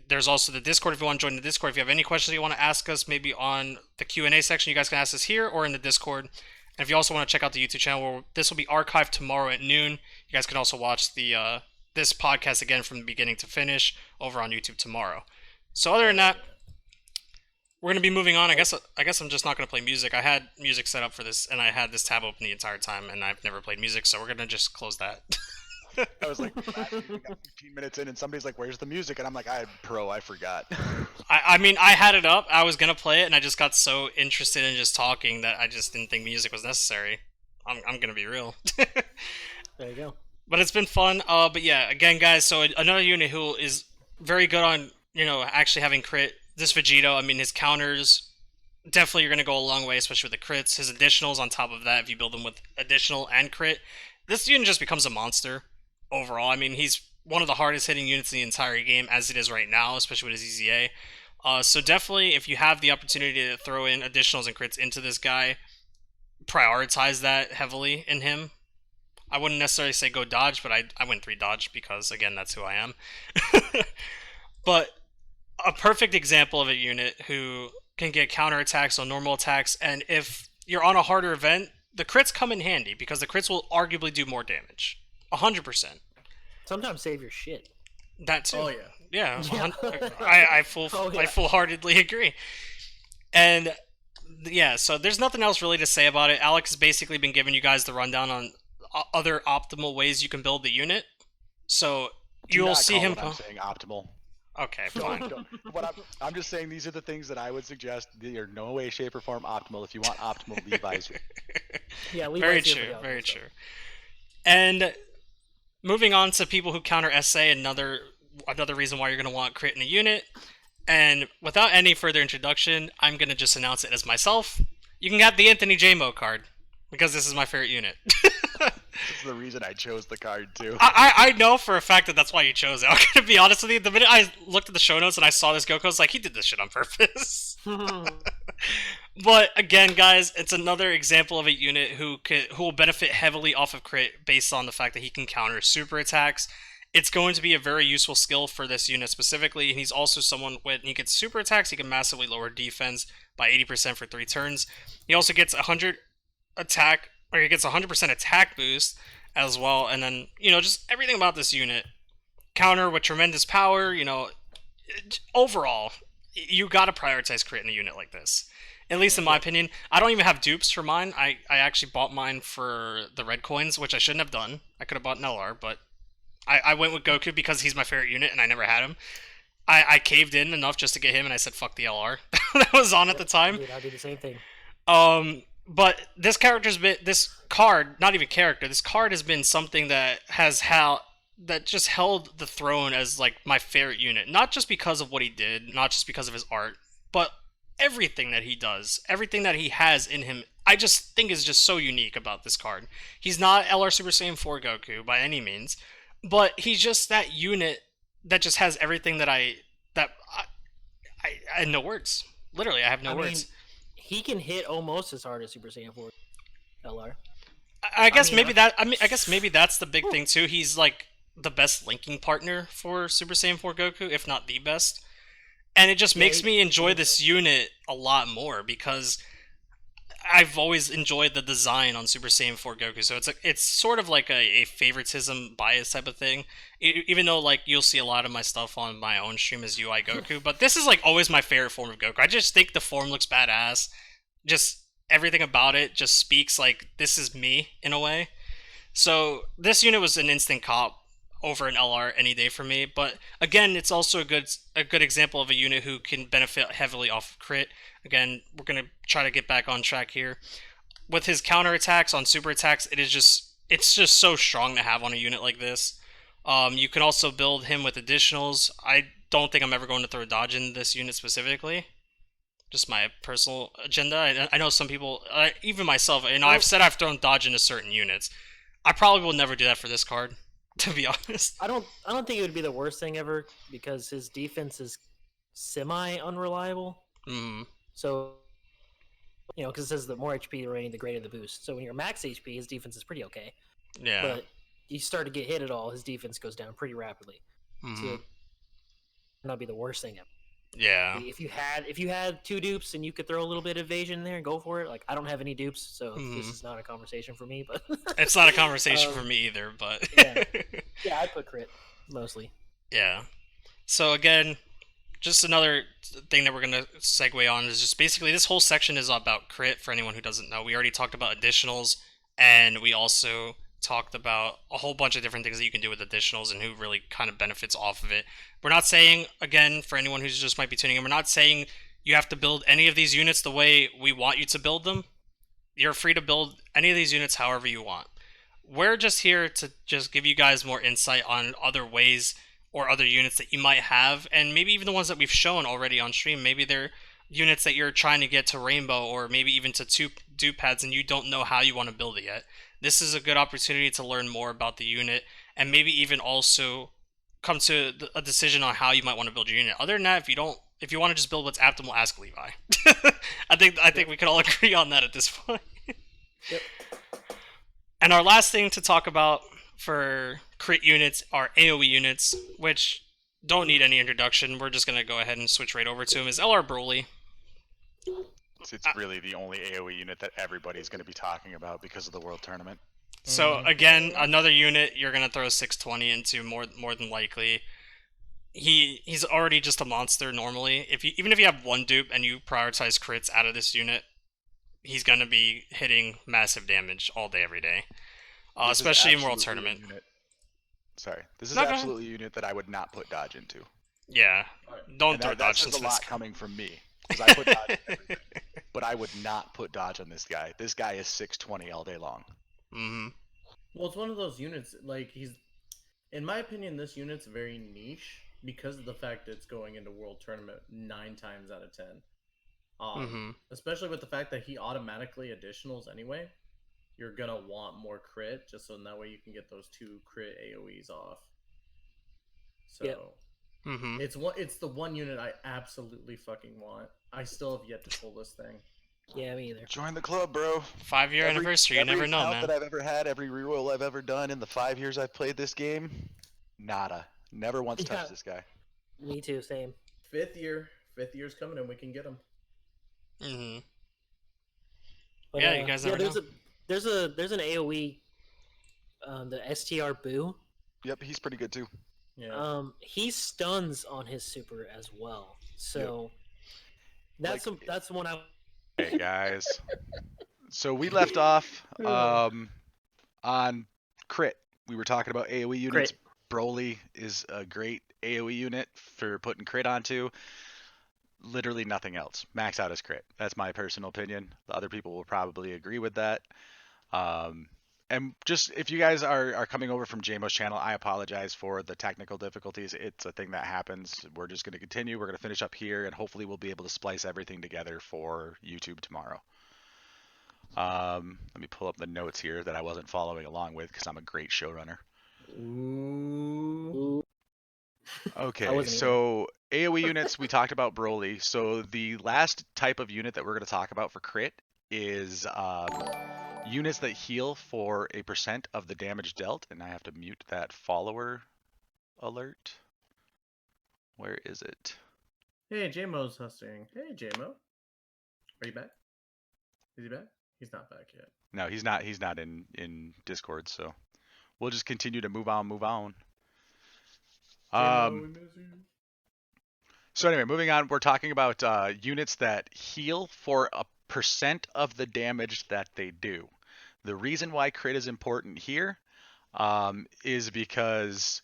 There's also the Discord if you want to join the Discord. If you have any questions you want to ask us, maybe on the Q&A section, you guys can ask us here or in the Discord. And if you also want to check out the YouTube channel, this will be archived tomorrow at noon. You guys can also watch the this podcast again from the beginning to finish over on YouTube tomorrow. So other than that, we're going to be moving on. I guess I'm just not going to play music. I had music set up for this, and I had this tab open the entire time, and I've never played music, so we're going to just close that. I was like, we got 15 minutes in, and somebody's like, "Where's the music?" And I'm like, I forgot." I mean, I had it up. I was gonna play it, and I just got so interested in just talking that I just didn't think music was necessary. I'm gonna be real. There you go. But it's been fun. But yeah, again, guys. So another unit who is very good on actually having crit. This Vegito. I mean, his counters definitely are gonna go a long way, especially with the crits. His additionals on top of that, if you build them with additional and crit, this unit just becomes a monster overall. I mean, he's one of the hardest hitting units in the entire game as it is right now, especially with his EZA. So definitely, if you have the opportunity to throw in additionals and crits into this guy, prioritize that heavily in him. I wouldn't necessarily say go dodge, but I went 3 dodge because, again, that's who I am. But a perfect example of a unit who can get counterattacks on normal attacks, and if you're on a harder event, the crits come in handy because the crits will arguably do more damage. 100%. Sometimes save your shit. That too. Oh yeah. Yeah, Yeah. I Oh, full-heartedly agree. And yeah, so there's nothing else really to say about it. Alex has basically been giving you guys the rundown on other optimal ways you can build the unit. So Do you'll not see call him. what I'm saying optimal. Okay, fine. I'm just saying these are the things that I would suggest. They are no way, shape, or form optimal. If you want optimal, Levi's. Yeah, Very Levi's true. Very true. And moving on to people who counter SA, another reason why you're going to want crit in a unit. And without any further introduction, I'm going to just announce it as myself. You can get the Anthony J-Mo card, because this is my favorite unit. This is the reason I chose the card, too. I know for a fact that that's why you chose it. I'm going to be honest with you. The minute I looked at the show notes and I saw this Goku, I was like, he did this shit on purpose. But again, guys, it's another example of a unit who will benefit heavily off of crit based on the fact that he can counter super attacks. It's going to be a very useful skill for this unit specifically. And he's also someone, when he gets super attacks, he can massively lower defense by 80% for 3 turns. He also gets 100 attack, or he gets 100% attack boost as well. And then, just everything about this unit. Counter with tremendous power, overall, you gotta prioritize crit in a unit like this. At least in my opinion. I don't even have dupes for mine. I actually bought mine for the red coins, which I shouldn't have done. I could have bought an LR, but I went with Goku because he's my favorite unit and I never had him. I caved in enough just to get him and I said fuck the LR. That was on at the time. Dude, I do the same thing. But this character's been, this card, not even character, this card has been something that that just held the throne as like my favorite unit. Not just because of what he did, not just because of his art, but everything that he does, everything that he has in him, I just think is just so unique about this card. He's not LR Super Saiyan 4 Goku by any means, but he's just that unit that just has everything that I have no words. Literally, I have no words. He can hit almost as hard as Super Saiyan 4 LR. I guess maybe that's the big thing too. He's like the best linking partner for Super Saiyan 4 Goku, if not the best. And it just makes me enjoy this unit a lot more because I've always enjoyed the design on Super Saiyan 4 Goku. So it's sort of like a favoritism bias type of thing. Even though like you'll see a lot of my stuff on my own stream as UI Goku, but this is like always my favorite form of Goku. I just think the form looks badass. Just everything about it just speaks like this is me in a way. So this unit was an instant cop over an LR any day for me. But again, it's also a good example of a unit who can benefit heavily off of crit. Again, we're gonna try to get back on track here. With his counter attacks on super attacks, it's just so strong to have on a unit like this. You can also build him with additionals. I don't think I'm ever going to throw dodge in this unit specifically. Just my personal agenda. I know some people, even myself, I've said I've thrown dodge into certain units. I probably will never do that for this card, to be honest. I don't think it would be the worst thing ever because his defense is semi-unreliable. Mm. So, because it says the more HP you're rating, the greater the boost. So when you're max HP, his defense is pretty okay. Yeah. But you start to get hit at all, his defense goes down pretty rapidly. Mm-hmm. So it would not be the worst thing ever. Yeah. If you had 2 dupes and you could throw a little bit of evasion in there and go for it, like I don't have any dupes, so this is not a conversation for me. But it's not a conversation for me either. But yeah, I'd put crit mostly. Yeah. So again, just another thing that we're gonna segue on is just basically this whole section is about crit. For anyone who doesn't know, we already talked about additionals, and we also talked about a whole bunch of different things that you can do with additionals and who really kind of benefits off of it. We're not saying, again, for anyone who just might be tuning in, we're not saying you have to build any of these units the way we want you to build them. You're free to build any of these units however you want. We're just here to just give you guys more insight on other ways or other units that you might have, and maybe even the ones that we've shown already on stream. Maybe they're units that you're trying to get to Rainbow or maybe even to two dupe pads and you don't know how you want to build it yet. This is a good opportunity to learn more about the unit and maybe even also come to a decision on how you might want to build your unit. Other than that, if you want to just build what's optimal, ask Levi. I think we can all agree on that at this point. Yep. And our last thing to talk about for crit units are AoE units, which don't need any introduction. We're just going to go ahead and switch right over to him, is LR Broly. It's really the only AoE unit that everybody's going to be talking about because of the World Tournament. So again, another unit you're going to throw 620 into more than likely. He's already just a monster normally. Even if you have one dupe and you prioritize crits out of this unit, he's going to be hitting massive damage all day, every day. Especially in World Tournament. This is absolutely a unit that I would not put dodge into. Yeah, don't throw dodge into this. That's a lot coming from me. Because I put dodge in everything. But I would not put dodge on this guy. This guy is 620 all day long. Mm-hmm. Well, it's one of those units, like, in my opinion, this unit's very niche because of the fact that it's going into World Tournament 9 times out of 10. Especially with the fact that he automatically additionals anyway. You're gonna want more crit, just so that way you can get those 2 crit AoEs off. So, it's the one unit I absolutely fucking want. I still have yet to pull this thing. Yeah, me either. Join the club, bro. 5-year anniversary, you never know, man. Every that I've ever had, every reroll I've ever done in the 5 years I've played this game, nada. Never once touched this guy. Me too, same. 5th year's coming and we can get him. But, yeah, you guys never know. There's an AoE, the STR Boo. Yep, he's pretty good too. Yeah. He stuns on his super as well. So that's one I. Hey guys, so we left off on crit. We were talking about AoE units. Crit. Broly is a great AoE unit for putting crit onto. Literally nothing else. Max out his crit. That's my personal opinion. The other people will probably agree with that. And just if you guys are coming over from JMO's channel, I apologize for the technical difficulties. It's a thing that happens. We're just going to continue. We're going to finish up here, and hopefully we'll be able to splice everything together for YouTube tomorrow. Let me pull up the notes here that I wasn't following along with because I'm a great showrunner. Ooh. Okay, so AoE units, we talked about Broly. So the last type of unit that we're going to talk about for crit is units that heal for a % of the damage dealt. And I have to mute that follower alert. Where is it? Hey, JMO's hosting. Hey, JMO. Are you back? Is he back? He's not back yet. No, he's not. He's not in Discord. So we'll just continue to move on. So anyway, moving on, we're talking about units that heal for a % of the damage that they do. The reason why crit is important here is because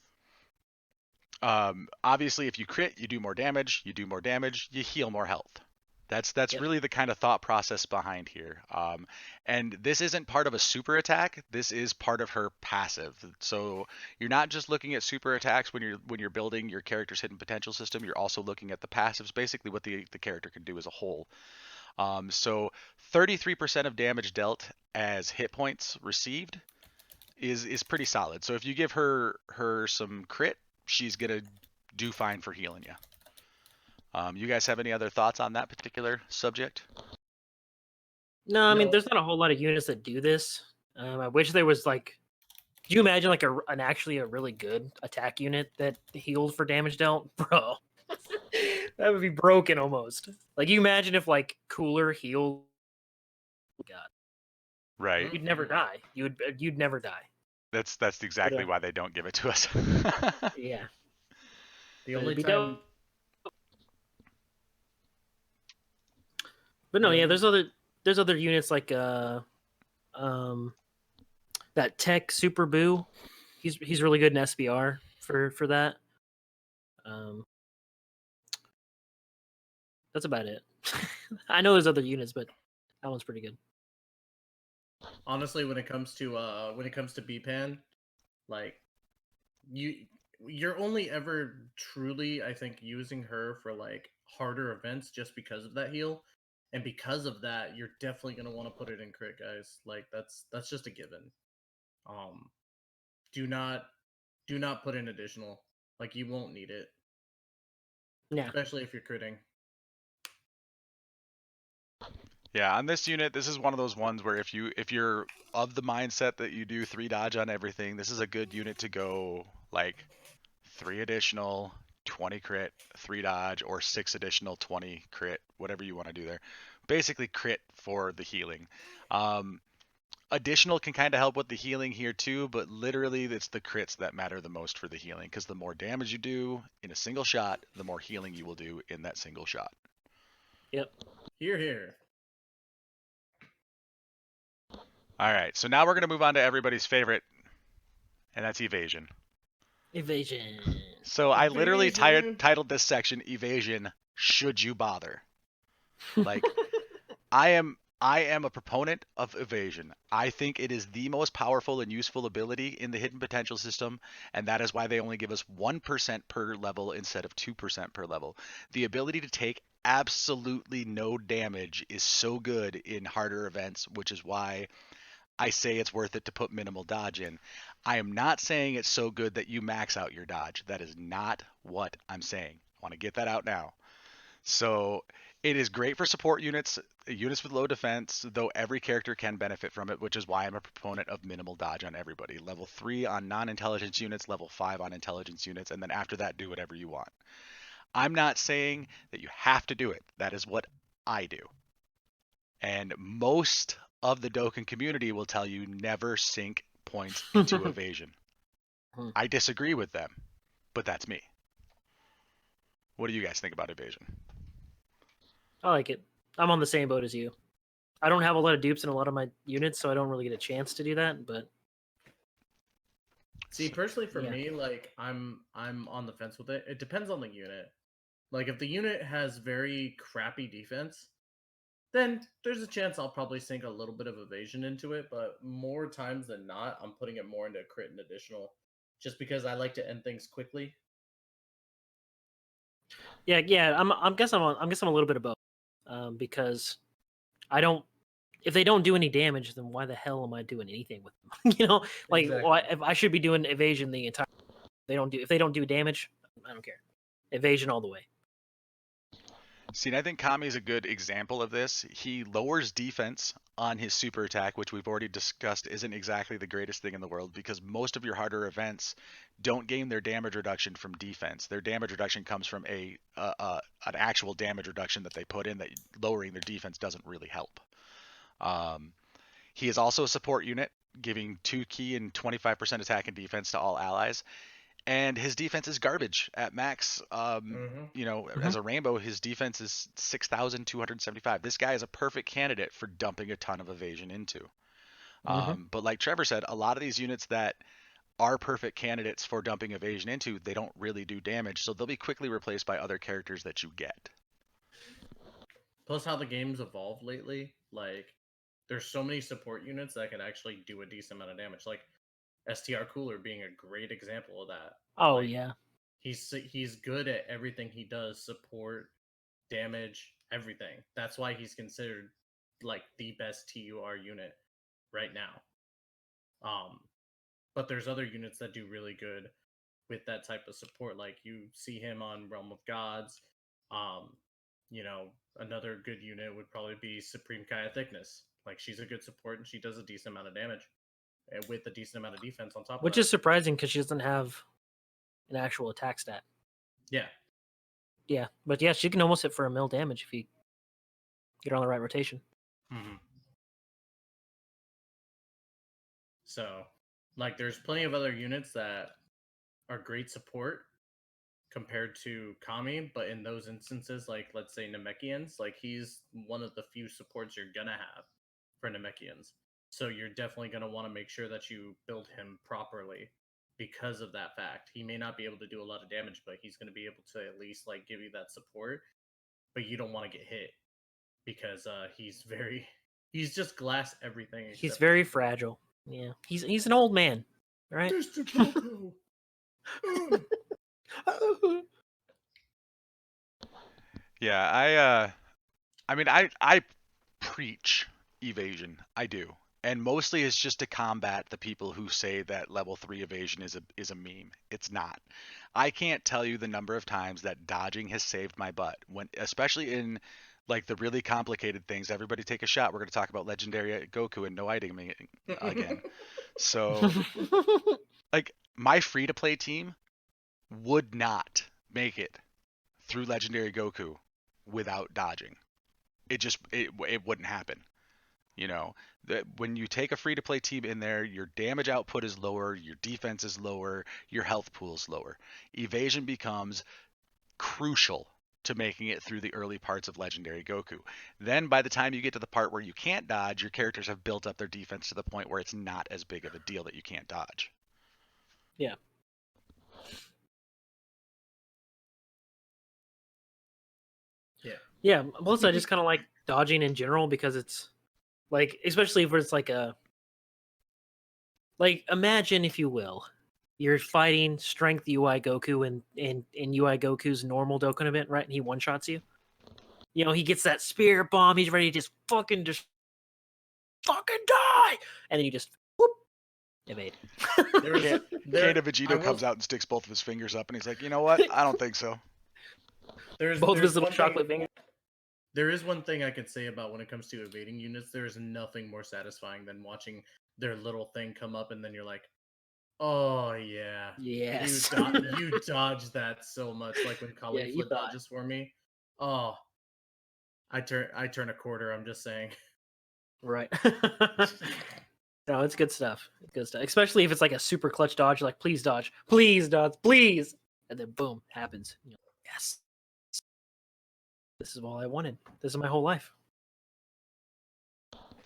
obviously if you crit, you do more damage, you heal more health. That's really the kind of thought process behind here. And this isn't part of a super attack. This is part of her passive. So you're not just looking at super attacks when you're building your character's hidden potential system. You're also looking at the passives, basically what the character can do as a whole. So 33% of damage dealt as hit points received is pretty solid. So if you give her some crit, she's gonna do fine for healing you. You guys have any other thoughts on that particular subject? No, I mean, there's not a whole lot of units that do this. I wish there was like, could you imagine like actually a really good attack unit that healed for damage dealt, bro? That would be broken almost. Like, you imagine if like Cooler healed. God, right? You'd never die. You'd never die. That's exactly why they don't give it to us. Yeah. The only time. But no, yeah, there's other units like that that Tech Super Boo. He's really good in SBR for that. Um, that's about it. I know there's other units, but that one's pretty good. Honestly, when it comes to BPAN, like you you're only ever truly, I think, using her for like harder events just because of that heal. And because of that, you're definitely gonna want to put it in crit, guys. Like that's just a given. Um do not put in additional. Like you won't need it. Yeah. Especially if you're critting. Yeah, on this unit, this is one of those ones where if you're of the mindset that you do 3 dodge on everything, this is a good unit to go like 3 additional, 20 crit, 3 dodge, or 6 additional, 20 crit, whatever you want to do there. Basically crit for the healing. Um, Additional can kind of help with the healing here too, but literally it's the crits that matter the most for the healing, because the more damage you do in a single shot, the more healing you will do in that single shot. Yep. Here. All right, so now we're going to move on to everybody's favorite, and that's evasion. Evasion. So I literally Evasion. titled this section "Evasion. Should you bother?" Like, I am a proponent of evasion. I think it is the most powerful and useful ability in the hidden potential system, and that is why they only give us 1% per level instead of 2% per level. The ability to take absolutely no damage is so good in harder events, which is why I say it's worth it to put minimal dodge in. I am not saying it's so good that you max out your dodge. That is not what I'm saying. I want to get that out now. So it is great for support units, units with low defense, though every character can benefit from it, which is why I'm a proponent of minimal dodge on everybody. Level 3 on non-intelligence units, level 5 on intelligence units, and then after that, do whatever you want. I'm not saying that you have to do it. That is what I do. And most of the Dokkan community will tell you never sink points into evasion. I disagree with them, but that's me. What do you guys think about evasion? I like it. I'm on the same boat as you. I don't have a lot of dupes in a lot of my units, so I don't really get a chance to do that. But See, personally for yeah. me, like I'm on the fence with it. It depends on the unit. Like if the unit has very crappy defense, then there's a chance I'll probably sink a little bit of evasion into it, but more times than not, I'm putting it more into crit and additional just because I like to end things quickly. Yeah. I'm guess I'm a little bit of both, because I don't. If they don't do any damage, then why the hell am I doing anything with them? Like Exactly. why, if I should be doing evasion the entire. If they don't do damage, I don't care. Evasion all the way. See, and I think Kami is a good example of this. He lowers defense on his super attack, which we've already discussed isn't exactly the greatest thing in the world, because most of your harder events don't gain their damage reduction from defense. Their damage reduction comes from an actual damage reduction that they put in, that lowering their defense doesn't really help. He is also a support unit, giving 2 key and 25% attack and defense to all allies, and his defense is garbage at max. As a rainbow, his defense is 6,275. This guy is a perfect candidate for dumping a ton of evasion into. But like Trevor said, a lot of these units that are perfect candidates for dumping evasion into, they don't really do damage, so they'll be quickly replaced by other characters that you get. Plus, how the game's evolved lately, like there's so many support units that can actually do a decent amount of damage. Like STR Cooler being a great example of that. Oh Like yeah. he's good at everything he does, support, damage, everything. That's why he's considered like the best TUR unit right now. Um, but there's other units that do really good with that type of support. Like you see him on Realm of Gods. Um, another good unit would probably be Supreme Kaya Thickness. Like she's a good support and she does a decent amount of damage, and with a decent amount of defense on top of Which that. is surprising because she doesn't have an actual attack stat. Yeah. Yeah, but yeah, she can almost hit for a mil damage if you get her on the right rotation. Mm-hmm. So, like, there's plenty of other units that are great support compared to Kami, but in those instances, like let's say Namekians, like he's one of the few supports you're gonna have for Namekians. So you're definitely going to want to make sure that you build him properly because of that fact. He may not be able to do a lot of damage, but he's going to be able to at least like give you that support. But you don't want to get hit because he's just glass everything. He's except very for- fragile. Yeah, he's an old man, right? Mr. Popo. Yeah, I mean, I preach evasion. I do. And mostly it's just to combat the people who say that level 3 evasion is a meme. It's not. I can't tell you the number of times that dodging has saved my butt when especially in like the really complicated things. Everybody take a shot. We're going to talk about legendary Goku and no item again. So, like my free to play team would not make it through legendary Goku without dodging. It wouldn't happen. You know, that when you take a free to play team in there, your damage output is lower, your defense is lower, your health pool is lower. Evasion becomes crucial to making it through the early parts of legendary Goku. Then by the time you get to the part where you can't dodge, your characters have built up their defense to the point where it's not as big of a deal that you can't dodge. Yeah. Yeah. Yeah. Plus, I just kind of like dodging in general because it's like, especially if it's like imagine if you will, you're fighting strength UI Goku in UI Goku's normal Dokkan event, right? And he one shots you. You know, he gets that spirit bomb. He's ready to just fucking die, and then you just whoop, evade. Kid Vegito comes out and sticks both of his fingers up, and he's like, "You know what? I don't think so." Both of his little chocolate fingers. There is one thing I could say about when it comes to evading units. There is nothing more satisfying than watching their little thing come up, and then you're like, "Oh yeah, Yes. you dodged that so much." Like when Caulifla dodges for me. Oh, I turn a quarter. I'm just saying. Right. No, it's good stuff. It's good stuff. Especially if it's like a super clutch dodge, like please dodge, please dodge, please, and then boom, happens. You know, yes, this is all I wanted. This is my whole life.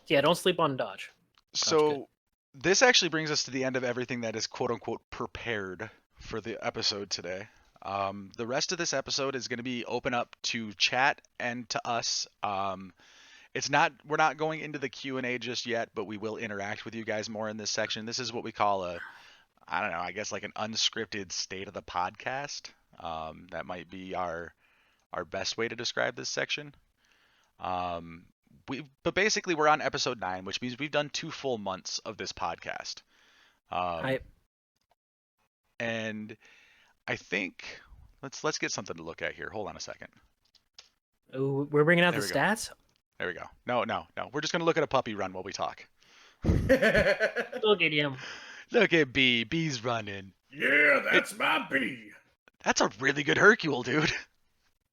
Yeah, don't sleep on dodge. So this actually brings us to the end of everything that is quote unquote prepared for the episode today. The rest of this episode is going to be open up to chat and to us. We're not going into the Q&A just yet, but we will interact with you guys more in this section. This is what we call I don't know, I guess like an unscripted state of the podcast. That might be our best way to describe this section. But basically we're on episode 9, which means we've done 2 full months of this podcast. And I think let's get something to look at here. Hold on a second. Oh, we're bringing out the stats? There we go. No. We're just going to look at a puppy run while we talk. Look at him. Look at B. B's running. Yeah, that's my B. That's a really good Hercule, dude.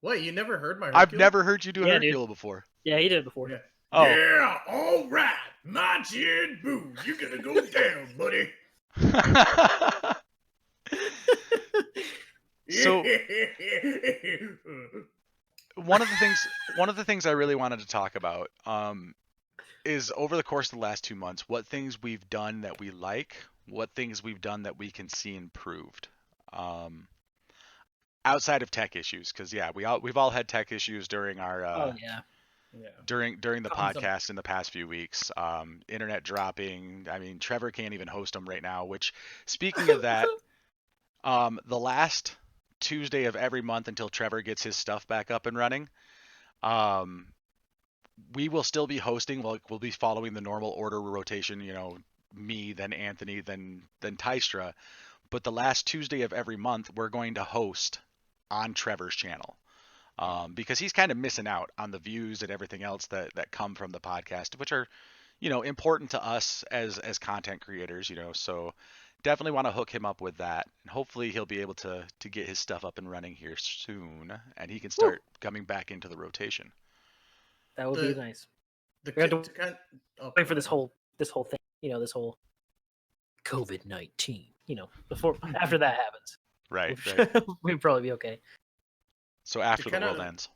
What, you never heard my Hercule? I've never heard you do a Hercule before. Yeah, he did it before. Yeah. Oh. Yeah, all right. My Jin Boo, you're going to go down, buddy. So one of the things I really wanted to talk about is over the course of the last 2 months, what things we've done that we like, what things we've done that we can see improved. Outside of tech issues, because we've all had tech issues during our during the podcast in the past few weeks. Internet dropping. I mean, Trevor can't even host them right now. Which, speaking of that, the last Tuesday of every month until Trevor gets his stuff back up and running, we will still be hosting. We'll be following the normal order rotation. You know, me, then Anthony, then Tystra. But the last Tuesday of every month, we're going to host on Trevor's channel. Because he's kind of missing out on the views and everything else that come from the podcast, which are, you know, important to us as content creators, you know, so definitely want to hook him up with that. And hopefully he'll be able to get his stuff up and running here soon, and he can start coming back into the rotation. That would be nice. We have to wait for this whole thing, you know, this whole COVID-19, you know, after that happens. Right. We'd probably be okay. So after the world ends.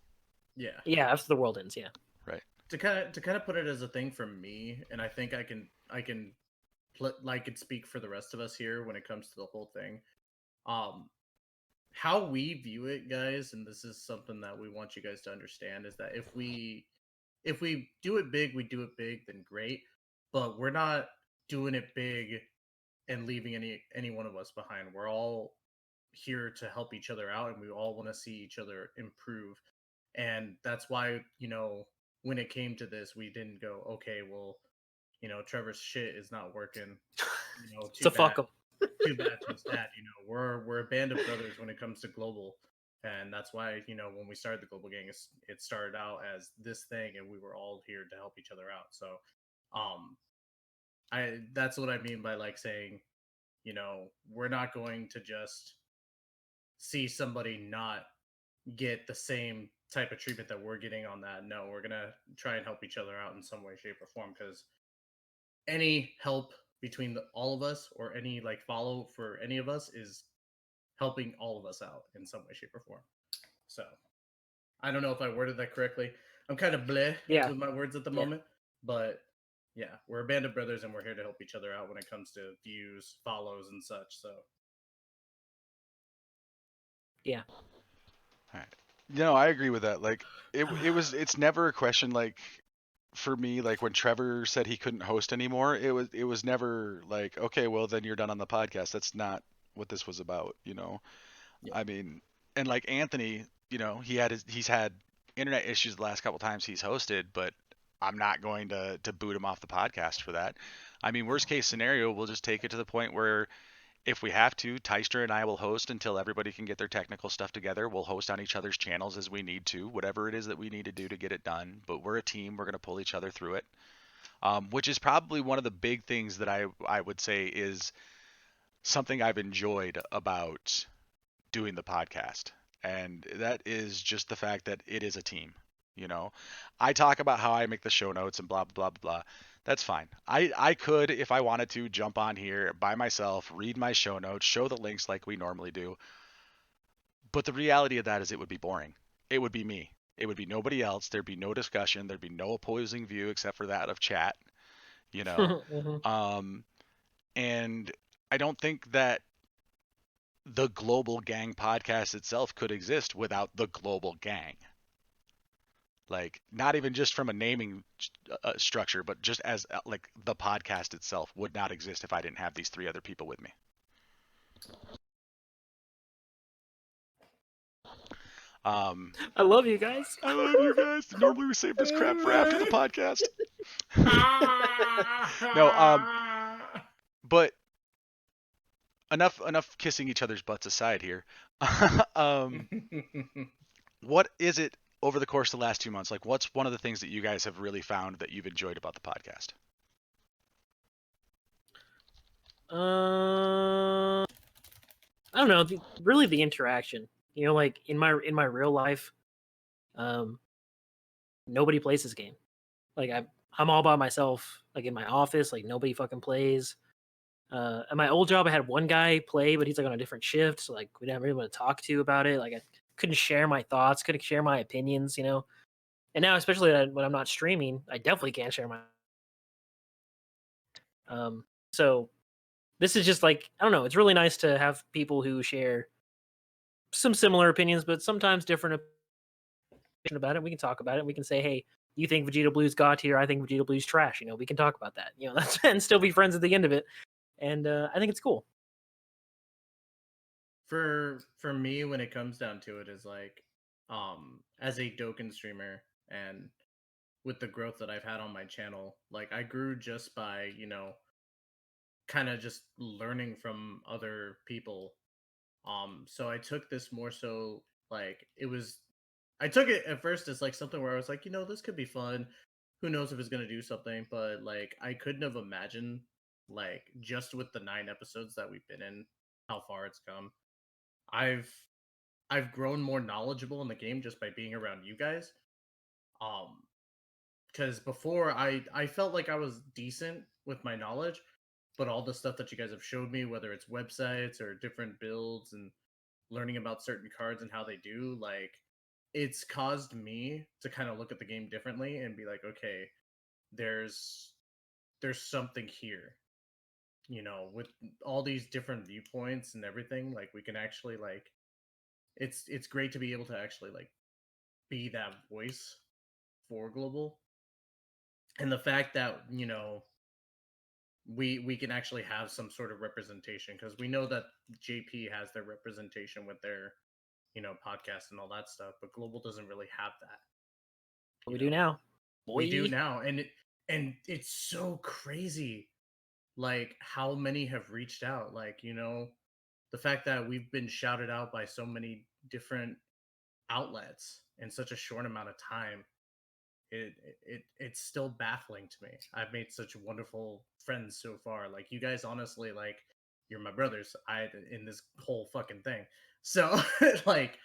Yeah, after the world ends, yeah. Right. To kind of put it as a thing from me, and I think I I can speak for the rest of us here when it comes to the whole thing. Um, how we view it, guys, and this is something that we want you guys to understand, is that if we do it big, we do it big, then great. But we're not doing it big and leaving any one of us behind. We're all here to help each other out, and we all want to see each other improve. And that's why, when it came to this, we didn't go, okay, well, Trevor's shit is not working. Too So bad. fuck them. Too bad, too sad. We're a band of brothers when it comes to global, and that's why when we started the global gang, it started out as this thing, and we were all here to help each other out. So, um, I that's what I mean by like saying, we're not going to just see somebody not get the same type of treatment that we're getting on that. No, we're gonna try and help each other out in some way, shape, or form, because any help between all of us or any like follow for any of us is helping all of us out in some way, shape, or form. So I don't know if I worded that correctly. I'm kind of bleh Yeah. with my words at the Yeah. moment, but yeah, we're a band of brothers and we're here to help each other out when it comes to views, follows, and such. So Yeah. All right. I agree with that. Like it's never a question like for me, like when Trevor said he couldn't host anymore, it was never like, okay, well then you're done on the podcast. That's not what this was about. yeah. I mean, and like Anthony, he's had internet issues the last couple times he's hosted, but I'm not going to boot him off the podcast for that. I mean, worst case scenario, we'll just take it to the point where if we have to, Teister and I will host until everybody can get their technical stuff together. We'll host on each other's channels as we need to, whatever it is that we need to do to get it done. But we're a team. We're going to pull each other through it, which is probably one of the big things that I would say is something I've enjoyed about doing the podcast. And that is just the fact that it is a team. You know, I talk about how I make the show notes and blah, blah, blah, blah. That's fine. I could, if I wanted to, jump on here by myself, read my show notes, show the links like we normally do. But the reality of that is it would be boring. It would be me. It would be nobody else. There'd be no discussion. There'd be no opposing view except for that of chat, you know. Mhm. Um, and I don't think that the Global Gang podcast itself could exist without the Global Gang. Like, not even just from a naming structure, but just as like the podcast itself would not exist if I didn't have these three other people with me. I love you guys. I love you guys. Normally we save this crap for after the podcast. No, but enough kissing each other's butts aside here. um, what is it over the course of the last 2 months? Like, what's one of the things that you guys have really found that you've enjoyed about the podcast? I don't know. Really, the interaction. Like in my real life, nobody plays this game. Like I'm all by myself. Like in my office, like nobody fucking plays. At my old job, I had one guy play, but he's like on a different shift, so like we didn't really want to talk to about it. Like I couldn't share my thoughts, couldn't share my opinions. And now, especially when I'm not streaming, I definitely can't share my. So this is just like I don't know. It's really nice to have people who share some similar opinions, but sometimes different about it. We can talk about it. We can say, hey, you think Vegeta Blue's god tier? I think Vegeta Blue's trash. We can talk about that. That's and still be friends at the end of it. And I think it's cool. For me, when it comes down to it, is like, as a Dokkan streamer and with the growth that I've had on my channel, like I grew just by kind of just learning from other people. So I took this more so like I took it at first as like something where I was like, this could be fun. Who knows if it's gonna do something? But like I couldn't have imagined, like, just with the 9 episodes that we've been in, how far it's come. I've I've grown more knowledgeable in the game just by being around you guys. Um, because before I felt like I was decent with my knowledge, but all the stuff that you guys have showed me, whether it's websites or different builds and learning about certain cards and how they do, like, it's caused me to kind of look at the game differently and be like, okay, there's there's something here. With all these different viewpoints and everything, like we can actually like it's great to be able to actually like be that voice for global. And the fact that, we can actually have some sort of representation, because we know that JP has their representation with their, podcast and all that stuff, but global doesn't really have that. We do now. We do Boy. now, and it's so crazy, like how many have reached out. Like, the fact that we've been shouted out by so many different outlets in such a short amount of time, it's still baffling to me. I've made such wonderful friends so far. Like, you guys, honestly, like, you're my brothers. In this whole fucking thing. So like,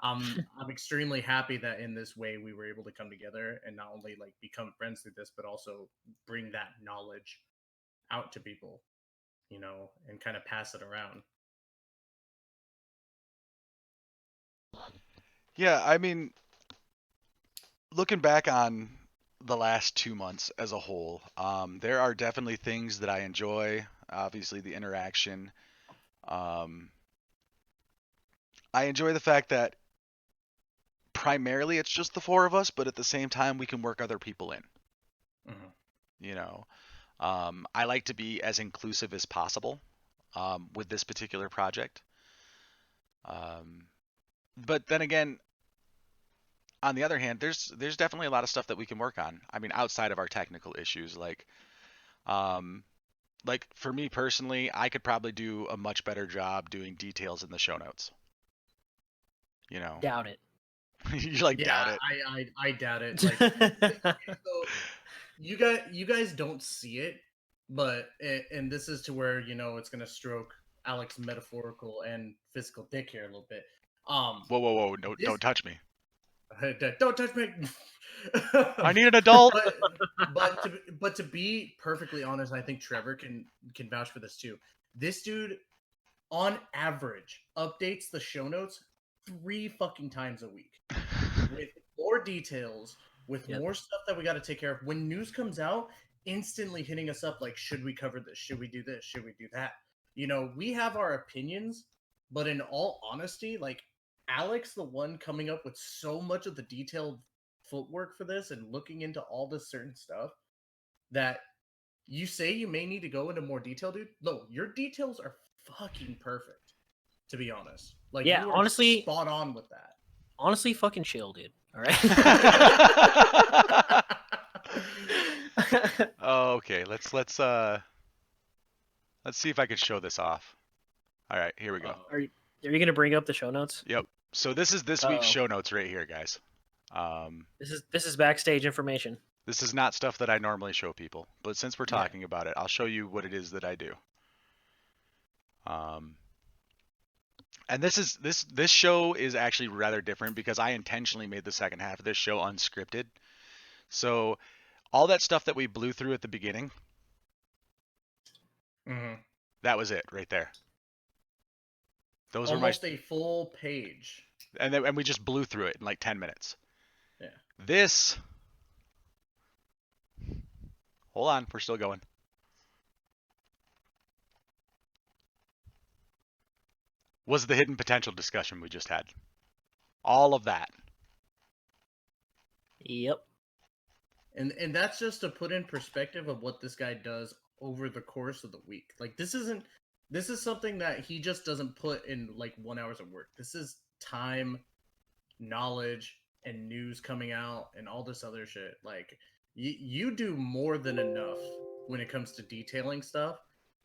I'm extremely happy that in this way we were able to come together and not only like become friends through this, but also bring that knowledge out to people, and kind of pass it around. Yeah, I mean, looking back on the last 2 months as a whole, there are definitely things that I enjoy. Obviously, the interaction. Um, I enjoy the fact that primarily it's just the four of us, but at the same time we can work other people in. Mhm. You know, I like to be as inclusive as possible with this particular project. Um, but then again, on the other hand, there's definitely a lot of stuff that we can work on. I mean, outside of our technical issues, um, like for me personally, I could probably do a much better job doing details in the show notes. You know, Doubt it. you like Yeah, doubt it. I doubt it. Like, okay, so you guys don't see it, but and this is to where it's gonna stroke Alex's metaphorical and physical dick here a little bit. Whoa, whoa, whoa! No, This don't touch me. don't touch me. I need an adult. but but to be perfectly honest, I think Trevor can vouch for this too. This dude, on average, updates the show notes 3 fucking times a week with more details, with Yep. more stuff that we got to take care of. When news comes out, instantly hitting us up like, should we cover this? Should we do this? Should we do that? We have our opinions, but in all honesty, like Alex, the one coming up with so much of the detailed footwork for this and looking into all this certain stuff that you say you may need to go into more detail, dude. No, your details are fucking perfect, to be honest. Like, Yeah, you are honestly, spot on with that. honestly, fucking chill, dude. All right. Okay, let's see if I can show this off. All right, here we go. Are you gonna bring up the show notes? Yep. So this is this week's Uh-oh. show notes right here, guys. This is backstage information. This is not stuff that I normally show people, but since we're talking about it, I'll show you what it is that I do. And this show is actually rather different because I intentionally made the second half of this show unscripted. So all that stuff that we blew through at the beginning, that was it right there. Those Almost were a full page. and we just blew through it in like 10 minutes. Yeah. This, hold on, we're still going. Was the hidden potential discussion we just had. All of that. Yep. And that's just to put in perspective of what this guy does over the course of the week. Like, this is something that he just doesn't put in like 1 hour of work. This is time, knowledge, and news coming out and all this other shit. Like, you do more than enough when it comes to detailing stuff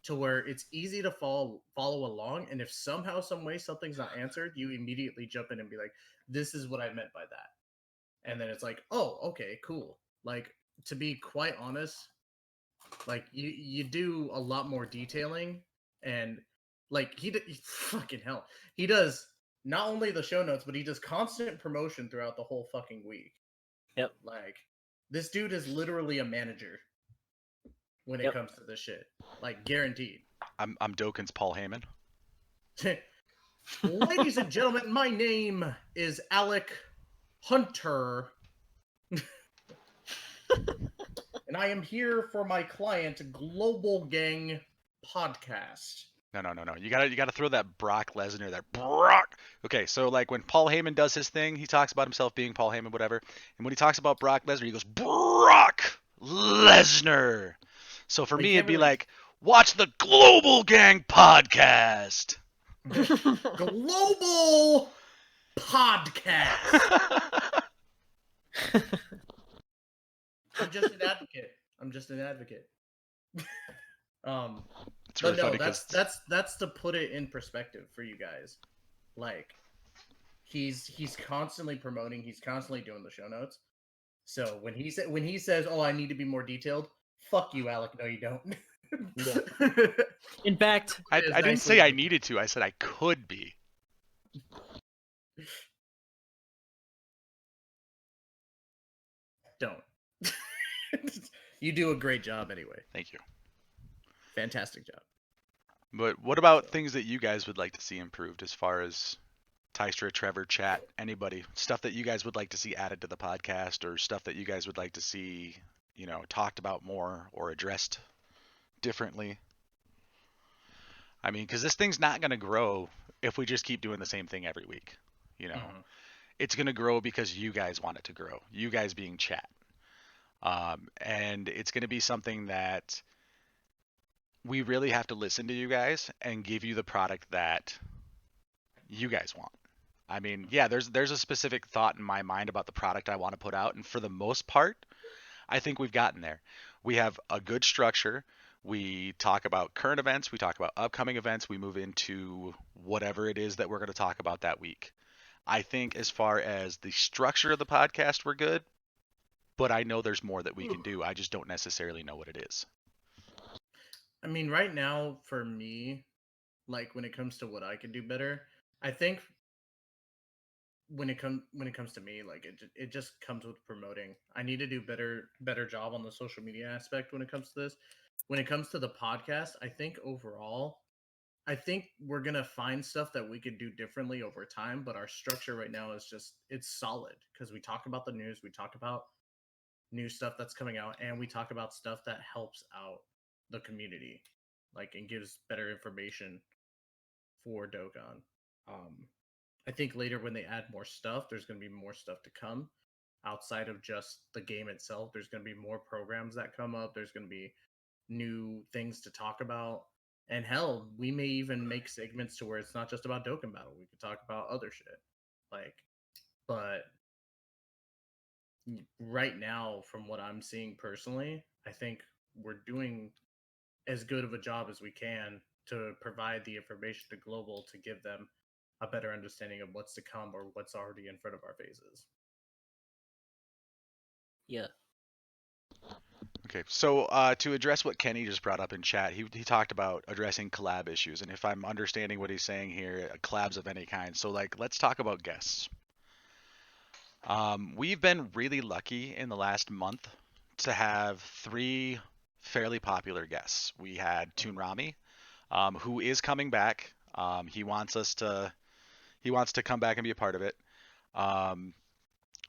to where it's easy to follow along. And if somehow, some way, something's not answered, you immediately jump in and be like, this is what I meant by that. And then it's like, oh, okay, cool. Like, to be quite honest, like you do a lot more detailing, and like fucking hell, he does not only the show notes, but he does constant promotion throughout the whole fucking week. Yep. Like, this dude is literally a manager when it comes to this shit. Like, guaranteed. I'm Doken's Paul Heyman. Ladies and gentlemen, my name is Alec Hunter. and I am here for my client Global Gang podcast. No. You gotta throw that Brock Lesnar, that Brock. Okay, so like when Paul Heyman does his thing, he talks about himself being Paul Heyman, whatever. And when he talks about Brock Lesnar, he goes Brock Lesnar. So for Well, you me, it'd can't be really like, watch the Global Gang podcast. Global podcast. I'm just an advocate. I'm just an advocate. It's really But no, funny because that's to put it in perspective for you guys. Like he's constantly promoting, he's constantly doing the show notes. So when he says, "Oh, I need to be more detailed," fuck you, Alec. No, you don't. Yeah. In fact, I It is didn't nicely say I done. needed to. I said I could be. Don't. You do a great job anyway. Thank you. Fantastic job. But what about So. things that you guys would like to see improved as far as Tystra, Trevor, chat, anybody, stuff that you guys would like to see added to the podcast or stuff that you guys would like to see, talked about more or addressed differently? I mean, because this thing's not going to grow if we just keep doing the same thing every week. Mhm. It's going to grow because you guys want it to grow, you guys being chat. And it's going to be something that we really have to listen to you guys and give you the product that you guys want. I mean, yeah, there's a specific thought in my mind about the product I want to put out, and for the most part, I think we've gotten there. We have a good structure. We talk about current events, we talk about upcoming events, we move into whatever it is that we're going to talk about that week. I think as far as the structure of the podcast, we're good, but I know there's more that we can do. I just don't necessarily know what it is. I mean, right now for me, like when it comes to what I could do better, I think when it comes to me, like it just comes with promoting. I need to do better job on the social media aspect when it comes to this. When it comes to the podcast, I think overall, I think we're gonna find stuff that we could do differently over time. But our structure right now is just it's solid because we talk about the news, we talk about new stuff that's coming out, and we talk about stuff that helps out the community, like and gives better information for Dokkan. I think later when they add more stuff, there's going to be more stuff to come outside of just the game itself. There's going to be more programs that come up. There's going to be new things to talk about. And hell, we may even make segments to where it's not just about Dokkan Battle. We could talk about other shit. Like, but right now, from what I'm seeing personally, I think we're doing as good of a job as we can to provide the information to global to give them a better understanding of what's to come or what's already in front of our faces. yeah. Okay, so to address what Kenny just brought up in chat, he talked about addressing collab issues, and if I'm understanding what he's saying here, collabs of any kind. So like, let's talk about guests. We've been really lucky in the last month to have three fairly popular guests. We had Toon Rami, who is coming back. He wants to come back and be a part of it. Um,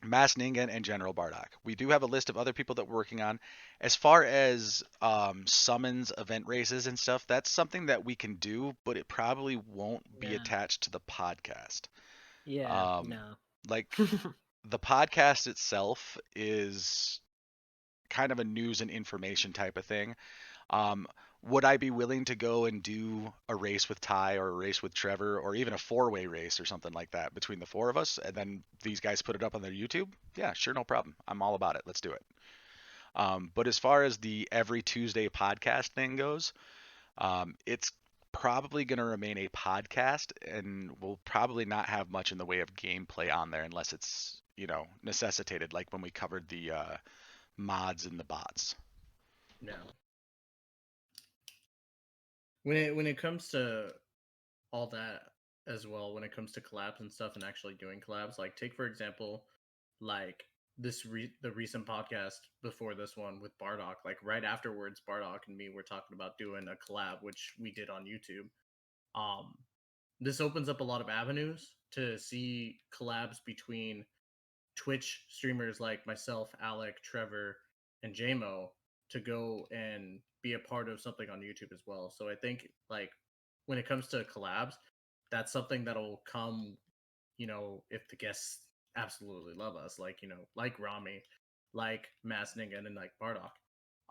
Mass Ningen and General Bardock. We do have a list of other people that we're working on. As far as summons, event races, and stuff, that's something that we can do, but it probably won't be Yeah. attached to the podcast. Yeah. Um, No. like the podcast itself is kind of a news and information type of thing. Um, would I be willing to go and do a race with Ty or a race with Trevor or even a four-way race or something like that between the four of us and then these guys put it up on their YouTube? Yeah, sure, no problem. I'm all about it. Let's do it. But as far as the every Tuesday podcast thing goes, it's probably going to remain a podcast and we'll probably not have much in the way of gameplay on there unless it's, necessitated, like when we covered the mods and the bots. No. When it comes to all that as well, when it comes to collabs and stuff and actually doing collabs, like take for example, like the recent podcast before this one with Bardock, like right afterwards, Bardock and me were talking about doing a collab, which we did on YouTube. Um, this opens up a lot of avenues to see collabs between Twitch streamers like myself, Alec, Trevor, and JMO to go and be a part of something on YouTube as well. So I think like when it comes to collabs, that's something that'll come, if the guests absolutely love us, like, like Rami, like Masningen, and like Bardock.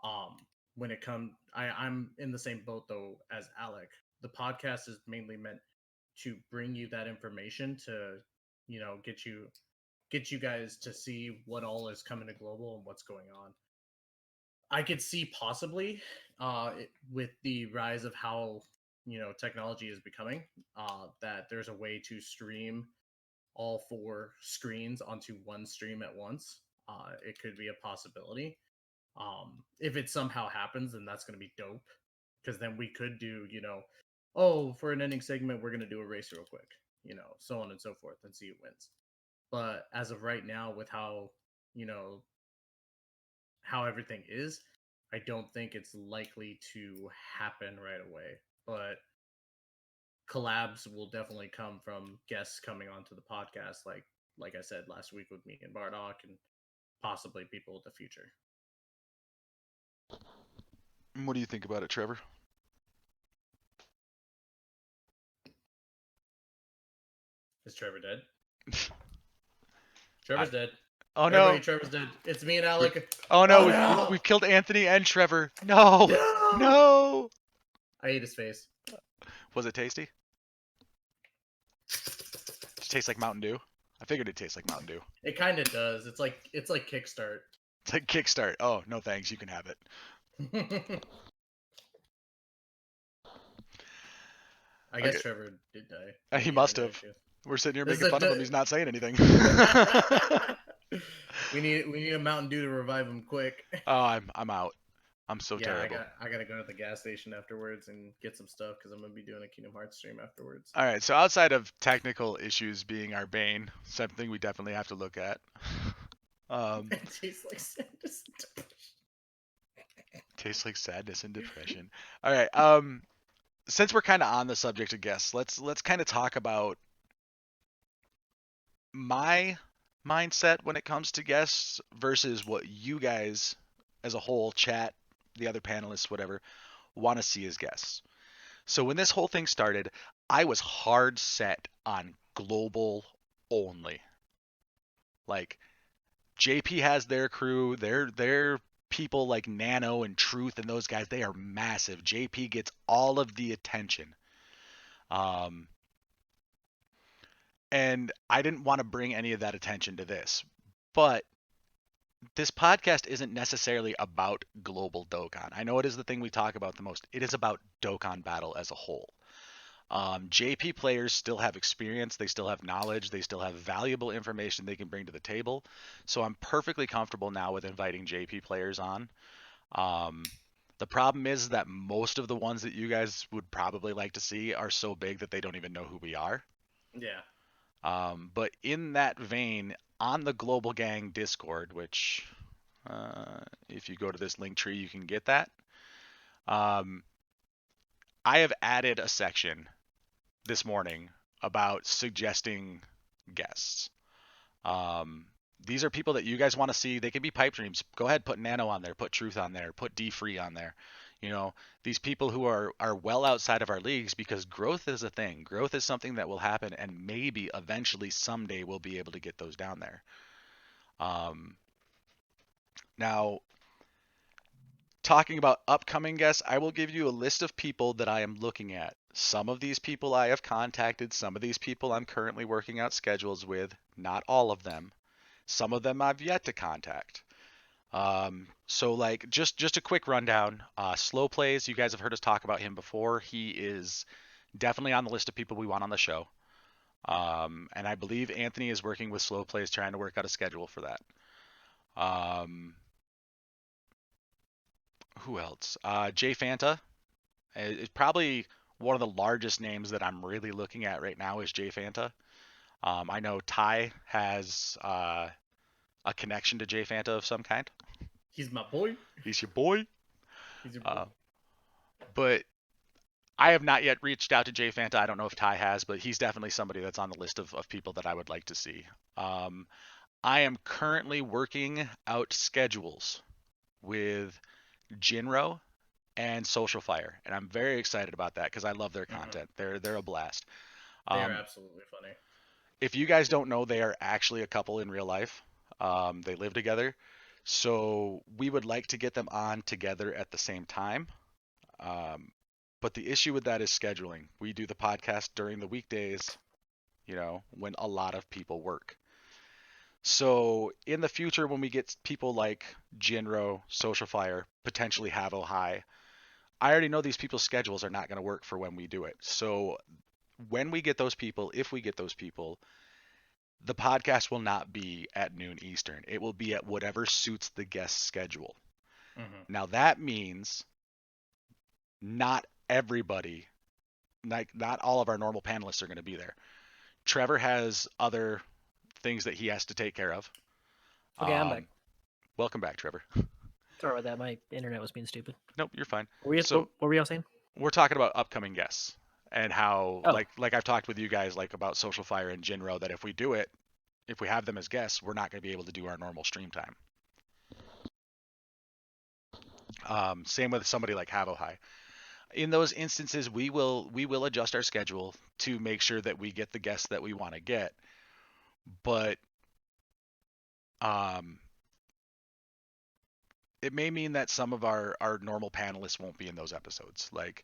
Um, when it comes, I'm in the same boat though as Alec. The podcast is mainly meant to bring you that information to, get you guys to see what all is coming to global and what's going on. I could see possibly with the rise of how technology is becoming, that there's a way to stream all four screens onto one stream at once. It could be a possibility. If it somehow happens, then that's going to be dope. Because then we could do, oh, for an ending segment, we're going to do a race real quick, so on and so forth, and see who wins. But as of right now, with how, you know, how everything is, I don't think it's likely to happen right away. But collabs will definitely come from guests coming onto the podcast, like I said last week with me and Bardock, and possibly people in the future. What do you think about it, Trevor? Is Trevor dead? Trevor's dead. Oh Everybody, no! Trevor's dead. It's me and Alec. Oh no! Oh no! We've killed Anthony and Trevor. No! No! No! I ate his face. Was it tasty? Does it taste like Mountain Dew? I figured it tastes like Mountain Dew. It kind of does. It's like Kickstart. It's like Kickstart. Oh no, thanks. You can have it. I guess Okay. Trevor did die. He must have. We're sitting here This making is fun of the- him. He's not saying anything. we need a Mountain Dew to revive him quick. Oh, I'm out. I'm so Yeah, terrible. I gotta go to the gas station afterwards and get some stuff because I'm gonna be doing a Kingdom Hearts stream afterwards. All right. So outside of technical issues being our bane, something we definitely have to look at. It tastes like sadness and depression. Tastes like sadness and depression. All right. Since we're kind of on the subject of guests, let's kind of talk about my mindset when it comes to guests versus what you guys as a whole, chat, the other panelists, whatever, want to see as guests. So when this whole thing started, I was hard set on global only. Like JP has their crew, their people like Nano and Truth and those guys, they are massive. JP gets all of the attention. And I didn't want to bring any of that attention to this. But this podcast isn't necessarily about global Dokkan. I know it is the thing we talk about the most. It is about Dokkan Battle as a whole. JP players still have experience, they still have knowledge, they still have valuable information they can bring to the table. So I'm perfectly comfortable now with inviting JP players on. The problem is that most of the ones that you guys would probably like to see are so big that they don't even know who we are. Yeah. But in that vein, on the Global Gang Discord, which if you go to this link tree, you can get that. I have added a section this morning about suggesting guests. These are people that you guys want to see. They can be pipe dreams. Go ahead, put Nano on there, put Truth on there, put D Free on there. You know, these people who are well outside of our leagues, because growth is a thing. Growth is something that will happen, and maybe eventually someday we'll be able to get those down there. Now, talking about upcoming guests, I will give you a list of people that I am looking at. Some of these people I have contacted. Some of these people I'm currently working out schedules with. Not all of them. Some of them I've yet to contact. So like just a quick rundown. Slow Plays, you guys have heard us talk about him before. He is definitely on the list of people we want on the show. And I believe Anthony is working with Slow Plays trying to work out a schedule for that. Who else? Jay Fanta is probably one of the largest names that I'm really looking at right now is Jay Fanta. I know Ty has a connection to Jay Fanta of some kind. He's my boy. He's your boy. He's your boy. But I have not yet reached out to Jay Fanta. I don't know if Ty has, but he's definitely somebody that's on the list of people that I would like to see. I am currently working out schedules with Jinro, and Social Fire, and I'm very excited about that because I love their Hmm. content. They're a blast. They are Um, absolutely funny. if you guys don't know, they are actually a couple in real life. They live together, so we would like to get them on together at the same time. Um, but the issue with that is scheduling. We do the podcast during the weekdays, when a lot of people work. So in the future, when we get people like Jinro, Social Fire, potentially Havo High, I already know these people's schedules are not going to work for when we do it. So when we get those people, if we get those people, the podcast will not be at noon Eastern. It will be at whatever suits the guest schedule. Hmm. Now that means not everybody, like not all of our normal panelists are going to be there. Trevor has other things that he has to take care of. Okay, I'm back. Um, welcome back, Trevor. Sorry about that. My internet was being stupid. Nope, you're fine. What So were y'all saying? we're talking about upcoming guests and how, Oh, like I've talked with you guys like about Social Fire and Jinro, that if we do it, if we have them as guests, we're not going to be able to do our normal stream time. Same with somebody like Havo High. In those instances, we will adjust our schedule to make sure that we get the guests that we want to get. But um, it may mean that some of our normal panelists won't be in those episodes. Like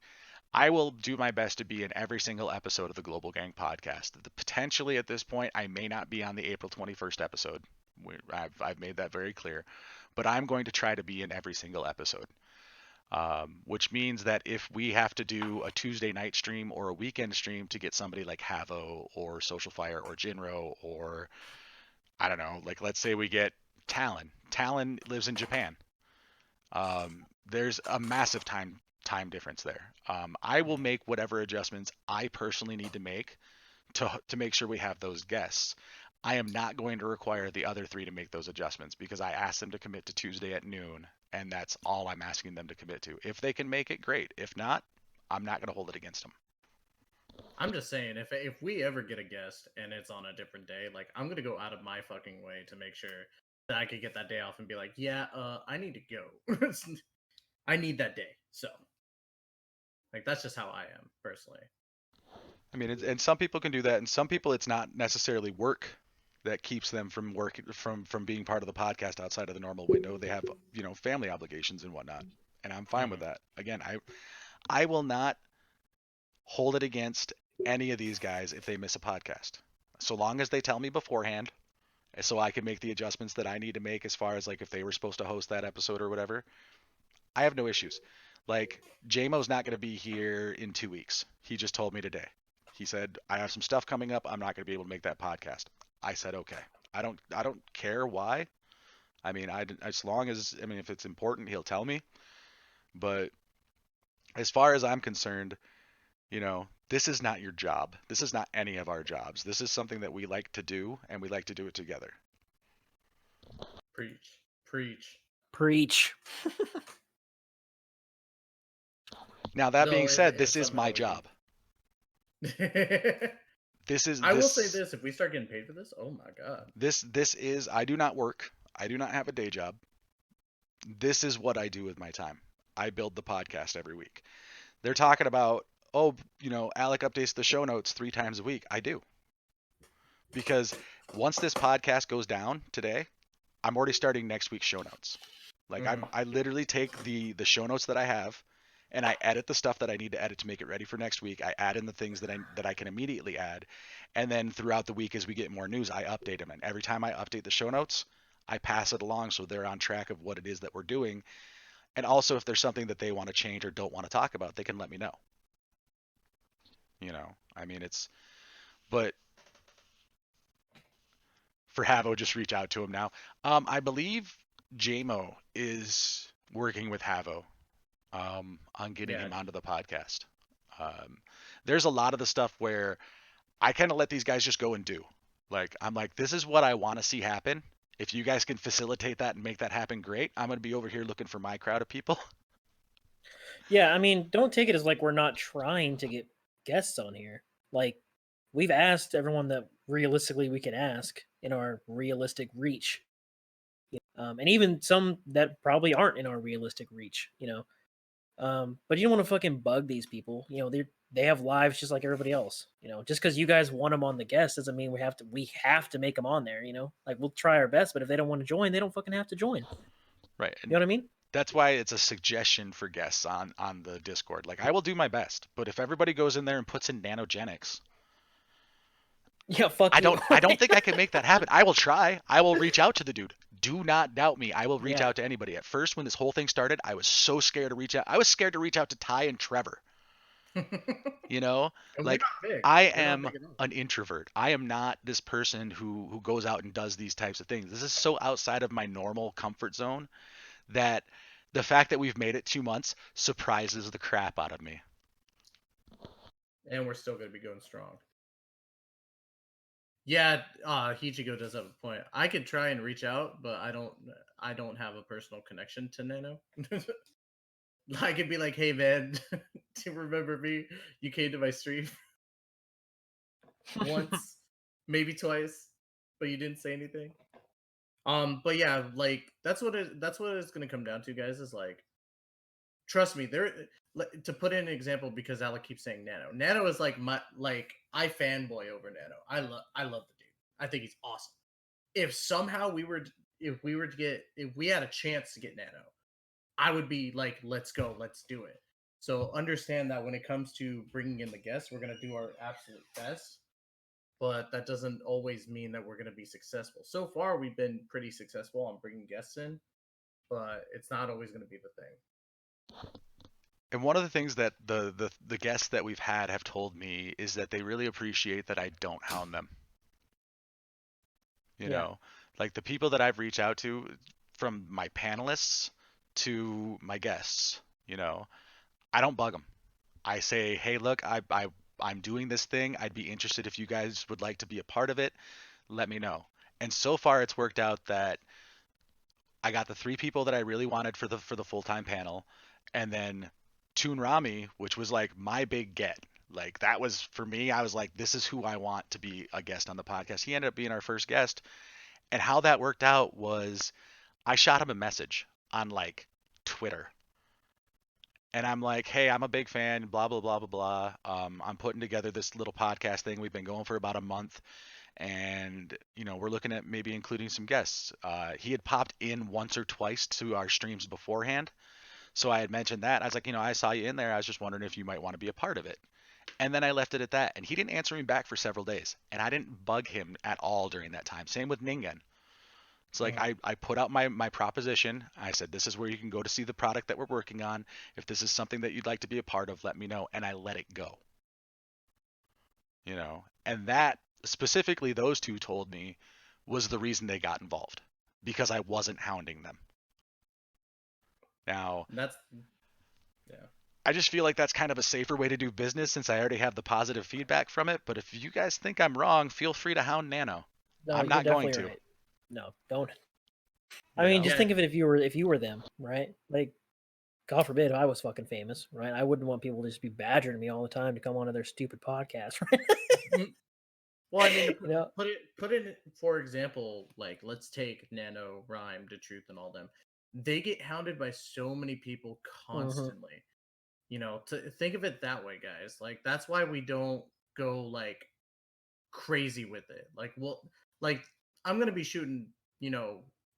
I will do my best to be in every single episode of the Global Gang podcast. Potentially at this point, I may not be on the April 21st episode. I've made that very clear, but I'm going to try to be in every single episode. Which means that if we have to do a Tuesday night stream or a weekend stream to get somebody like Havo or Social Fire or Jinro, or I don't know, like let's say we get Talon. Talon lives in Japan. There's a massive time difference there. I will make whatever adjustments I personally need to make to make sure we have those guests. I am not going to require the other three to make those adjustments because I asked them to commit to Tuesday at noon, and that's all I'm asking them to commit to. If they can make it, great. If not, I'm not going to hold it against them. I'm just saying, if we ever get a guest and it's on a different day, like I'm gonna go out of my fucking way to make sure that I could get that day off and be like, yeah, I need to go. I need that day. So, like, that's just how I am personally. I mean, and some people can do that, and some people it's not necessarily work that keeps them from work from being part of the podcast outside of the normal window. They have family obligations and whatnot, and I'm fine with Hmm. that. Again, I will not hold it against any of these guys if they miss a podcast. So long as they tell me beforehand, so I can make the adjustments that I need to make as far as like if they were supposed to host that episode or whatever, I have no issues. Like JMO's not going to be here in 2 weeks. He just told me today. He said I have some stuff coming up. I'm not going to be able to make that podcast. I said okay. I don't care why. I mean, as long as if it's important, he'll tell me. But as far as I'm concerned, this is not your job. This is not any of our jobs. This is something that we like to do, and we like to do it together. Preach, preach. preach. Now, that being Though, said, if this is my somehow job. you, This is I will say this this: if we start getting paid for this, oh my god. this is I do not work. I do not have a day job. This is what I do with my time. I build the podcast every week. They're talking about, oh, Alec updates the show notes 3 times a week. I do. Because once this podcast goes down today, I'm already starting next week's show notes. Like Hmm. I literally take the show notes that I have and I edit the stuff that I need to edit to make it ready for next week. I add in the things that I can immediately add. And then throughout the week as we get more news, I update them. And every time I update the show notes, I pass it along so they're on track of what it is that we're doing. And also if there's something that they want to change or don't want to talk about, they can let me know. I mean but for Havo, just reach out to him now. I believe JMO is working with Havo on getting Yeah. him onto the podcast. Um, there's a lot of the stuff where I kind of let these guys just go and do. Like, I'm like, this is what I want to see happen. If you guys can facilitate that and make that happen, great. I'm going to be over here looking for my crowd of people. Yeah, I mean, don't take it as like we're not trying to get guests on here. Like, we've asked everyone that realistically we can ask in our realistic reach. And even some that probably aren't in our realistic reach. But you don't want to fucking bug these people. They have lives just like everybody else. Just because you guys want them on the guest doesn't mean we have to make them on there. Like we'll try our best, but if they don't want to join, they don't fucking have to join. Right. You know what I mean? That's why it's a suggestion for guests on the Discord. Like I will do my best, but if everybody goes in there and puts in nanogenics, Yeah, fuck I you. don't think I can make that happen. I will try. I will reach out to the dude. Do not doubt me. I will reach Yeah. out to anybody. At first when this whole thing started, I was so scared to reach out. I was scared to reach out to Ty and Trevor. You know? And we're Like not big. I We're not am big at all. an introvert. I am not this person who goes out and does these types of things. This is so outside of my normal comfort zone that the fact that we've made it 2 months surprises the crap out of me. And we're still going to be going strong. Yeah, Hichigo does have a point. I could try and reach out, but I don't have a personal connection to Nano. I could be like, "Hey man, do you remember me? You came to my stream once, maybe twice, but you didn't say anything." But yeah, like that's what it's gonna come down to, guys. Is like, trust me, to put in an example because Alec keeps saying Nano. Nano is like I fanboy over Nano. I love the dude. I think he's awesome. If somehow if we had a chance to get Nano, I would be like, let's go, let's do it. So understand that when it comes to bringing in the guests, we're gonna do our absolute best, but that doesn't always mean that we're gonna be successful. So far, we've been pretty successful on bringing guests in, but it's not always gonna be the thing. And one of the things that the guests that we've had have told me is that they really appreciate that I don't hound them. You Yeah. know, like the people that I've reached out to, from my panelists to my guests, I don't bug them. I say, hey, look, I'm doing this thing. I'd be interested if you guys would like to be a part of it. Let me know. And so far, it's worked out that I got the 3 people that I really wanted for the full-time panel, and then Toon Rami, which was like my big get. Like that was for me. I was like, this is who I want to be a guest on the podcast. He ended up being our first guest, and how that worked out was I shot him a message on like Twitter. And I'm like, hey, I'm a big fan, blah, blah, blah, blah, blah. I'm putting together this little podcast thing. We've been going for about a month. And, we're looking at maybe including some guests. He had popped in once or twice to our streams beforehand. So I had mentioned that. I was like, I saw you in there. I was just wondering if you might want to be a part of it. And then I left it at that. And he didn't answer me back for several days. And I didn't bug him at all during that time. Same with Ningen. It's like I put out my proposition. I said, this is where you can go to see the product that we're working on. If this is something that you'd like to be a part of, let me know. And I let it go. And that specifically those 2 told me was the reason they got involved, because I wasn't hounding them. Now, Yeah. I just feel like that's kind of a safer way to do business since I already have the positive feedback from it. But if you guys think I'm wrong, feel free to hound Nano. No, I'm you're not going definitely to. right. No, don't. You I mean, know? just Yeah. think of it if you were them, right? Like, God forbid if I was fucking famous, right? I wouldn't want people to just be badgering me all the time to come onto their stupid podcast, right? Well, I mean, to You know? put it for example, like let's take Nano, Rhyme, The Truth, and all them. They get hounded by so many people constantly. To think of it that way, guys. Like that's why we don't go like crazy with it. Like I'm gonna be shooting,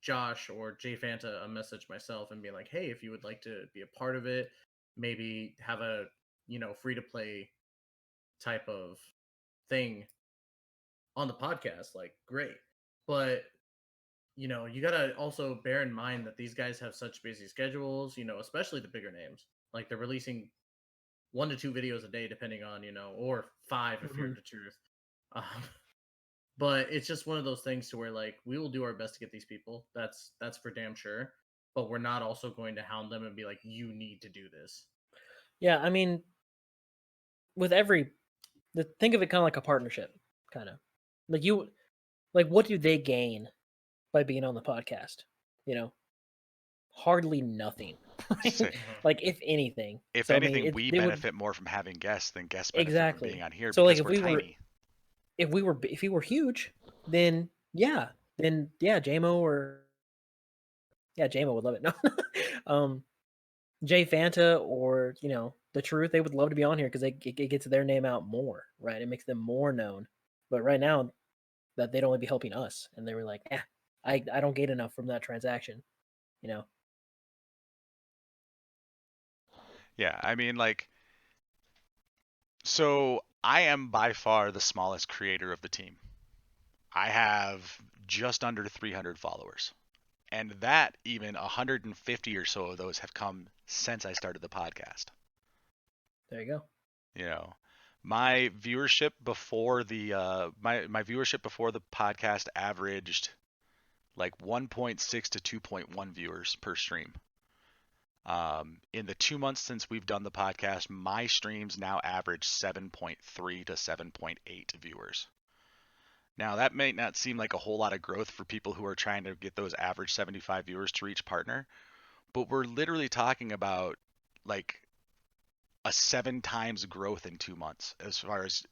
Josh or Jay Fanta a message myself and be like, hey, if you would like to be a part of it, maybe have a free to play type of thing on the podcast, like great. But you gotta also bear in mind that these guys have such busy schedules, especially the bigger names. Like they're releasing 1 to 2 videos a day, depending on, or 5 if you're Mhm. the truth. Um, but it's just one of those things to where like we will do our best to get these people. That's for damn sure. But we're not also going to hound them and be like, you need to do this. Yeah, I mean, with think of it kind of like a partnership, kind of like what do they gain by being on the podcast? Hardly nothing, Say, right? Like if anything. if So I mean, anything, we they would benefit more from having guests than guests benefit from exactly. being on here So like because we're tiny. if we were huge, then yeah, JMO or Yeah, JMO would love it. No, um, Jay Fanta or the Truth, they would love to be on here because it gets their name out more, right? It makes them more known. But right now, that they'd only be helping us, and they were like, I don't get enough from that transaction, you know. Yeah, I mean, like, so I am by far the smallest creator of the team. I have just under 300 followers. And that even 150 or so of those have come since I started the podcast. There you go. You know, my viewership before the my viewership before the podcast averaged like 1.6 to 2.1 viewers per stream. In the 2 months since we've done the podcast, my streams now average 7.3 to 7.8 viewers. Now, that may not seem like a whole lot of growth for people who are trying to get those average 75 viewers to reach partner, but we're literally talking about like a 7 times growth in 2 months as far as,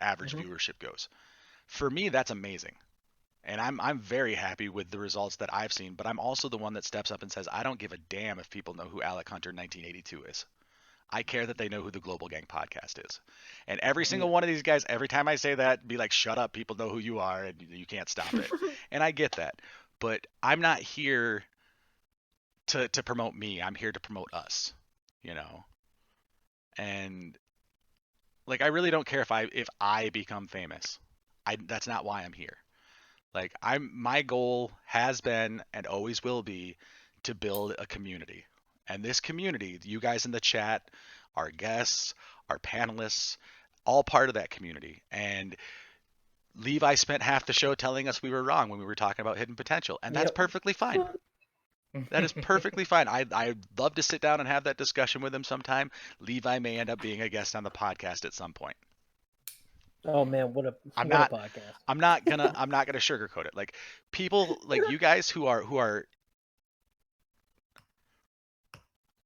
average Hmm. viewership goes. For me, that's amazing. And I'm very happy with the results that I've seen, but I'm also the one that steps up and says, I don't give a damn if people know who Alec Hunter 1982 is. I care that they know who the Global Gang podcast is. And every single one of these guys, every time I say that, be like, shut up, people know who you are and you can't stop it. And I get that. But I'm not here to promote me. I'm here to promote us, you know. And like I really don't care if I become famous. That's not why I'm here. Like my goal has been and always will be to build a community. And this community, you guys in the chat, our guests, our panelists, all part of that community. And Levi spent half the show telling us we were wrong when we were talking about hidden potential, and that's Yep. perfectly fine. That is perfectly fine. I'd love to sit down and have that discussion with him sometime. Levi may end up being a guest on the podcast at some point. Oh man, what a I'm what a not podcast. I'm not gonna sugarcoat it. Like people like you guys who are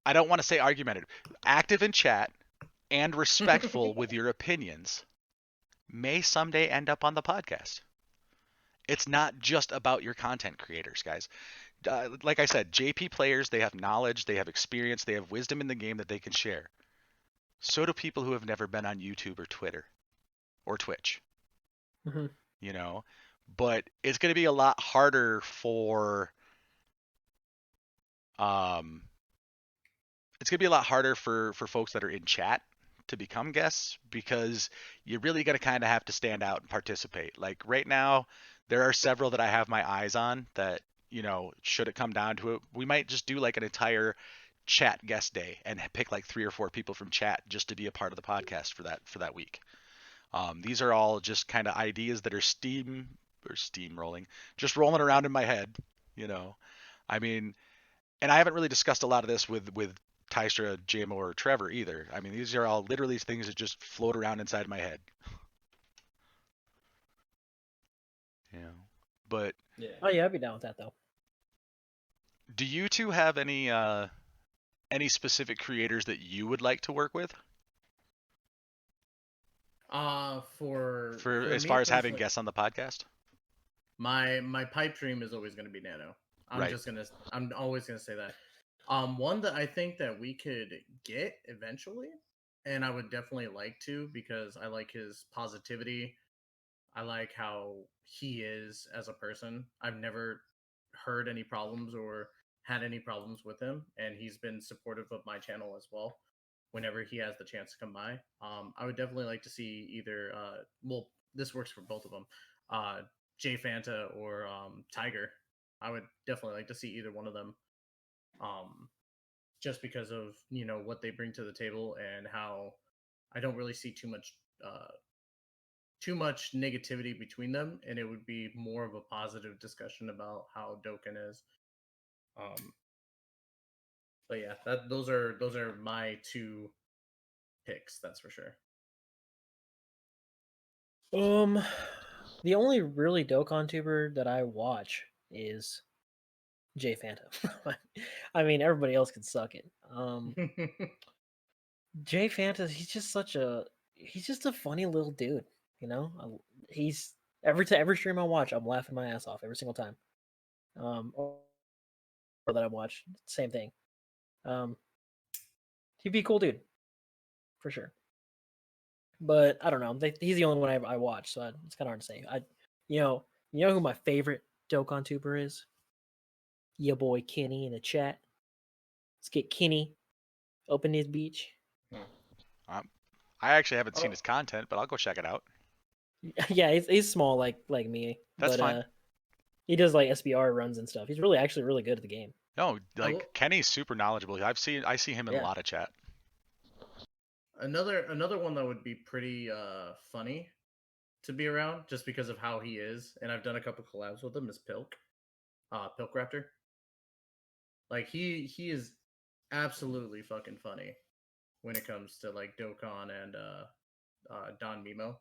I don't want to say argumentative, active in chat and respectful with your opinions may someday end up on the podcast. It's not just about your content creators, guys. Like I said, JP players, they have knowledge, they have experience, they have wisdom in the game that they can share. So do people who have never been on YouTube or Twitter or Twitch, Hmm. you know. But it's going to be a lot harder for um, it's going to be a lot harder for folks that are in chat to become guests because you're really going to kind of have to stand out and participate. Like right now, there are several that I have my eyes on that, should it come down to it, we might just do like an entire chat guest day and pick like 3 or 4 people from chat just to be a part of the podcast for that week. These are all just kind of ideas that are steamrolling, just rolling around in my head. You know, I mean, and I haven't really discussed a lot of this with Tystra, JMO, or Trevor either. I mean, these are all literally things that just float around inside my head. You know, but Yeah. Oh yeah, I'd be down with that though. do you two have any specific creators that you would like to work with For as me far as having personally, guests on the podcast? my pipe dream is always going to be Nano. Right. I'm always gonna say that. One that I think that we could get eventually, and I would definitely like to because I like his positivity. I like how he is as a person. I've never heard any problems or had any problems with him, and he's been supportive of my channel as well. Whenever he has the chance to come by, I would definitely like to see either. Well, this works for both of them. Uh, Jay Fanta or Tiger. I would definitely like to see either one of them. Um, just because of what they bring to the table and how I don't really see too much negativity between them, and it would be more of a positive discussion about how Dokkan is. Um, but yeah, those are my two picks. That's for sure. Um, the only really Dokkan tuber that I watch is Jay Fanta. I mean, everybody else can suck it. Jay Fanta, he's just a funny little dude. You know, he's every stream I watch, I'm laughing my ass off every single time. that I've watched. Same thing. He'd be a cool dude for sure. But I don't know. He's the only one I watch, so it's kind of hard to say. You know who my favorite Dokkan tuber is? Your boy Kenny in the chat. Let's get Kenny open his beach. I actually haven't seen Oh. his content, but I'll go check it out. Yeah, he's small like me, That's but fine. he does like SBR runs and stuff. He's really actually really good at the game. No, I like will, Kenny's super knowledgeable. I see him in a Yeah. lot of chat. another one that would be pretty funny to be around just because of how he is, and I've done a couple collabs with him, is Pilk Raptor. Like he is absolutely fucking funny when it comes to like Dokkan and Don Mimo.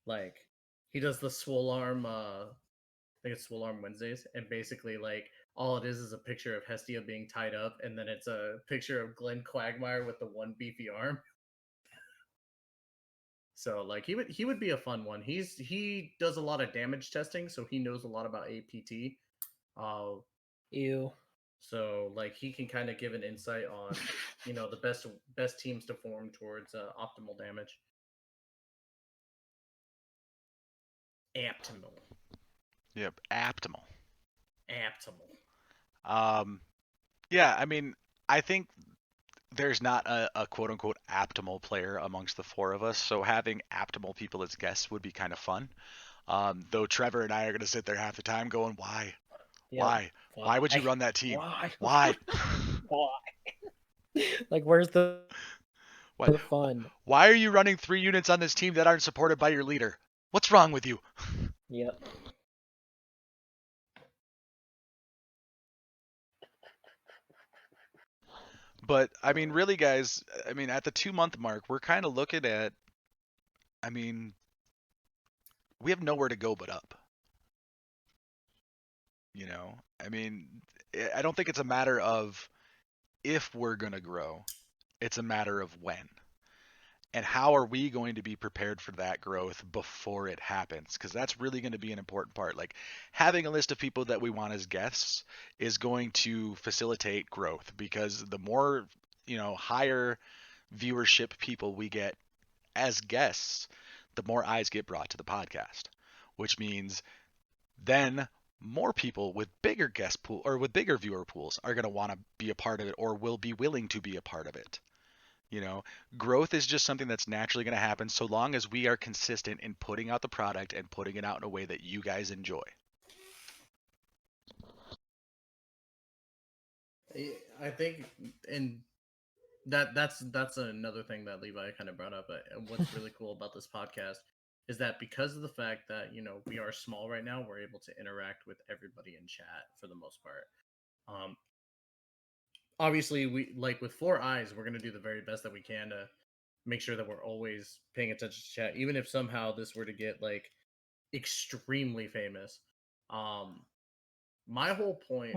Like he does the swole arm I think it's Swole Arm Wednesdays, and basically like all it is a picture of Hestia being tied up, and then it's a picture of Glenn Quagmire with the one beefy arm. So like he would be a fun one. He does a lot of damage testing, so he knows a lot about APT. Uh, Ew. so like he can kind of give an insight on the best teams to form towards optimal damage. Optimal. Yep, optimal. Optimal. Yeah, I mean, I think there's not a quote unquote optimal player amongst the four of us, so having optimal people as guests would be kind of fun. Though Trevor and I are going to sit there half the time going, why? Yep. Why? Why would you run that team? Why? Why? Why? Like, where's the Why? fun? Why are you running 3 units on this team that aren't supported by your leader? What's wrong with you? Yep. But I mean, really, guys, I mean, at the 2 month mark, we're kind of looking at, I mean, we have nowhere to go but up. You know, I mean, I don't think it's a matter of if we're going to grow, it's a matter of when. And how are we going to be prepared for that growth before it happens? Because that's really going to be an important part. Like having a list of people that we want as guests is going to facilitate growth because the more, higher viewership people we get as guests, the more eyes get brought to the podcast, which means then more people with bigger guest pool or with bigger viewer pools are going to want to be a part of it or will be willing to be a part of it. You know, growth is just something that's naturally going to happen so long as we are consistent in putting out the product and putting it out in a way that you guys enjoy. I think, and that's another thing that Levi kind of brought up. And what's really cool about this podcast is that because of the fact that we are small right now, we're able to interact with everybody in chat for the most part. Obviously, we like with four eyes, we're gonna do the very best that we can to make sure that we're always paying attention to chat, even if somehow this were to get like extremely famous. My whole point,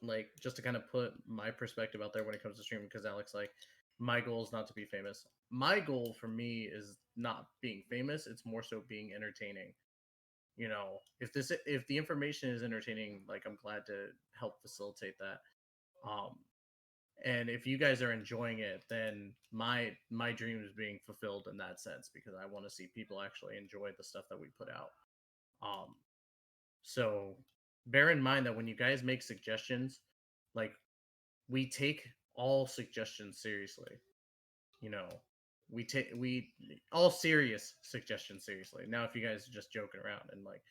like just to kind of put my perspective out there when it comes to streaming, because Alex, like, my goal is not to be famous. My goal for me is not being famous, it's more so being entertaining. If the information is entertaining, like, I'm glad to help facilitate that. And if you guys are enjoying it, then my dream is being fulfilled in that sense, because I want to see people actually enjoy the stuff that we put out. um so bear in mind that when you guys make suggestions, like, we take all suggestions seriously. You know, we all serious suggestions seriously. Now, if you guys are just joking around and like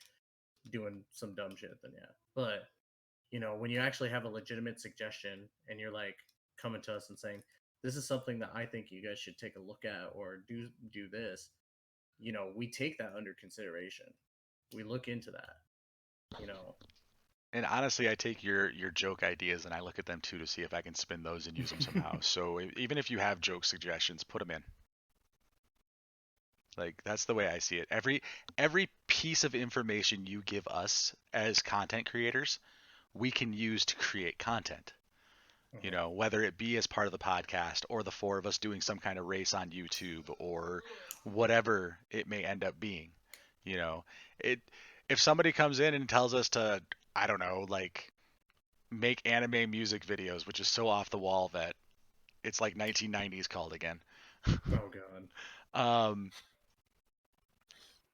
doing some dumb shit, then yeah. But when you actually have a legitimate suggestion and you're like coming to us and saying, this is something that I think you guys should take a look at, or do this, we take that under consideration. We look into that. you know And honestly, I take your joke ideas and I look at them too to see if I can spin those and use them somehow. So even if you have joke suggestions, put them in. Like that's the way I see it. Every piece of information you give us as content creators, we can use to create content. Whether it be as part of the podcast or the four of us doing some kind of race on YouTube or whatever it may end up being. You know, it if somebody comes in and tells us to, I don't know, like make anime music videos, which is so off the wall that it's like 1990s called again. Oh god. Um,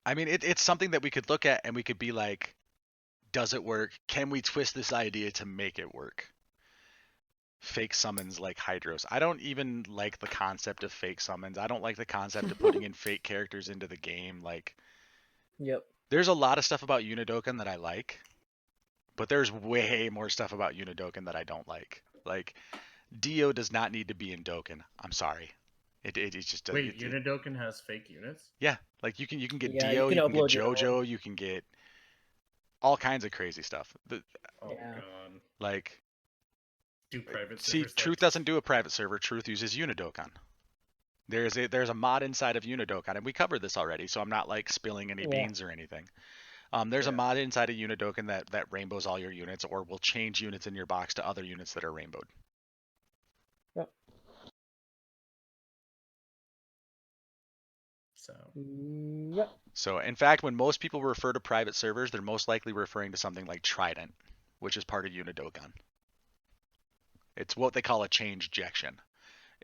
I mean, it's something that we could look at and we could be like, does it work? Can we twist this idea to make it work? Fake summons like Hydros. I don't even like the concept of fake summons. I don't like the concept of putting in fake characters into the game. Like, Yep. there's a lot of stuff about Unidoken that I like, but there's way more stuff about Unidoken that I don't like. Like, Dio does not need to be in Doken. I'm sorry. It just does. Wait, Unidoken has fake units? Yeah, like you can get Yeah, you Dio, can you can get upload your own. JoJo, you can get all kinds of crazy stuff. Oh Yeah. god. Like, Do private see, servers Truth like doesn't do a private server. Truth uses Unidokan. There's a mod inside of Unidokan, and we covered this already, so I'm not like spilling any Yeah. beans or anything. There's a yeah. mod inside of Unidokan that rainbows all your units, or will change units in your box to other units that are rainbowed. Yep. So Yep. So, in fact, when most people refer to private servers, they're most likely referring to something like Trident, which is part of Unidokan. It's what they call a change injection.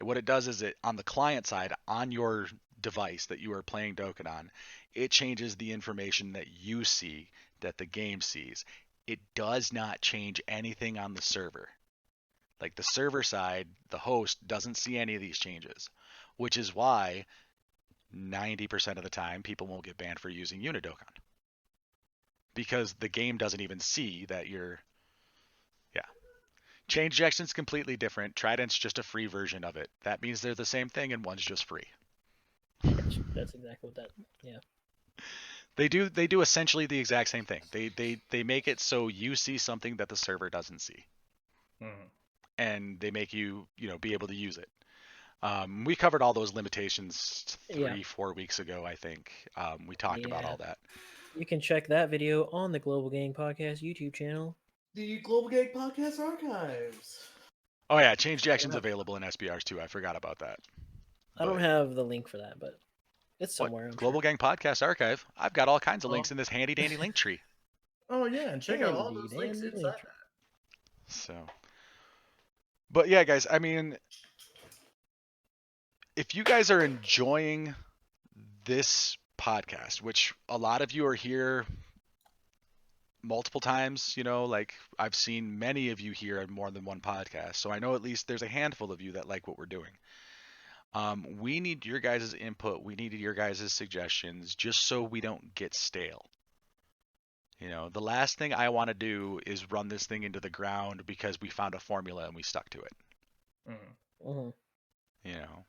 What it does is it on the client side on your device that you are playing Dokkan on, it changes the information that you see that the game sees. It does not change anything on the server. Like the server side, the host doesn't see any of these changes, which is why 90% of the time people won't get banned for using Unidokan because the game doesn't even see that you're yeah. Change injection's completely different. Trident's just a free version of it. That means they're the same thing and one's just free. That's exactly what that. Yeah. They do essentially the exact same thing. They make it so you see something that the server doesn't see, mhm. and they make you be able to use it. We covered all those limitations Yeah. 3-4 weeks ago, I think. We talked about Yeah. all that. You can check that video on the Global Gang Podcast YouTube channel. The Global Gang Podcast Archives. Oh yeah, change I don't injection's have, available in SBRs too. I forgot about that. I don't But have the link for that, but it's what somewhere, I'm Global sure. Gang Podcast Archive? I've got all kinds of Oh, links in this handy dandy link tree. oh yeah, and check out all Handy those links dandy inside link. So, but yeah, guys. I mean, if you guys are enjoying this podcast, which a lot of you are here multiple times, like I've seen many of you here on more than one podcast. So I know at least there's a handful of you that like what we're doing. We need your guys' input. We need your guys' suggestions just so we don't get stale. The last thing I want to do is run this thing into the ground because we found a formula and we stuck to it. Mhm. Mhm. You know,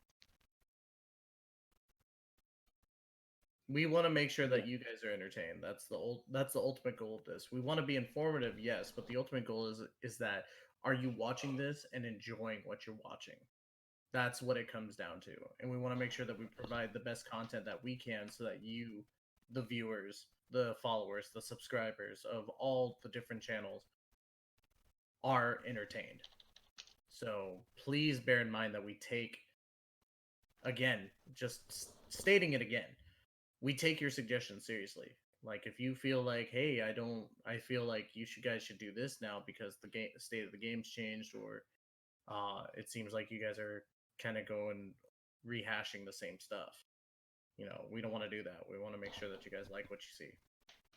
We want to make sure Yeah. that you guys are entertained. That's the ultimate goal of this. We want to be informative, yes, but the ultimate goal is that are you watching this and enjoying what you're watching? That's what it comes down to. And we want to make sure that we provide the best content that we can so that you, the viewers, the followers, the subscribers of all the different channels are entertained. So please bear in mind that we take, again, just stating it again, we take your suggestions seriously. Like if you feel like, hey, I feel like guys should do this now because the state of the game's changed, or it seems like you guys are kind of going rehashing the same stuff. We don't want to do that. We want to make sure that you guys like what you see.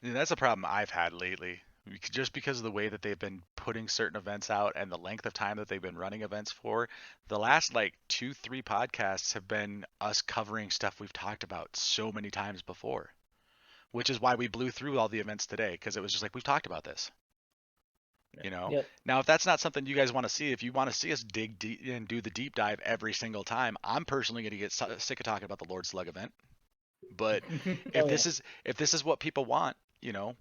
and that's a problem I've had lately. Just because of the way that they've been putting certain events out and the length of time that they've been running events for, the last like 2, 3 podcasts have been us covering stuff we've talked about so many times before, which is why we blew through all the events today because it was just like we've talked about this. Yeah. Yep. Now, if that's not something you guys want to see, if you want to see us dig deep and do the deep dive every single time, I'm personally going to get sick of talking about the Lord Slug event. But if Oh yeah. this is what people want,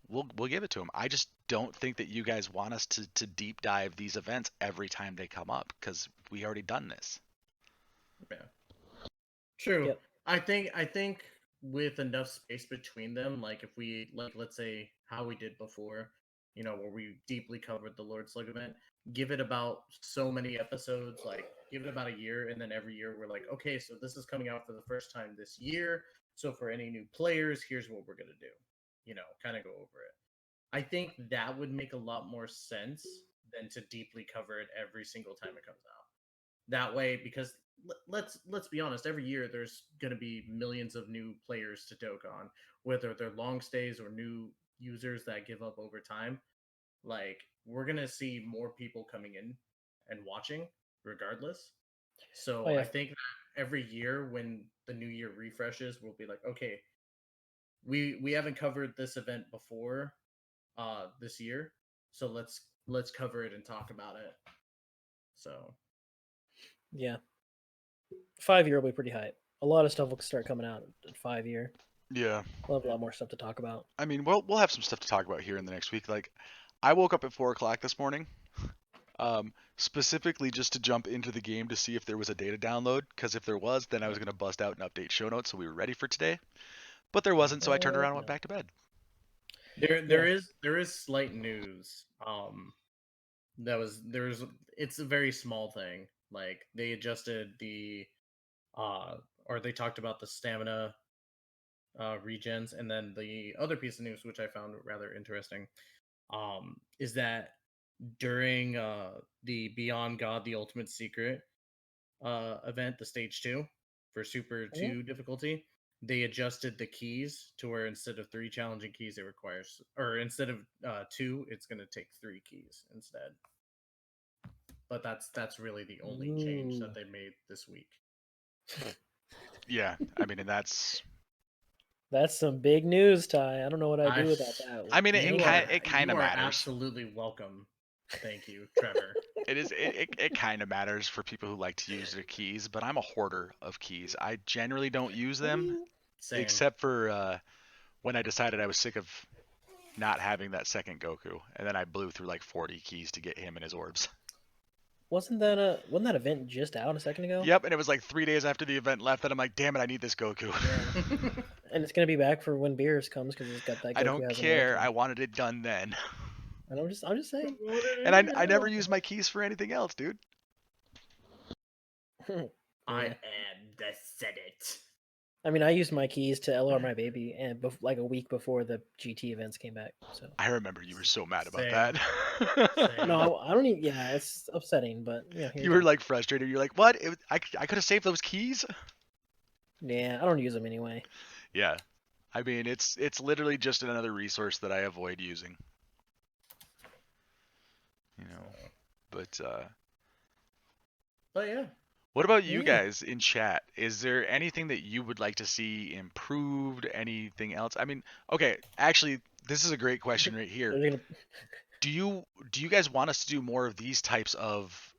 we'll give it to them. I just don't think that you guys want us to deep dive these events every time they come up because we already done this. Yeah. True. Yep. I think with enough space between them, like if we like let's say how we did before, where we deeply covered the Lord Slug event, give it about so many episodes, like give it about a year, and then every year we're like, okay, so this is coming out for the first time this year. So for any new players, here's what we're gonna do. Kind of go over it. I think that would make a lot more sense than to deeply cover it every single time it comes out. That way, because let's be honest, every year there's going to be millions of new players to Dokkan, whether they're long stays or new users that give up over time. Like, we're going to see more people coming in and watching regardless. So Oh, yeah. I think that every year when the new year refreshes, we'll be like, okay, we haven't covered this event before this year, so let's cover it and talk about it. So Yeah. 5 year will be pretty hype. A lot of stuff will start coming out in 5 year. Yeah. We'll have a lot more stuff to talk about. I mean, we'll have some stuff to talk about here in the next week. Like, I woke up at 4 o'clock this morning, specifically just to jump into the game to see if there was a data download. Because if there was, then I was gonna bust out and update show notes so we were ready for today. But there wasn't, so I turned around and went back to bed. there is slight news. It's a very small thing. Like, they adjusted the or they talked about the stamina regens, and then the other piece of news which I found rather interesting is that during the Beyond God the Ultimate Secret event, the stage 2 for Super Yeah. 2 difficulty, they adjusted the keys to where instead of 3 challenging keys it requires, or instead of 2, it's going to take 3 keys instead. But that's really the only change that they made this week. Yeah, I mean, and that's some big news, Ty. I don't know what I'd do without that. I mean, You it kind you of are matters. absolutely welcome. Thank you, Trevor. It kind of matters for people who like to use their keys, but I'm a hoarder of keys. I generally don't use them, Same. except for when I decided I was sick of not having that second Goku, and then I blew through like 40 keys to get him and his orbs. wasn't that event just out a second ago? Yep, and it was like 3 days after the event left that I'm like, damn it, I need this Goku. Yeah. And it's gonna be back for when Beerus comes because it's got that Goku. I don't has an care. ultimate. I wanted it done then. And I'm just saying. And I never use my keys for anything else, dude. I am the Senate. I mean, I used my keys to LR my baby, and like a week before the GT events came back. So I remember you were so mad about Same. that. Same. no, I don't even. Yeah, it's upsetting, but you know, here You were like frustrated. You're like, what? I could have saved those keys. yeah, I don't use them anyway. Yeah, I mean, it's literally just another resource that I avoid using. You know, but yeah. what about you Yeah. guys in chat? Is there anything that you would like to see improved? Anything else? I mean, okay, actually, this is a great question right here. They're gonna- Do you guys want us to do more of these types of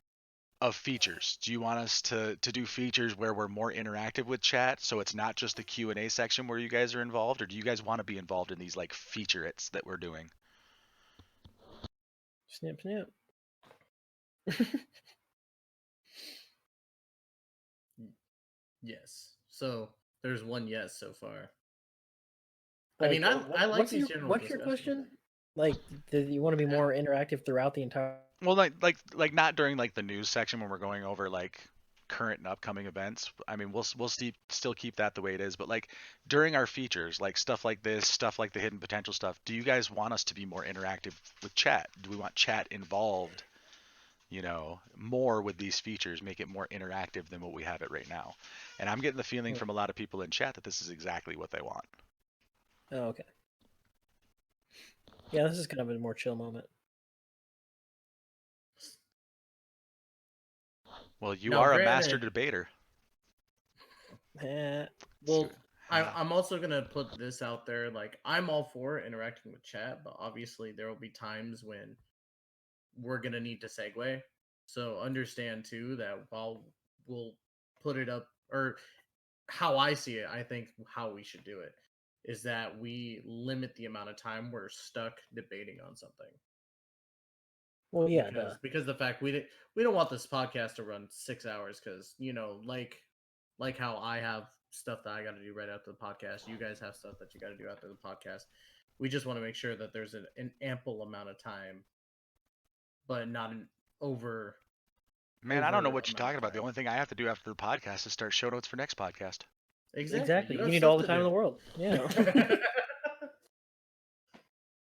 features? Do you want us to do features where we're more interactive with chat, so it's not just the Q&A section where you guys are involved, or do you guys want to be involved in these like featurettes that we're doing? Snip, snip. Yes. So there's one yes so far. Like, I mean, I like these general What's your question? Like, do you want to be more interactive throughout the entire? Well, like not during like the news section when we're going over like current and upcoming events. I mean, we'll still keep that the way it is, but like during our features, like stuff like this, stuff like the hidden potential stuff, do you guys want us to be more interactive with chat? Do we want chat involved, you know, more with these features, make it more interactive than what we have it right now? And I'm getting the feeling from a lot of people in chat that this is exactly what they want. Oh, okay. Yeah, this is kind of a more chill moment. Well, you Now, are a master granted- debater. Eh, Well, I'm also gonna put this out there. Like, I'm all for interacting with chat, but obviously there will be times when we're gonna need to segue. So understand too that while we'll put it up, or how I see it, I think how we should do it is that we limit the amount of time we're stuck debating on something. well, yeah, Because the fact we don't want this podcast to run 6 hours, because like how I have stuff that I got to do right after the podcast, you guys have stuff that you got to do after the podcast. We just want to make sure that there's an ample amount of time, but not an over. Man, I don't know what amount you're of talking about. The time. only thing I have to do after the podcast is start show notes for next podcast. exactly. You have need stuff all the to time in do. the world. Yeah.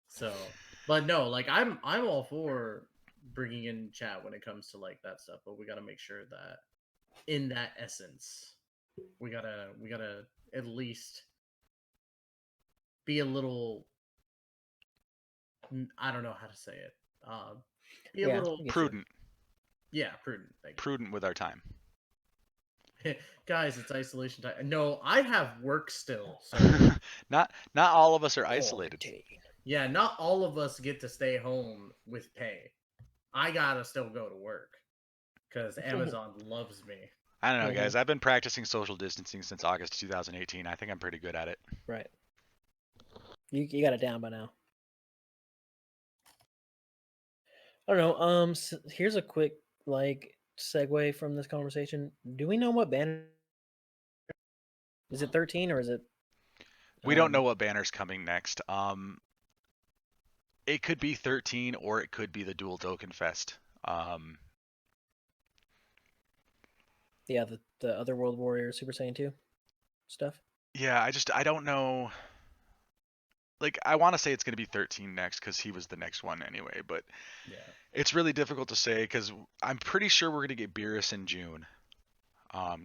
So, but no, like I'm all for bringing in chat when it comes to like that stuff, but we got to make sure that in that essence, we gotta at least be a little. I don't know how to say it. Be a Yeah, little, I get you. Prudent, yeah, prudent. Thank prudent with our time. you, guys. It's isolation time. No, I have work still, so Not all of us are isolated. Quarantine. yeah, not all of us get to stay home with pay. I gotta still go to work because Amazon loves me. I don't know, Mm-hmm. guys. I've been practicing social distancing since August 2018. I think I'm pretty good at it. Right. You got it down by now. I don't know. Here's a quick like segue from this conversation. Do we know what banner is it? 13 or is it? We don't know what banner's coming next. It could be 13 or it could be the Dual Token Fest. Yeah, the other World Warrior Super Saiyan 2 stuff. Yeah, I don't know. Like, I want to say it's going to be 13 next because he was the next one anyway, but Yeah. it's really difficult to say because I'm pretty sure we're going to get Beerus in June.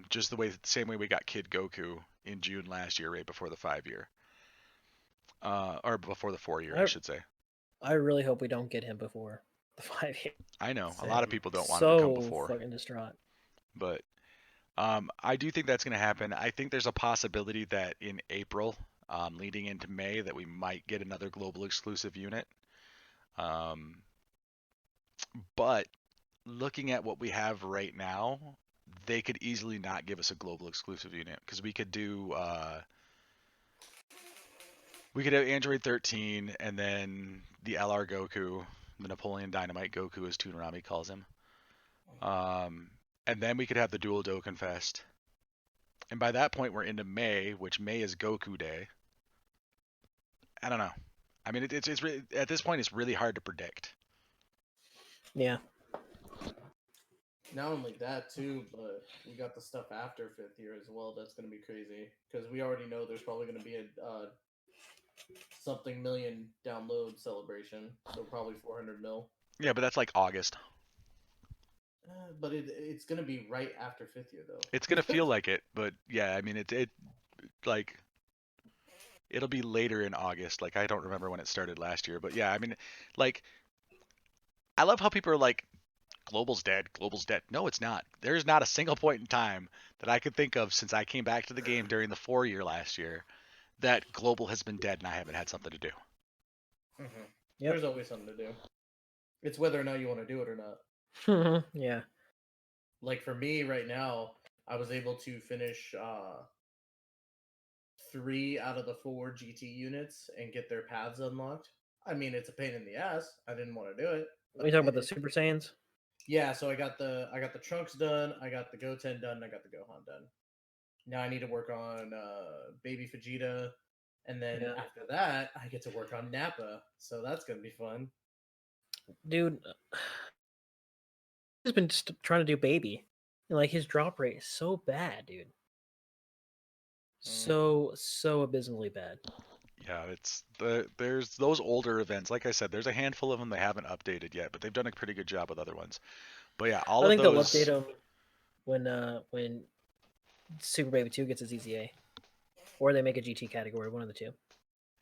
Just same way we got Kid Goku in June last year, right before the 5 year, or before the 4 year, I should say. I really hope we don't get him before the 5 year. I know a lot of Same. people don't want him to come So before, fucking distraught. but I do think that's going to happen. I think there's a possibility that in April, leading into May, that we might get another global exclusive unit. But looking at what we have right now, they could easily not give us a global exclusive unit because we could have Android 13 and then the LR Goku, the Napoleon Dynamite Goku, as Toonarami calls him. And then we could have the Dual Dokkan Fest. And by that point, we're into May, which May is Goku Day. I don't know. I mean, it's really, at this point, it's really hard to predict. Yeah. Not only that too, but we got the stuff after 5th year as well. That's gonna be crazy because we already know there's probably gonna be a something million download celebration. So probably 400 mil. Yeah, but that's like August. But it's gonna be right after 5th year though. It's gonna feel like it, but yeah, I mean, it like it'll be later in August. Like I don't remember when it started last year, but yeah, I mean, like I love how people are like, Global's dead. Global's dead. No, it's not. There's not a single point in time that I could think of since I came back to the game during the 4 year last year that Global has been dead and I haven't had something to do. Mm-hmm. Yep. There's always something to do. It's whether or not you want to do it or not. Yeah. Like for me right now, I was able to finish 3 out of the 4 GT units and get their paths unlocked. I mean, it's a pain in the ass. I didn't want to do it. Are you talking about the Super Saiyans? Yeah, so I got the Trunks done, I got the Goten done, and I got the Gohan done. Now I need to work on Baby Vegeta, and then Yeah. after that, I get to work on Nappa. So that's gonna be fun. Dude, he's been just trying to do baby. And, like his drop rate is so bad, dude. So abysmally bad. Yeah, there's those older events. Like I said, there's a handful of them they haven't updated yet, but they've done a pretty good job with other ones. But yeah, all I of think they'll those. update them when Super Baby 2 gets its EZA. Or they make a GT category, one of the two.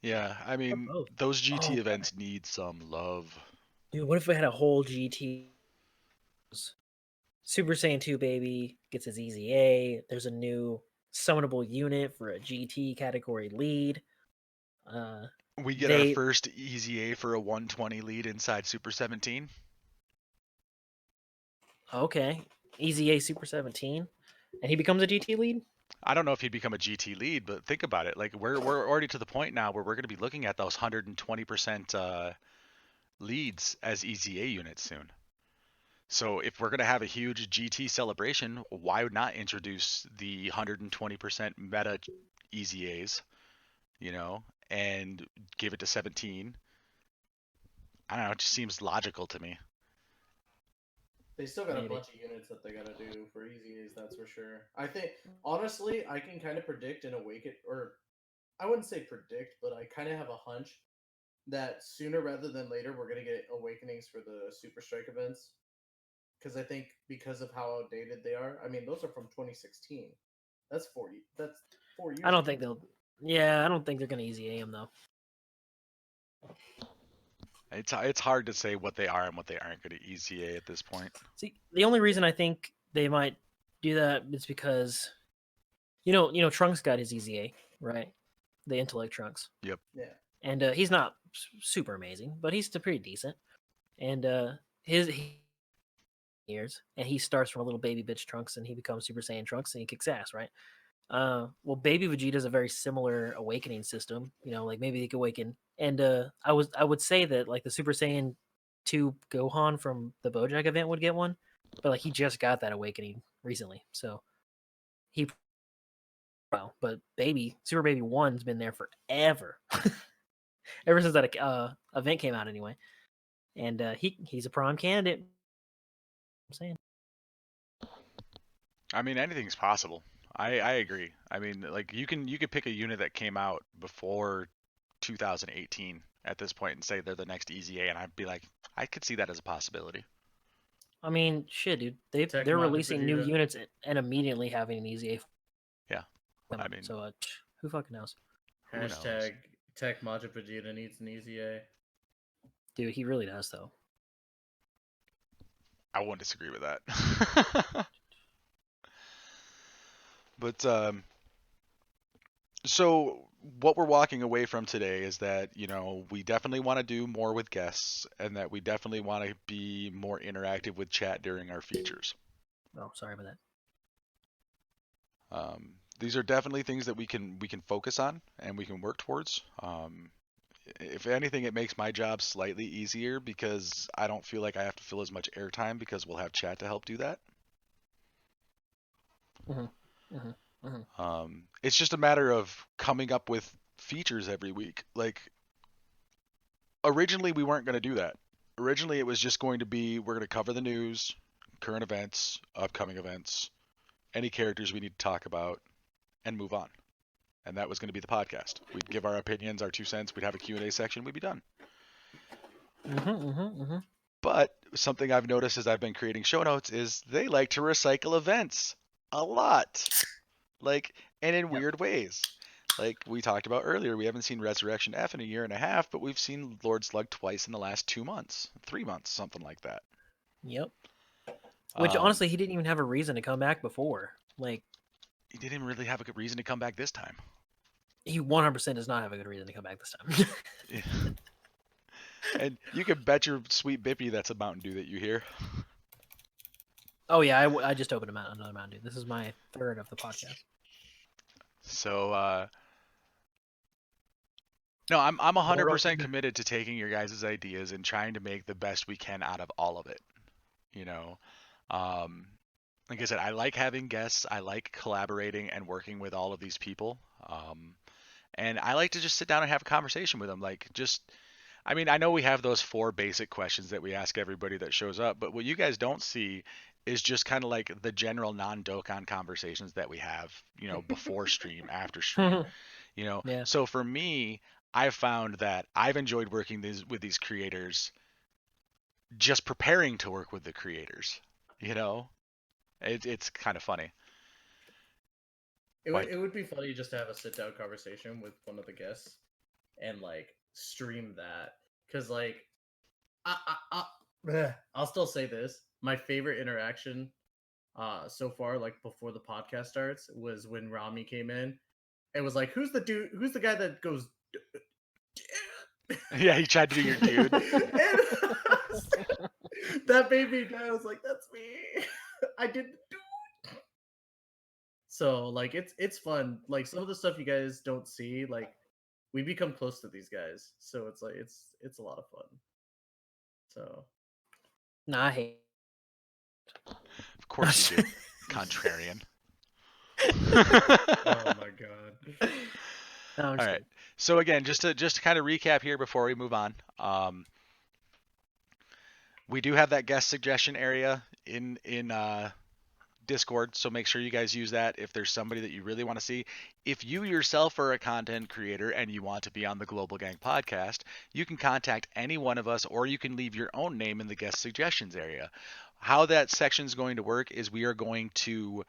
Yeah, I mean, both. those GT Oh, events need some love. Dude, what if we had a whole GT Super Saiyan 2 baby gets its EZA. There's a new summonable unit for a GT category lead. We get our first EZA for a 120 lead inside Super 17. Okay. EZA Super 17. And he becomes a GT lead? I don't know if he'd become a GT lead, but think about it. Like we're already to the point now where we're going to be looking at those 120% leads as EZA units soon. So if we're going to have a huge GT celebration, why not introduce the 120% meta EZAs, and give it to 17? I don't know. It just seems logical to me. They still got Maybe. a bunch of units that they got to do for EZAs, that's for sure. I think, honestly, I can kind of predict and awake it, or I wouldn't say predict, but I kind of have a hunch that sooner rather than later we're gonna get awakenings for the Super Strike events. Because I think because of how outdated they are. I mean, those are from 2016. That's 40. That's 4 years. I don't ago. think they'll. Yeah, I don't think they're gonna easy A him though. It's hard to say what they are and what they aren't going to EZA at this point. See, the only reason I think they might do that is because Trunks got his EZA, right? The intellect Trunks. Yep. Yeah. And he's not super amazing, but he's still pretty decent. And years, and he starts from a little baby bitch Trunks, and he becomes Super Saiyan Trunks, and he kicks ass, right? Well, Baby Vegeta's a very similar awakening system. Like maybe he could awaken, and I would say that like the Super Saiyan 2 Gohan from the BoJack event would get one, but like he just got that awakening recently, so he. Well, but Super Baby 1's been there forever, ever since that event came out, anyway. And he's a prime candidate. I'm saying. I mean, anything's possible. I agree. I mean, like you could pick a unit that came out before 2018 at this point and say they're the next EZA, and I'd be like, I could see that as a possibility. I mean, shit, dude. They're Majin releasing new Vegeta. units and immediately having an EZA. Yeah. I mean, so who fucking knows? Who knows? Hashtag Tech Majin Vegeta needs an EZA. Dude, he really does though. I won't disagree with that. But so what we're walking away from today is that, we definitely want to do more with guests and that we definitely want to be more interactive with chat during our features. Oh, sorry about that. These are definitely things that we can focus on and we can work towards. If anything, it makes my job slightly easier because I don't feel like I have to fill as much airtime because we'll have chat to help do that. It's just a matter of coming up with features every week. Like, originally we weren't going to do that. Originally it was just going to be, we're going to cover the news, current events, upcoming events, any characters we need to talk about, and move on. And that was going to be the podcast. We'd give our opinions, our 2 cents, we'd have a Q&A section, we'd be done. But something I've noticed as I've been creating show notes is they like to recycle events a lot. Like, and in weird ways. Like we talked about earlier, we haven't seen Resurrection F in a year and a half, but we've seen Lord Slug twice in the last 2 months, 3 months, something like that. Yep. Which honestly, he didn't even have a reason to come back before. Like, he didn't really have a good reason to come back this time. He 100% does not have a good reason to come back this time. Yeah. And you can bet your sweet Bippy that's a Mountain Dew that you hear. Oh yeah, I just opened another Mountain Dew. This is my third of the podcast. So, no, I'm 100% committed to taking your guys' ideas and trying to make the best we can out of all of it. Like I said, I like having guests. I like collaborating and working with all of these people. And I like to just sit down and have a conversation with them. I know we have those 4 basic questions that we ask everybody that shows up, but what you guys don't see is just kind of like the general non-Dokkan conversations that we have, before stream, after stream, Yeah. So for me, I've found that I've enjoyed working with these creators, just preparing to work with the creators, it's kind of funny. It would be funny just to have a sit down conversation with one of the guests and like stream that, because like I'll still say this: my favorite interaction so far, like before the podcast starts, was when Rami came in. It was like, who's the guy that goes? Yeah, he tried to do your dude. That made me. I was like, that's me. I didn't do it. So like, it's fun. Like some of the stuff you guys don't see, like we become close to these guys. So it's like it's a lot of fun. So. Nah, I hate. Of course you do, contrarian. Oh my god. No, all right. So again, just to kind of recap here before we move on, we do have that guest suggestion area in Discord, so make sure you guys use that if there's somebody that you really want to see. If you yourself are a content creator and you want to be on the Global Gang podcast, you can contact any one of us, or you can leave your own name in the guest suggestions area. How that section is going to work is we are going to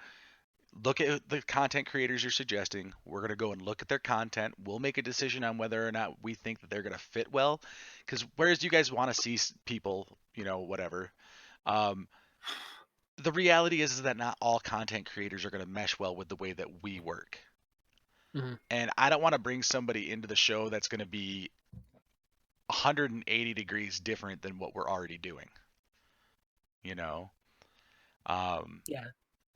look at the content creators you're suggesting. We're going to go and look at their content. We'll make a decision on whether or not we think that they're going to fit well. Because whereas you guys want to see people, whatever, um, the reality is that not all content creators are going to mesh well with the way that we work. Mm-hmm. And I don't want to bring somebody into the show that's going to be 180 degrees different than what we're already doing. Yeah.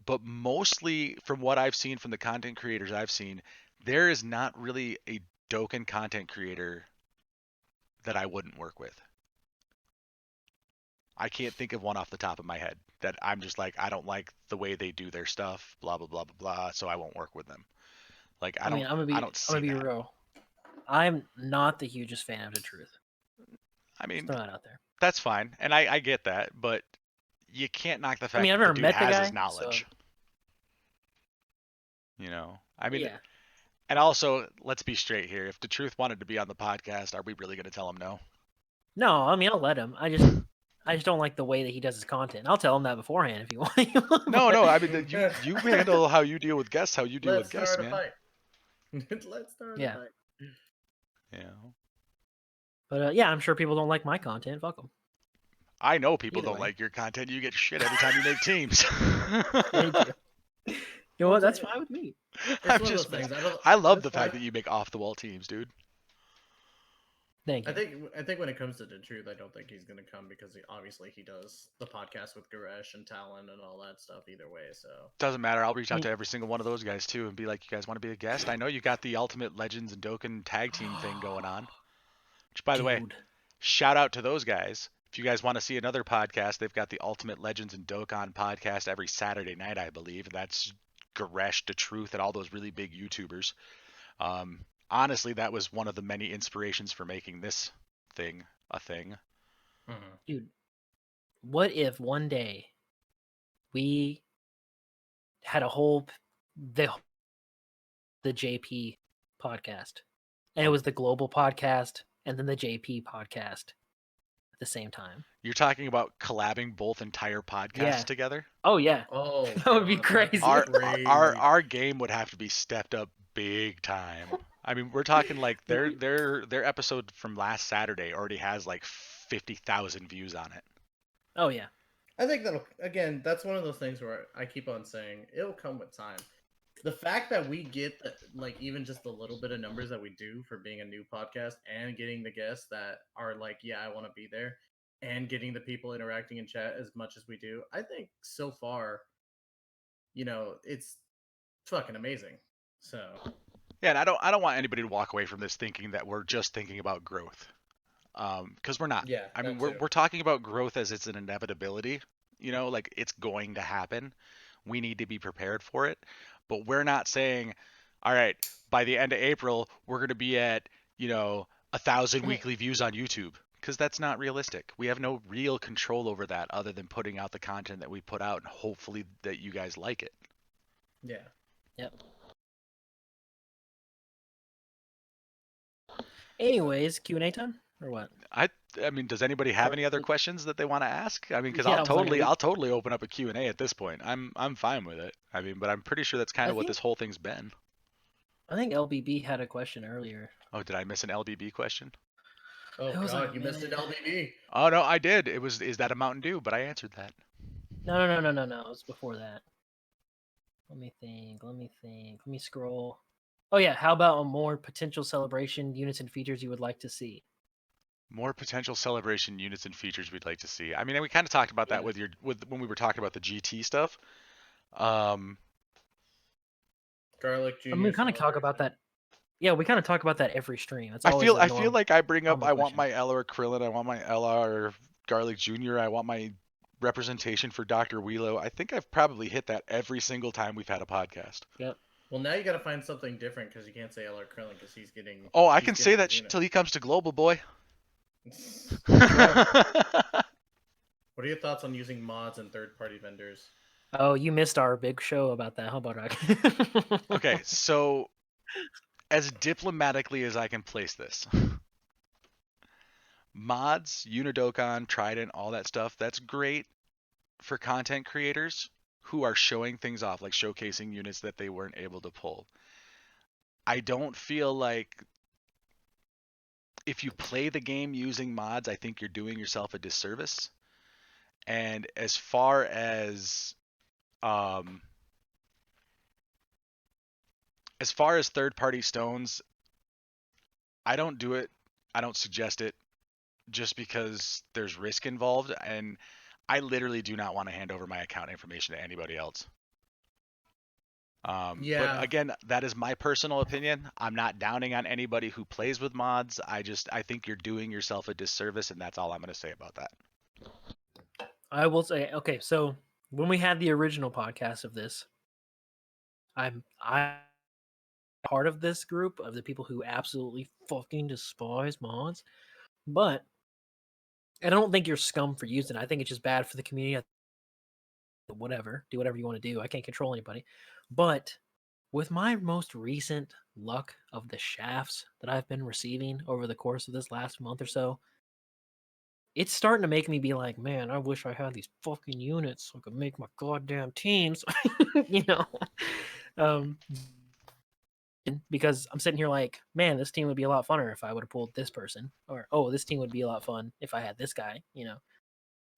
But mostly from what I've seen from the content creators I've seen, there is not really a Dokkan content creator that I wouldn't work with. I can't think of one off the top of my head that I'm just like, I don't like the way they do their stuff, blah blah blah blah blah, so I won't work with them. Like I mean, I'm don't see gonna be that. real. I'm not the hugest fan of the truth. I mean, Just throw that out there. that's fine, and I get that, but you can't knock the fact I've that the never dude met the has guy, his knowledge. so I mean, yeah. and also, let's be straight here. If the truth wanted to be on the podcast, are we really going to tell him no? No, I mean I'll let him. I just don't like the way that he does his content. I'll tell him that beforehand if you want. No, but- no. I mean, you handle how you deal with guests, how you deal Let's with guests, start a man. fight. Let's start Yeah. a fight. But yeah, I'm sure people don't like my content. Fuck them. I know people Either don't way. like your content. You get shit every time you make teams. They do. You know what? That's fine with me. It's I'm one of just those things. I love that's the fact why- that you make off the wall teams, dude. Thank you. I think when it comes to the truth, I don't think he's gonna come because obviously he does the podcast with Garesh and Talon and all that stuff either way. So Doesn't matter. I'll reach out to every single one of those guys too and be like, you guys want to be a guest? I know you got the Ultimate Legends and Dokkan tag team thing going on. Which, by the way, Dude. shout out to those guys. If you guys want to see another podcast, they've got the Ultimate Legends and Dokkan podcast every Saturday night, I believe. That's Garesh, The Truth, and all those really big YouTubers. Honestly, that was one of the many inspirations for making this thing a thing. Dude, what if one day we had a whole the JP podcast, and it was the global podcast and then the JP podcast at the same time? You're talking about collabing both entire podcasts Yeah. together? Oh yeah, oh, That would be God, that'd crazy. crazy. Our game would have to be stepped up big time. I mean, we're talking like their episode from last Saturday already has like 50,000 views on it. oh yeah. I think that's one of those things where I keep on saying it'll come with time. The fact that we get like even just the little bit of numbers that we do for being a new podcast and getting the guests that are like, yeah, I want to be there, and getting the people interacting in chat as much as we do, I think so far, it's fucking amazing. So Yeah, and I don't want anybody to walk away from this thinking that we're just thinking about growth. Because we're not. yeah, I mean, that too. we're talking about growth as it's an inevitability. Like it's going to happen. We need to be prepared for it. But we're not saying, all right, by the end of April, we're going to be at, 1,000 weekly views on YouTube. Because that's not realistic. We have no real control over that other than putting out the content that we put out and hopefully that you guys like it. Yeah. Yep. Anyways, Q&A time or what? I mean, does anybody have any other questions that they want to ask? I mean, because Yeah, I I'll was like, I'll totally open up a Q&A at this point. I'm fine with it. I mean, but I'm pretty sure that's kind I of what think- this whole thing's been. I think LBB had a question earlier. Oh, did I miss an LBB question? Oh It was God, like, you missed an man. LBB. Oh no, I did. Is that a Mountain Dew? But I answered that. No. It was before that. Let me think. Let me scroll. Oh yeah, how about a more potential celebration units and features you would like to see? More potential celebration units and features we'd like to see. I mean, we kind of talked about that Yeah. with when we were talking about the GT stuff. Garlic Jr. I mean, we kind of talk about that. Yeah, we kind of talk about that every stream. It's I always feel a I feel like I bring up normal I want question. my LR Krillin, I want my LR Garlic Jr., I want my representation for Dr. Wheelo. I think I've probably hit that every single time we've had a podcast. Yep. Well, now you got to find something different because you can't say LR Krillin because he's getting. Oh, I he's can getting say his that unit. till he comes to Global, boy. What are your thoughts on using mods and third-party vendors? Oh, you missed our big show about that, huh, Bardock? Okay, so as diplomatically as I can place this, mods, Unidokon, Trident, all that stuff, that's great for content creators who are showing things off, like showcasing units that they weren't able to pull. I don't feel like if you play the game using mods, I think you're doing yourself a disservice. And um, as far as third-party stones, I don't do it. I don't suggest it just because there's risk involved, and I literally do not want to hand over my account information to anybody else. But Yeah, again, that is my personal opinion. I'm not downing on anybody who plays with mods. I think you're doing yourself a disservice, and that's all I'm going to say about that. I will say, okay, so when we had the original podcast of this, I part of this group of the people who absolutely fucking despise mods, but I don't think you're scum for using it. I think it's just bad for the community. Whatever, do whatever you want to do. I can't control anybody. But with my most recent luck of the shafts that I've been receiving over the course of this last month or so, it's starting to make me be like, man, I wish I had these fucking units so I could make my goddamn teams. you know, um, because I'm sitting here like, man, this team would be a lot funner if I would have pulled this person, or oh, this team would be a lot fun if I had this guy.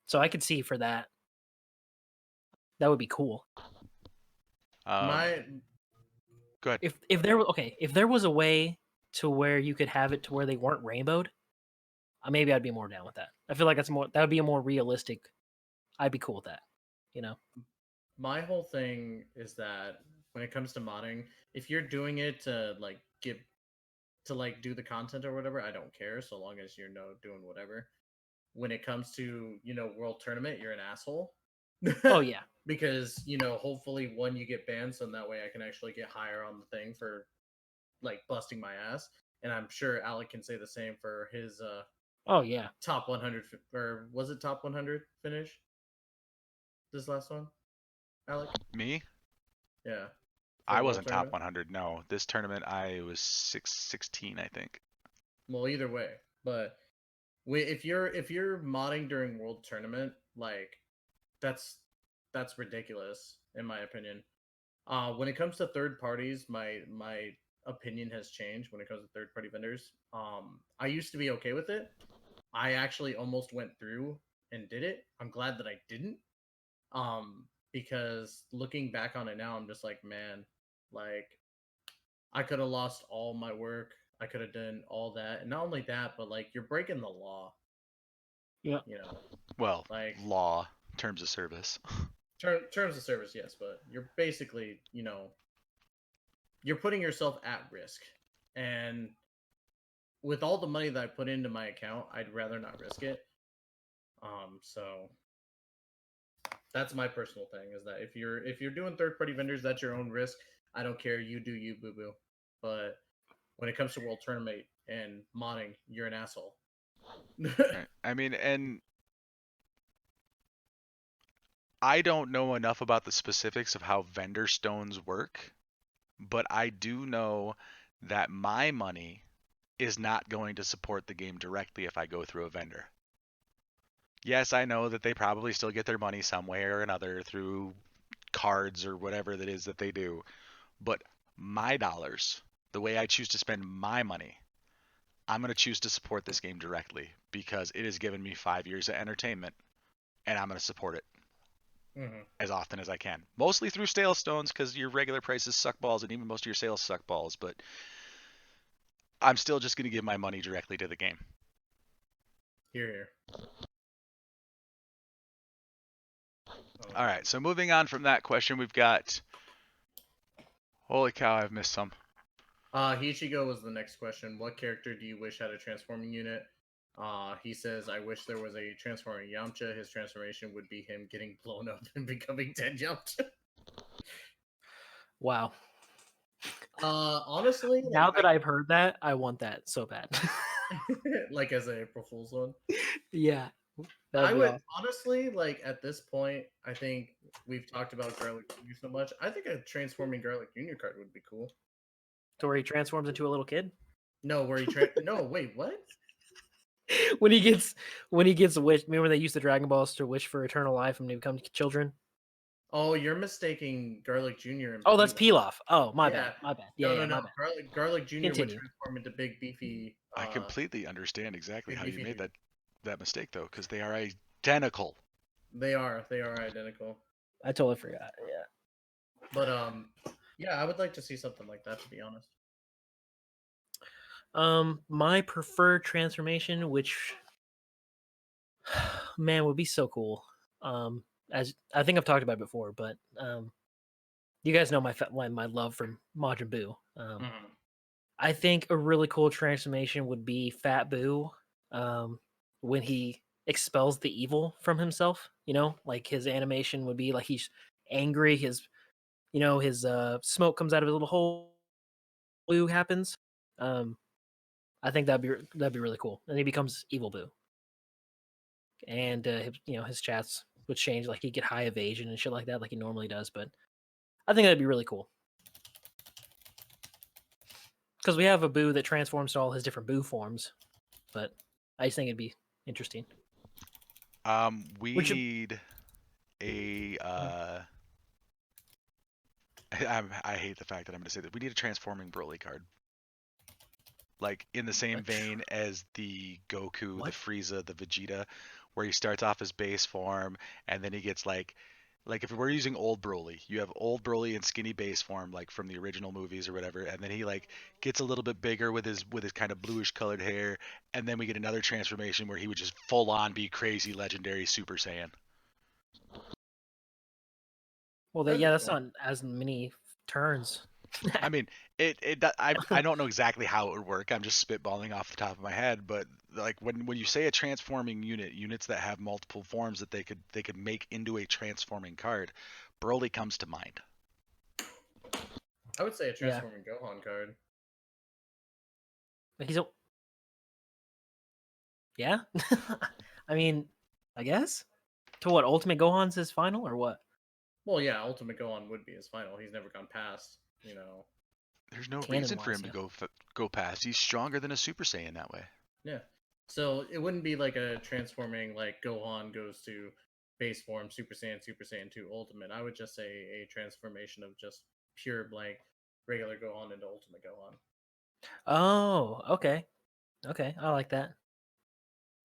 So I could see for that. That would be cool. my Go ahead. If there was okay, if there was a way to where you could have it to where they weren't rainbowed, maybe I'd be more down with that. I feel like that would be a more realistic. I'd be cool with that. You know. my whole thing is that when it comes to modding, if you're doing it to do the content or whatever, I don't care so long as you're doing whatever. When it comes to world tournament, you're an asshole. Oh yeah. Because hopefully one you get banned, so that way I can actually get higher on the thing for like busting my ass. And I'm sure Alec can say the same for his Oh yeah. top 100 or was it top 100 finish? This last one, Alec? Me? Yeah, for I the world wasn't top tournament. 100. No, this tournament I was 16, I think. Well, either way, but if you're modding during world tournament, like that's that's ridiculous in my opinion. When it comes to third parties, my opinion has changed when it comes to third party vendors. I used to be okay with it. I actually almost went through and did it. I'm glad that I didn't. Because looking back on it now, I'm just like, man, like I could have lost all my work. I could have done all that, and not only that, but like you're breaking the law. Yeah. Well, Like law, terms of service. terms of service, yes, but you're basically, you're putting yourself at risk. And with all the money that I put into my account, I'd rather not risk it. So that's my personal thing is that if you're doing third party vendors, that's your own risk. I don't care. You do you, boo boo. But when it comes to world tournament and modding, you're an asshole. Right. I mean, and I don't know enough about the specifics of how vendor stones work, but I do know that my money is not going to support the game directly if I go through a vendor. Yes, I know that they probably still get their money some way or another through cards or whatever that is that they do, but my dollars, the way I choose to spend my money, I'm going to choose to support this game directly because it has given me 5 years of entertainment, and I'm going to support it Mm-hmm. as often as I can. Mostly through sale stones because your regular prices suck balls, and even most of your sales suck balls. But I'm still just going to give my money directly to the game. Here, here. All right. So moving on from that question, we've got. Holy cow! I've missed some. Hichigo was the next question. What character do you wish had a transforming unit? He says, I wish there was a transforming Yamcha. His transformation would be him getting blown up and becoming 10 Yamcha. Wow. Honestly, Now that I've heard that, I want that so bad. like as a April Fool's one. Yeah. That'd I be would awesome. honestly like at this point. I think we've talked about Garlic Jr. so much. I think a transforming Garlic Jr. card would be cool. To where he transforms into a little kid. No, where he no, wait, what? when he gets wished. Remember they used the Dragon Balls to wish for eternal life and they become children. Oh, you're mistaking Garlic Jr. and Oh, that's Pilaf. Pilaf. Oh, my Yeah. bad. My bad. No, Yeah, no, yeah, no. my bad. Garlic Jr. would Continue. transform into big beefy. I completely understand exactly big how you beefy made dude. that mistake though, because they are identical. They are identical. I totally forgot. Yeah. But yeah, I would like to see something like that, to be honest. My preferred transformation, which man would be so cool. As I think I've talked about it before, but you guys know my love for Majin Buu. Mhm. I think a really cool transformation would be Fat Buu, when he expels the evil from himself. You know, like his animation would be like he's angry. His smoke comes out of his little hole. Blue happens. Um, I think that'd be really cool, and he becomes Evil Boo, and his chats would change, like he'd get high evasion and shit like that, like he normally does. But I think that'd be really cool because we have a Boo that transforms to all his different Boo forms, but I just think it'd be interesting. We Which need a. I hate the fact that I'm going to say that. We need a transforming Broly card. Like in the same vein as the Goku, What? the Frieza, the Vegeta, where he starts off his base form and then he gets like if we're using old Broly, you have old Broly in skinny base form, like from the original movies or whatever, and then he like gets a little bit bigger with his kind of bluish colored hair, and then we get another transformation where he would just full on be crazy legendary Super Saiyan. Well, That'd be that's cool. not as many turns. I mean, I don't know exactly how it would work. I'm just spitballing off the top of my head, but like when you say a transforming units that have multiple forms that they could make into a transforming card, Broly comes to mind. I would say a Yeah, transforming Gohan card. but yeah. I mean, I guess to what Ultimate Gohan's his final or what? Well, yeah, Ultimate Gohan would be his final. He's never gone past, There's no Canon reason for wise, him to yeah. go past. He's stronger than a Super Saiyan that way. Yeah. So it wouldn't be like a transforming like Gohan goes to base form Super Saiyan 2 Ultimate. I would just say a transformation of just pure blank regular Gohan into Ultimate Gohan. Oh, okay. Okay, I like that.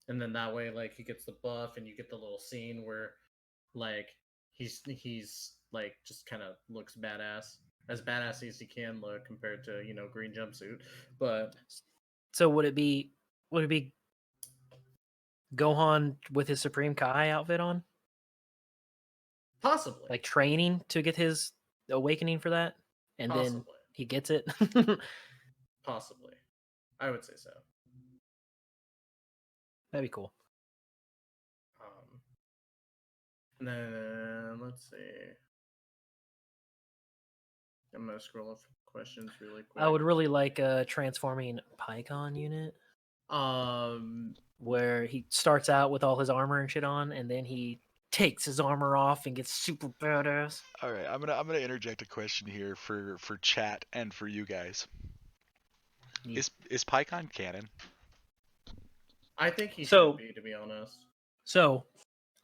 And then that way like he gets the buff and you get the little scene where like he's like just kind of looks badass. As badass as he can look compared to, green jumpsuit. But So would it be Gohan with his Supreme Kai outfit on? possibly. Like training to get his awakening for that? And then Possibly. he gets it? Possibly. I would say so. That'd be cool. And then let's see. I'm gonna scroll up questions really quick. I would really like a transforming Pycon unit where he starts out with all his armor and shit on, and then he takes his armor off and gets super badass. All right, I'm gonna interject a question here for chat and for you guys. Yeah. Is PyCon canon? I think he So- should be, to be honest. So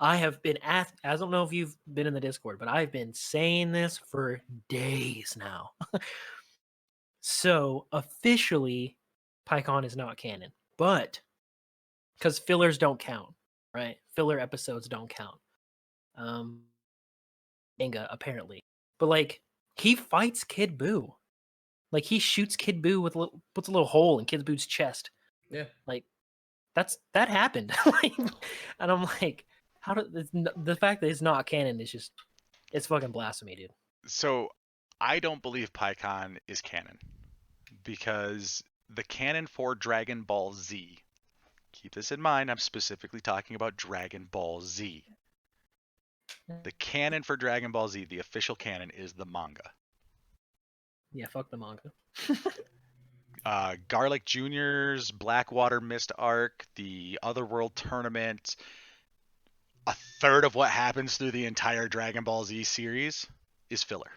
I have been I don't know if you've been in the Discord, but I've been saying this for days now. So officially, PyCon is not canon, but because fillers don't count, right? Filler episodes don't count. Manga apparently, but like he fights Kid Buu, like he shoots Kid Buu with puts a little hole in Kid Boo's chest. Yeah. Like that happened. Like, and I'm like, how do the fact that it's not canon is just it's fucking blasphemy, dude. So I don't believe PyCon is canon because the canon for Dragon Ball Z. Keep this in mind. I'm specifically talking about Dragon Ball Z. The canon for Dragon Ball Z, the official canon, is the manga. Yeah, fuck the manga. Garlic Jr.'s Blackwater Mist arc, the Otherworld tournament, a third of what happens through the entire Dragon Ball Z series is filler,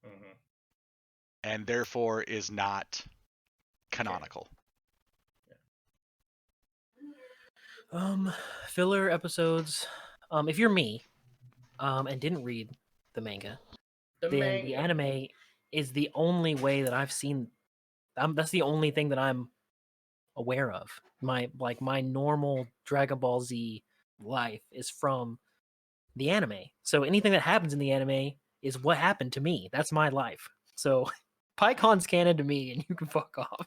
Mhm. and therefore is not canonical. Filler episodes. If you're me, and didn't read the manga, The then the manga. anime is the only way that I've seen. That's the only thing that I'm aware of. My normal Dragon Ball Z life is from the anime. So anything that happens in the anime is what happened to me. That's my life. So PyCon's canon to me, and you can fuck off.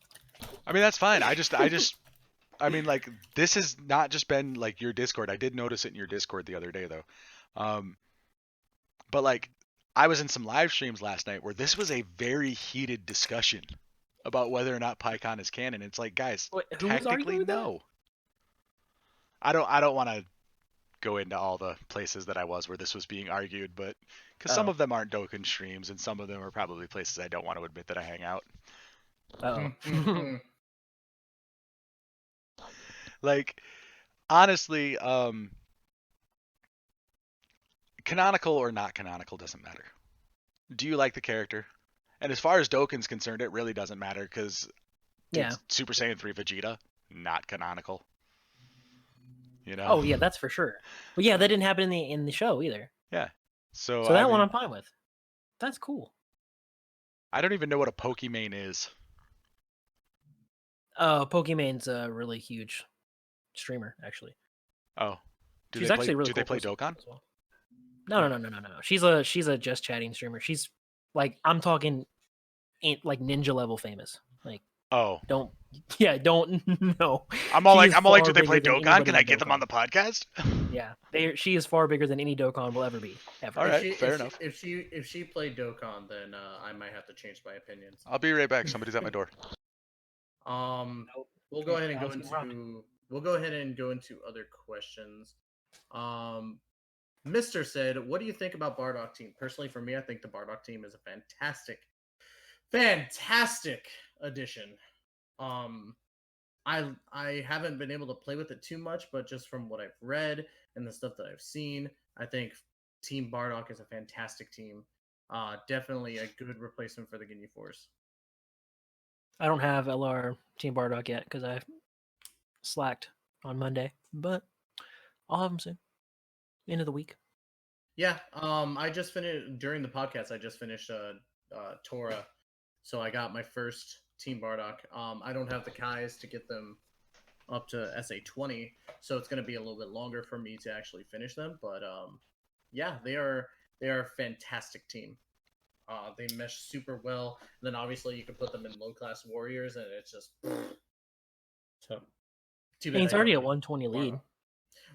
I mean, that's fine. I mean, like, this has not just been like your Discord. I did notice it in your Discord the other day, though. Um, but like, I was in some live streams last night where this was a very heated discussion about whether or not PyCon is canon. It's like, guys, Wait, who was technically arguing with that? no. I don't want to go into all the places that I was where this was being argued, but because some Oh. of them aren't Dokkan streams and some of them are probably places I don't want to admit that I hang out. Oh. Like, honestly, canonical or not canonical doesn't matter. Do you like the character? And as far as Dokkan's concerned, it really doesn't matter because Yeah. Super Saiyan 3 Vegeta, not canonical. You know? Oh yeah, that's for sure. But yeah, that didn't happen in the show either. Yeah. So, So I that one mean, I'm fine with. That's cool. I don't even know what a Pokimane is. Pokemon's a really huge streamer, actually. Oh. She's actually a really Do cool they play person Dokkan? as well. No. She's a just chatting streamer. She's like I'm talking like ninja level famous. Like Oh. don't no. I'm all She like, is do far they play bigger than Dokkan? anybody Can I in get them on Dokkan. the podcast? Yeah, she is far bigger than any Dokkan will ever be. Ever. All right, fair enough. If she played Dokkan, then I might have to change my opinions. I'll be right back. Somebody's at my door. Nope. We'll go ahead and Alex, come around. we'll go ahead and go into other questions. Mister said, "What do you think about Bardock team?" Personally, for me, I think the Bardock team is a fantastic addition. I haven't been able to play with it too much, but just from what I've read and the stuff that I've seen, I think Team Bardock is a fantastic team. Definitely a good replacement for the Ginyu Force. I don't have LR Team Bardock yet because I slacked on Monday, but I'll have them soon. End of the week. Yeah, I just finished during the podcast. I just finished Torah, so I got my first Team Bardock. I don't have the Kais to get them up to SA20, so it's going to be a little bit longer for me to actually finish them. But yeah, they are a fantastic team. They mesh super well. And then obviously you can put them in low class warriors, and it's just so. Too And bad he's I already a don't have 120 lead. Bardock.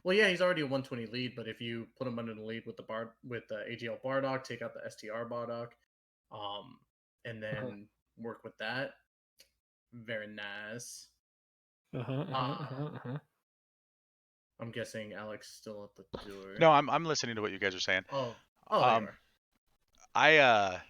Well, yeah, he's already a 120 lead, but if you put him under the lead with the AGL Bardock, take out the STR Bardock, and then work with that, very nice. I'm guessing Alex still at the door. No, I'm listening to what you guys are saying. Oh, there you are.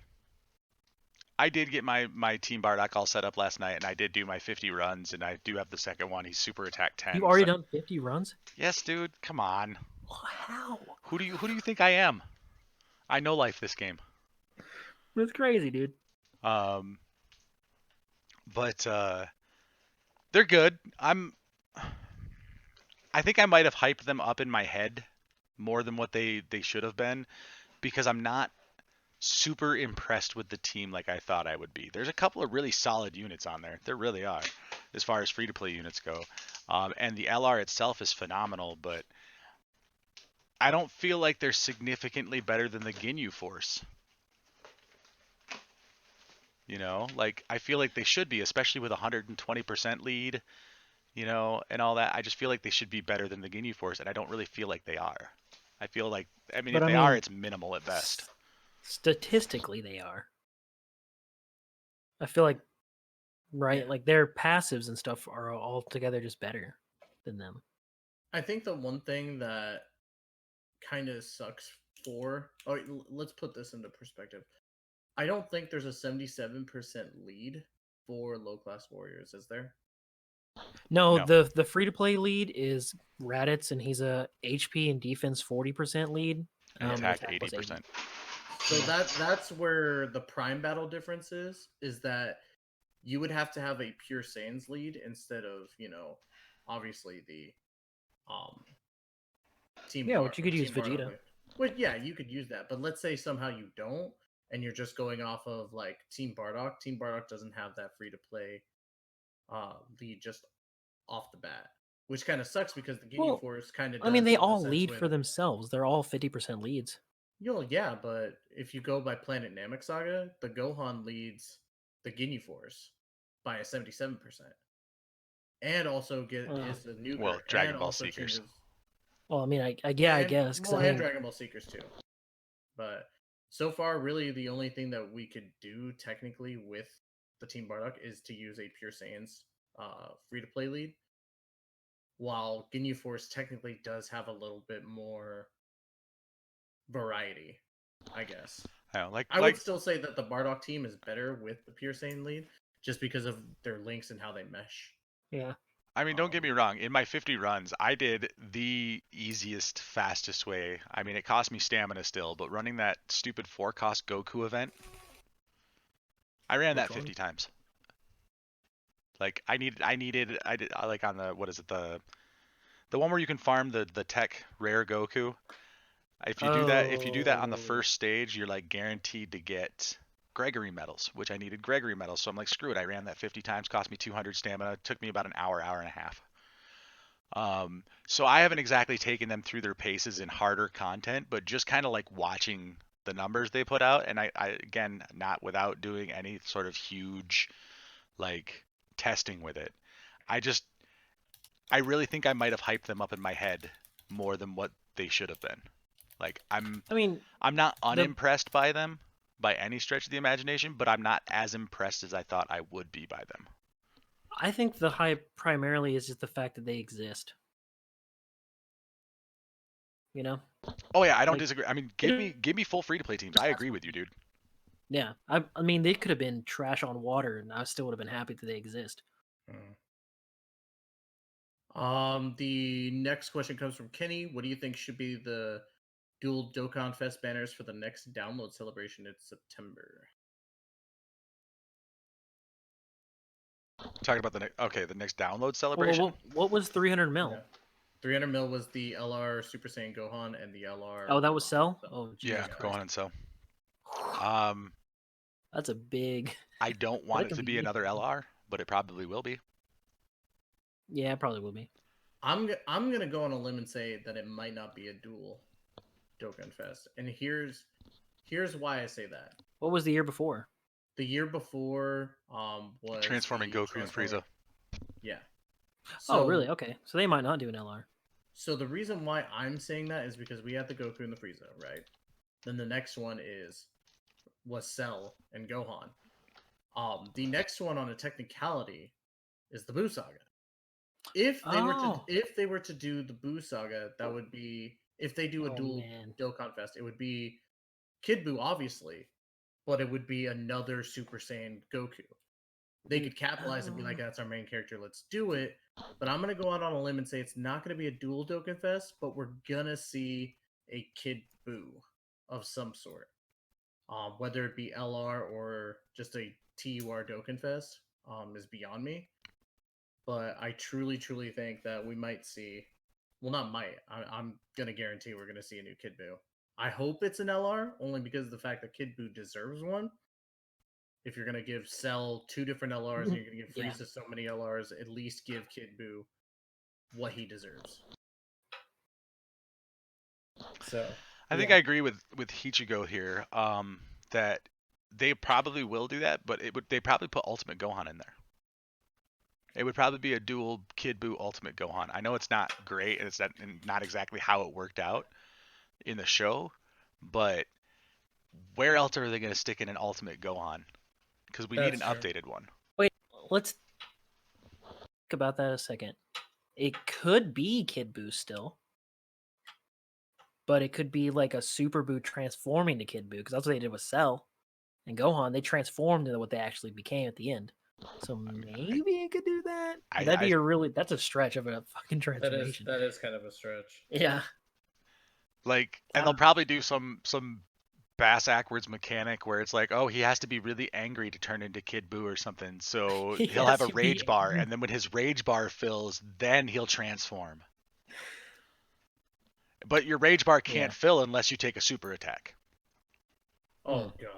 I did get my Team Bardock all set up last night, and I did do my 50 runs, and I do have the second one. He's Super Attack 10. You've already done 50 runs? Yes, dude. Come on. How? Who do you think I am? I know life this game. That's crazy, dude. But they're good. I think I might have hyped them up in my head more than what they should have been, because I'm not super impressed with the team like I thought I would be. There's a couple of really solid units on there. There really are, as far as free-to-play units go. And the LR itself is phenomenal, but I don't feel like they're significantly better than the Ginyu Force. You know, like, I feel like they should be, especially with 120% lead, you know, and all that. I just feel like they should be better than the Ginyu Force, and I don't really feel like they are. I feel like, if they are, it's minimal at best. Statistically, they are. I feel like, right? Yeah. Like their passives and stuff are altogether just better than them. I think the one thing that kind of sucks for. Oh, let's put this into perspective. I don't think there's a 77% lead for low class warriors, is there? No, No. the free to play lead is Raditz, and he's a HP and defense 40% lead. And And attack attack plus 80. 80%. So Yeah. that's where the prime battle difference is that you would have to have a pure Saiyans lead instead of, obviously the um Yeah, but you could use Team Bardock Vegeta. lead. But yeah, you could use that. But let's say somehow you don't and you're just going off of like Team Bardock. Team Bardock doesn't have that free to play lead just off the bat. Which kind of sucks because the Ginyu Well, Force kind of I mean, does they in the all sense lead with for themselves. They're all 50% leads. yeah, but if you go by Planet Namek Saga, the Gohan leads the Ginyu Force by a 77%. And also is the Well, nuker, and Dragon Ball also Seekers. changes Well, I mean, I and guess because well, I and mean, Dragon Ball Seekers too. But so far, really, the only thing that we could do technically with the Team Bardock is to use a Pure Saiyans free to play lead, while Ginyu Force technically does have a little bit more variety, I guess. I don't know, I would still say that the Bardock team is better with the Pure Saiyan lead, just because of their links and how they mesh. yeah. I mean, don't get me wrong. In my 50 runs, I did the easiest, fastest way. I mean, it cost me stamina still, but running that stupid 4-cost Goku event, I ran Which that one? 50 times. Like, I like on the, what is it, the one where you can farm the tech rare Goku. If you do that on the Oh, first stage, you're like guaranteed to get Gregory medals, which I needed Gregory medals. So I'm like, screw it. I ran that 50 times, cost me 200 stamina. It took me about an hour, hour and a half. So I haven't exactly taken them through their paces in harder content, but just kind of like watching the numbers they put out. And I again, not without doing any sort of huge like testing with it. I just, I really think I might have hyped them up in my head more than what they should have been. Like I mean, I'm not the unimpressed by them by any stretch of the imagination, but I'm not as impressed as I thought I would be by them. I think the hype primarily is just the fact that they exist. You know, Oh yeah, I don't like disagree. I mean, it give me full free to play teams. I agree with you, dude. yeah. I mean, they could have been trash on water, and I still would have been happy that they exist. The next question comes from Kenny. What do you think should be the dual Dokkan Fest banners for the next download celebration in September? Talking about the next download Well, celebration. what was 300 Yeah. mil? 300 mil was the LR Super Saiyan Gohan and the LR. Oh, that was Cell. Oh, Yeah, Jesus go Christ. on and so. Um, That's a big. I don't But want it it could to be be another anything. LR, but it probably will be. Yeah, it probably will be. I'm gonna go on a limb and say that it might not be a dual Dokkan Fest, and here's why I say that. What was the year before? The year before was Transforming the Goku and Frieza. Yeah. Oh, So really? Okay, so they might not do an LR. so the reason why I'm saying that is because we had the Goku and the Frieza, right? Then the next one was Cell and Gohan. The next one on a technicality is the Buu Saga. Oh, If they were to do the Buu Saga, that would be if they do a oh dual man. Dokkan Fest, it would be Kid Buu, obviously, but it would be another Super Saiyan Goku. They could capitalize and be like, "That's our main character. Let's do it." But I'm gonna go out on a limb and say it's not gonna be a dual Dokkan Fest, but we're gonna see a Kid Buu of some sort, whether it be LR or just a TUR Dokkan Fest, is beyond me. But I truly, truly think that we might see. Well, not might. I'm gonna guarantee we're gonna see a new Kid Buu. I hope it's an LR, only because of the fact that Kid Buu deserves one. If you're gonna give Cell two different LRs and you're gonna give Yeah. Frieza so many LRs, at least give Kid Buu what he deserves. So I think Yeah. I agree with Hichigo here. That they probably will do that, but they probably put Ultimate Gohan in there. It would probably be a dual Kid Buu Ultimate Gohan. I know it's not great and it's not exactly how it worked out in the show, but where else are they going to stick in an Ultimate Gohan? Because we need an that's true. updated one. Wait, let's think about that a second. It could be Kid Buu still, but it could be like a Super Buu transforming to Kid Buu because that's what they did with Cell and Gohan. They transformed into what they actually became at the end. So I mean, maybe it could do that. I, That'd I be that's a stretch of a fucking transformation. That is kind of a stretch. Yeah. like, I and they'll don't know. probably do some bass backwards mechanic where it's like, oh, he has to be really angry to turn into Kid Buu or something. So He he'll has have a to be rage bar, angry. and then when his rage bar fills, then he'll transform. But your rage bar Yeah. can't fill unless you take a super attack. Oh god.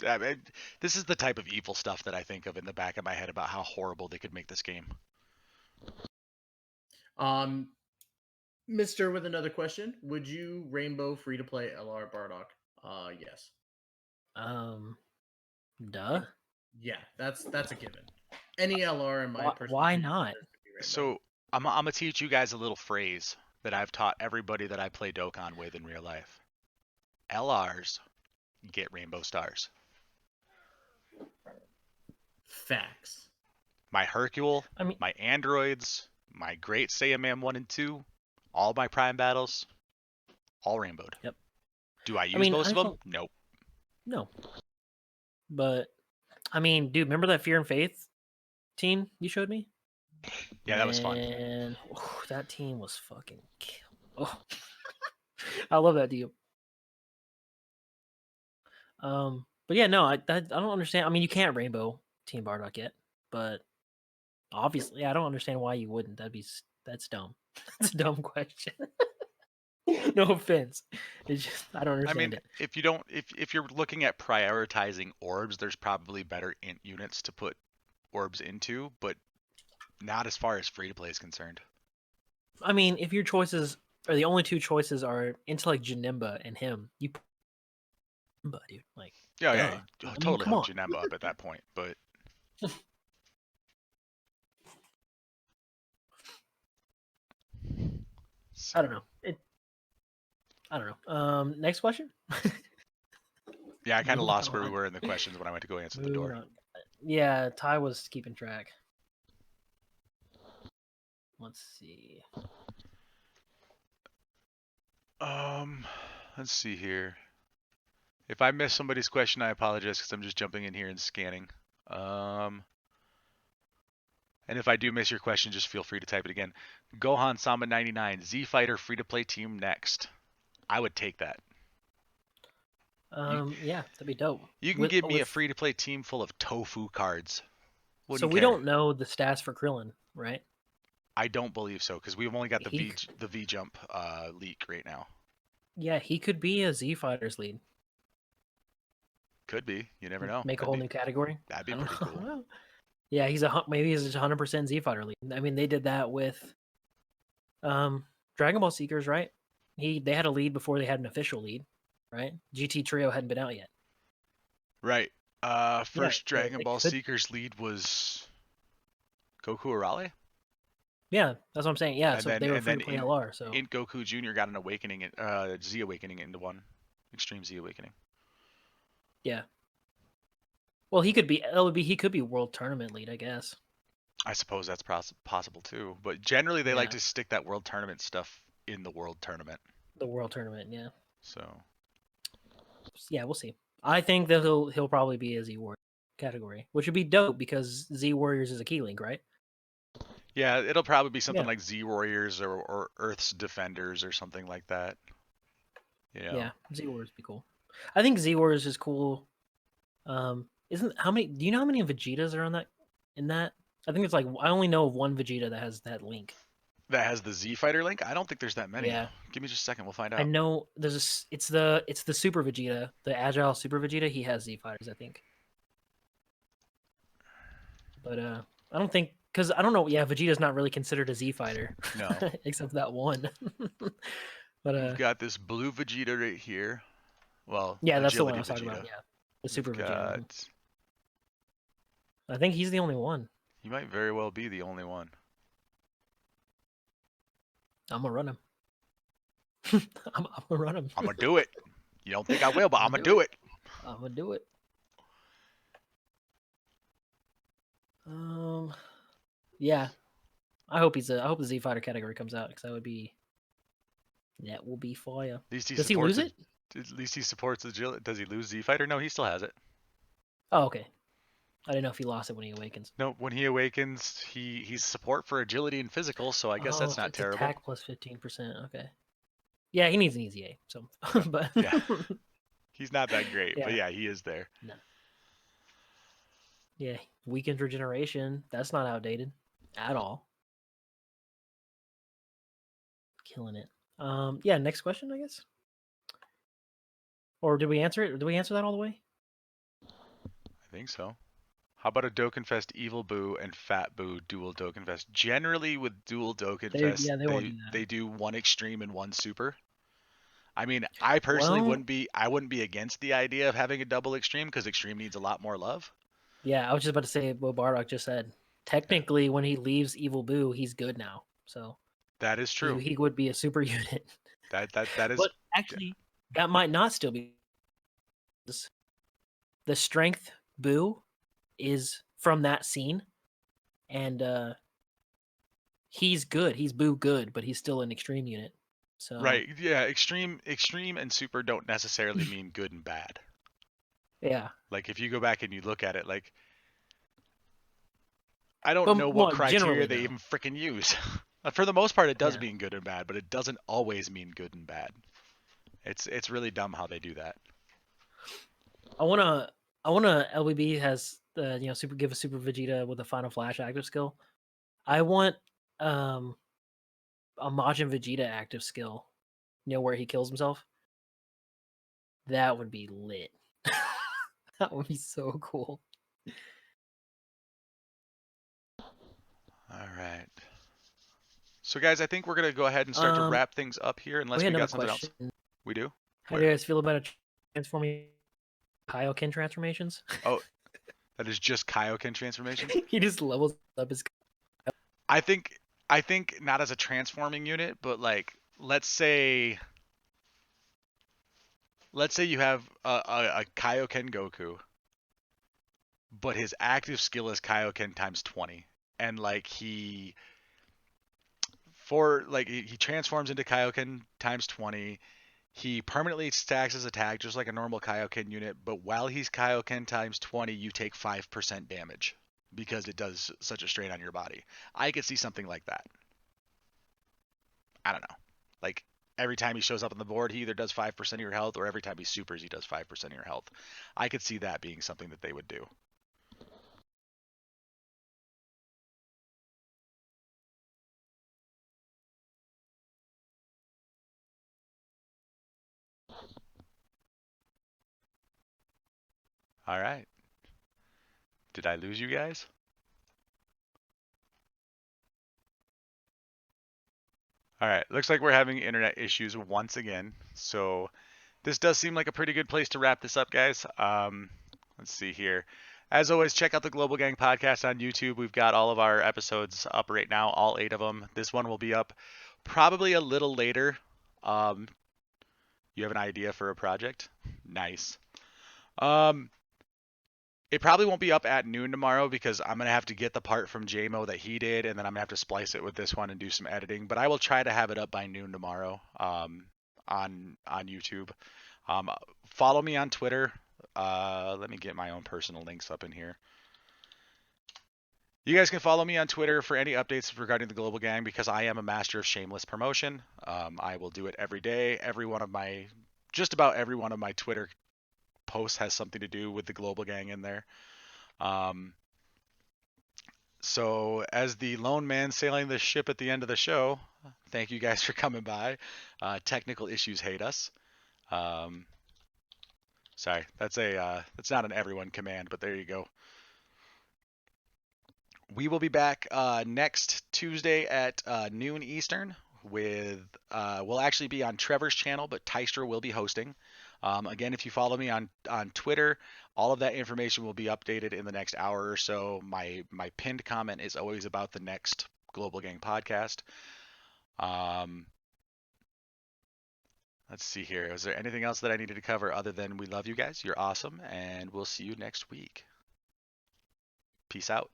I mean, this is the type of evil stuff that I think of in the back of my head about how horrible they could make this game. Mister with another question. Would you rainbow free to play LR Bardock? Yes. Duh. Yeah, that's a given. Any LR in my personal Why opinion not? deserves to be rainbow. So I'm gonna teach you guys a little phrase that I've taught everybody that I play Dokkan with in real life. LRs get rainbow stars. Facts. My Hercule, I mean, my androids, my Great Saiyaman 1 and 2, all my Prime battles, all rainbowed. Yep. Do I I use mean, most I of them? don't Nope. no. But I mean, dude, remember that Fear and Faith team you showed me? Yeah, that was fun. Man, that team was fucking kill. Oh, I love that team. But yeah, no, I don't understand. I mean, you can't rainbow Team Bardock yet, but obviously, I don't understand why you wouldn't. That's dumb. That's a dumb question. No offense. It's just I don't I understand mean, it. if you're looking at prioritizing orbs, there's probably better int units to put orbs into, but not as far as free to play is concerned. I mean, if your choices are the only two choices are Intellect Janemba and him, you put Janemba, dude. Like, Yeah, yeah, duh. you I mean, totally come hook on. Janemba up at that point, but I don't know. I don't know. Next question. yeah, I kind of Moving lost where we on. were in the questions when I went to go answer the Moving door. on. Yeah, Ty was keeping track. Let's see. Let's see here. If I miss somebody's question, I apologize because I'm just jumping in here and scanning. And if I do miss your question, just feel free to type it again. Gohan Samba 99, Z Fighter free to play team next. I would take that. Yeah, that'd be dope. You can With give me a with free to play team full of tofu cards. so Wouldn't we care. don't know the stats for Krillin, right? I don't believe so because we've only got the He V jump leak right now. yeah, he could be a Z Fighters lead. Could be. You never know. Make a whole new category. That'd I be don't pretty cool. know. Yeah, maybe he's a 100% Z Fighter lead. I mean, they did that with Dragon Ball Seekers, right? They had a lead before they had an official lead, right? GT Trio hadn't been out yet. Right. Yeah, First so Dragon they Ball could. Seekers lead was Goku Arale, Yeah, that's what I'm saying. Yeah, and so then they were free to play In LR. So Goku Junior got an awakening, Z awakening into one, Extreme Z awakening. yeah. Well, he could be. That would be. He could be world tournament lead, I guess. I suppose that's possible too, but generally they like Yeah, to stick that world tournament stuff in the world tournament. the world tournament. Yeah. So Yeah, we'll see. I think that he'll probably be a Z Warrior category, which would be dope because Z Warriors is a key link, right? yeah, it'll probably be something Yeah. like Z Warriors or Earth's Defenders or something like that. You know. Yeah, Z Warriors would be cool. I think Z Warriors is cool. Isn't how many? Do you know how many Vegetas are on that? In that, I think it's like I only know of one Vegeta that has that link. That has the Z Fighter link? I don't think there's that many. Yeah, Give me just a second, we'll find I out. know. It's the Super Vegeta, the Agile Super Vegeta. He has Z Fighters, I think. But I don't think because I don't know. Yeah, Vegeta's not really considered a Z Fighter. No. Except that one. But We've got this blue Vegeta right here. Well, yeah, that's the one I Agility was talking Vegeta. about. Yeah, the Super We've Vegeta. got. I think he's the only one. He might very well be the only one. I'm gonna run him. I'm gonna run him. I'm gonna do it. You don't think I will, but I'm gonna do it. I'm gonna do it. Yeah. I hope the Z Fighter category comes out because that will be fire. At least he Does he supports lose it? At least he supports Agility. Does he lose Z Fighter? No, he still has it. Oh, okay. I didn't know if he lost it when he awakens. No, when he awakens, he's support for agility and physical, so I guess that's Oh, not it's terrible. attack plus 15%. Okay. Yeah, he needs an easy A. So, No, but yeah, he's not that great, but yeah, yeah, he is there. no, yeah, weekend regeneration. That's not outdated at all. Killing it. Yeah. Next question, I guess. Or did we answer it? Did we answer that all the way? I think so. How about a Dokkenfest Evil Boo and Fat Boo dual Dokkenfest? Generally, with dual Dokkenfest, They won't do that. they do one extreme and one super. I mean, I personally Well, wouldn't be against the idea of having a double extreme because extreme needs a lot more love. yeah, I was just about to say what Bardock just said. Yeah, Technically, when he leaves Evil Boo, he's good now. So that is true. he would be a super unit. That is But actually, that might not still be. The strength Boo is from that scene, and he's good. He's Boo good, but he's still an extreme unit. So right. Yeah, extreme and super don't necessarily mean good and bad. yeah, Like if you go back and you look at it, like I don't know but what well, criteria generally they though, even freaking use. For the most part, it does yeah. mean good and bad, but it doesn't always mean good and bad. It's really dumb how they do that. I wanna LBB has the super give a super Vegeta with a Final Flash active skill. I want um a Majin Vegeta active skill. Where he kills himself. That would be lit. That would be so cool. All right. So guys, I think we're gonna go ahead and start to Um, wrap things up here, we unless had we another got something question. else. We do? How do Where? you guys feel about a transforming Kaioken transformations? Oh, that is just Kaioken transformations. He just levels up his. I think I think not as a transforming unit, but like let's say you have a Kaioken Goku, but his active skill is Kaioken times 20, and like he transforms into Kaioken times 20. He permanently stacks his attack just like a normal Kaioken unit, but while he's Kaioken times 20, you take 5% damage because it does such a strain on your body. I could see something like that. I don't know. Like every time he shows up on the board, he either does 5% of your health, or every time he supers, he does 5% of your health. I could see that being something that they would do. All right. Did I lose you guys? All right. Looks like we're having internet issues once again. So this does seem like a pretty good place to wrap this up, guys. Let's see here. As always, check out the Global Gang podcast on YouTube. We've got all of our episodes up right now, all 8 of them. This one will be up probably a little later. Um, you have an idea for a project? Nice. Um, it probably won't be up at noon tomorrow because I'm gonna have to get the part from JMO that he did, and then I'm gonna have to splice it with this one and do some editing. But I will try to have it up by noon tomorrow on YouTube. Um, Follow me on Twitter. Let me get my own personal links up in here. You guys can follow me on Twitter for any updates regarding the Global Gang because I am a master of shameless promotion. I will do it every day. Just about every one of my Twitter posts has something to do with the Global Gang in there. Um, so as the lone man sailing the ship at the end of the show, thank you guys for coming by. Technical issues hate us. Um, Sorry, that's not an everyone command, but there you go. We will be back next Tuesday at noon Eastern. We'll actually be on Trevor's channel, but Tystra will be hosting. Again, if you follow me on Twitter, all of that information will be updated in the next hour or so. My pinned comment is always about the next Global Gang podcast. Um, let's see here. Is there anything else that I needed to cover other than we love you guys? You're awesome, and we'll see you next week. Peace out.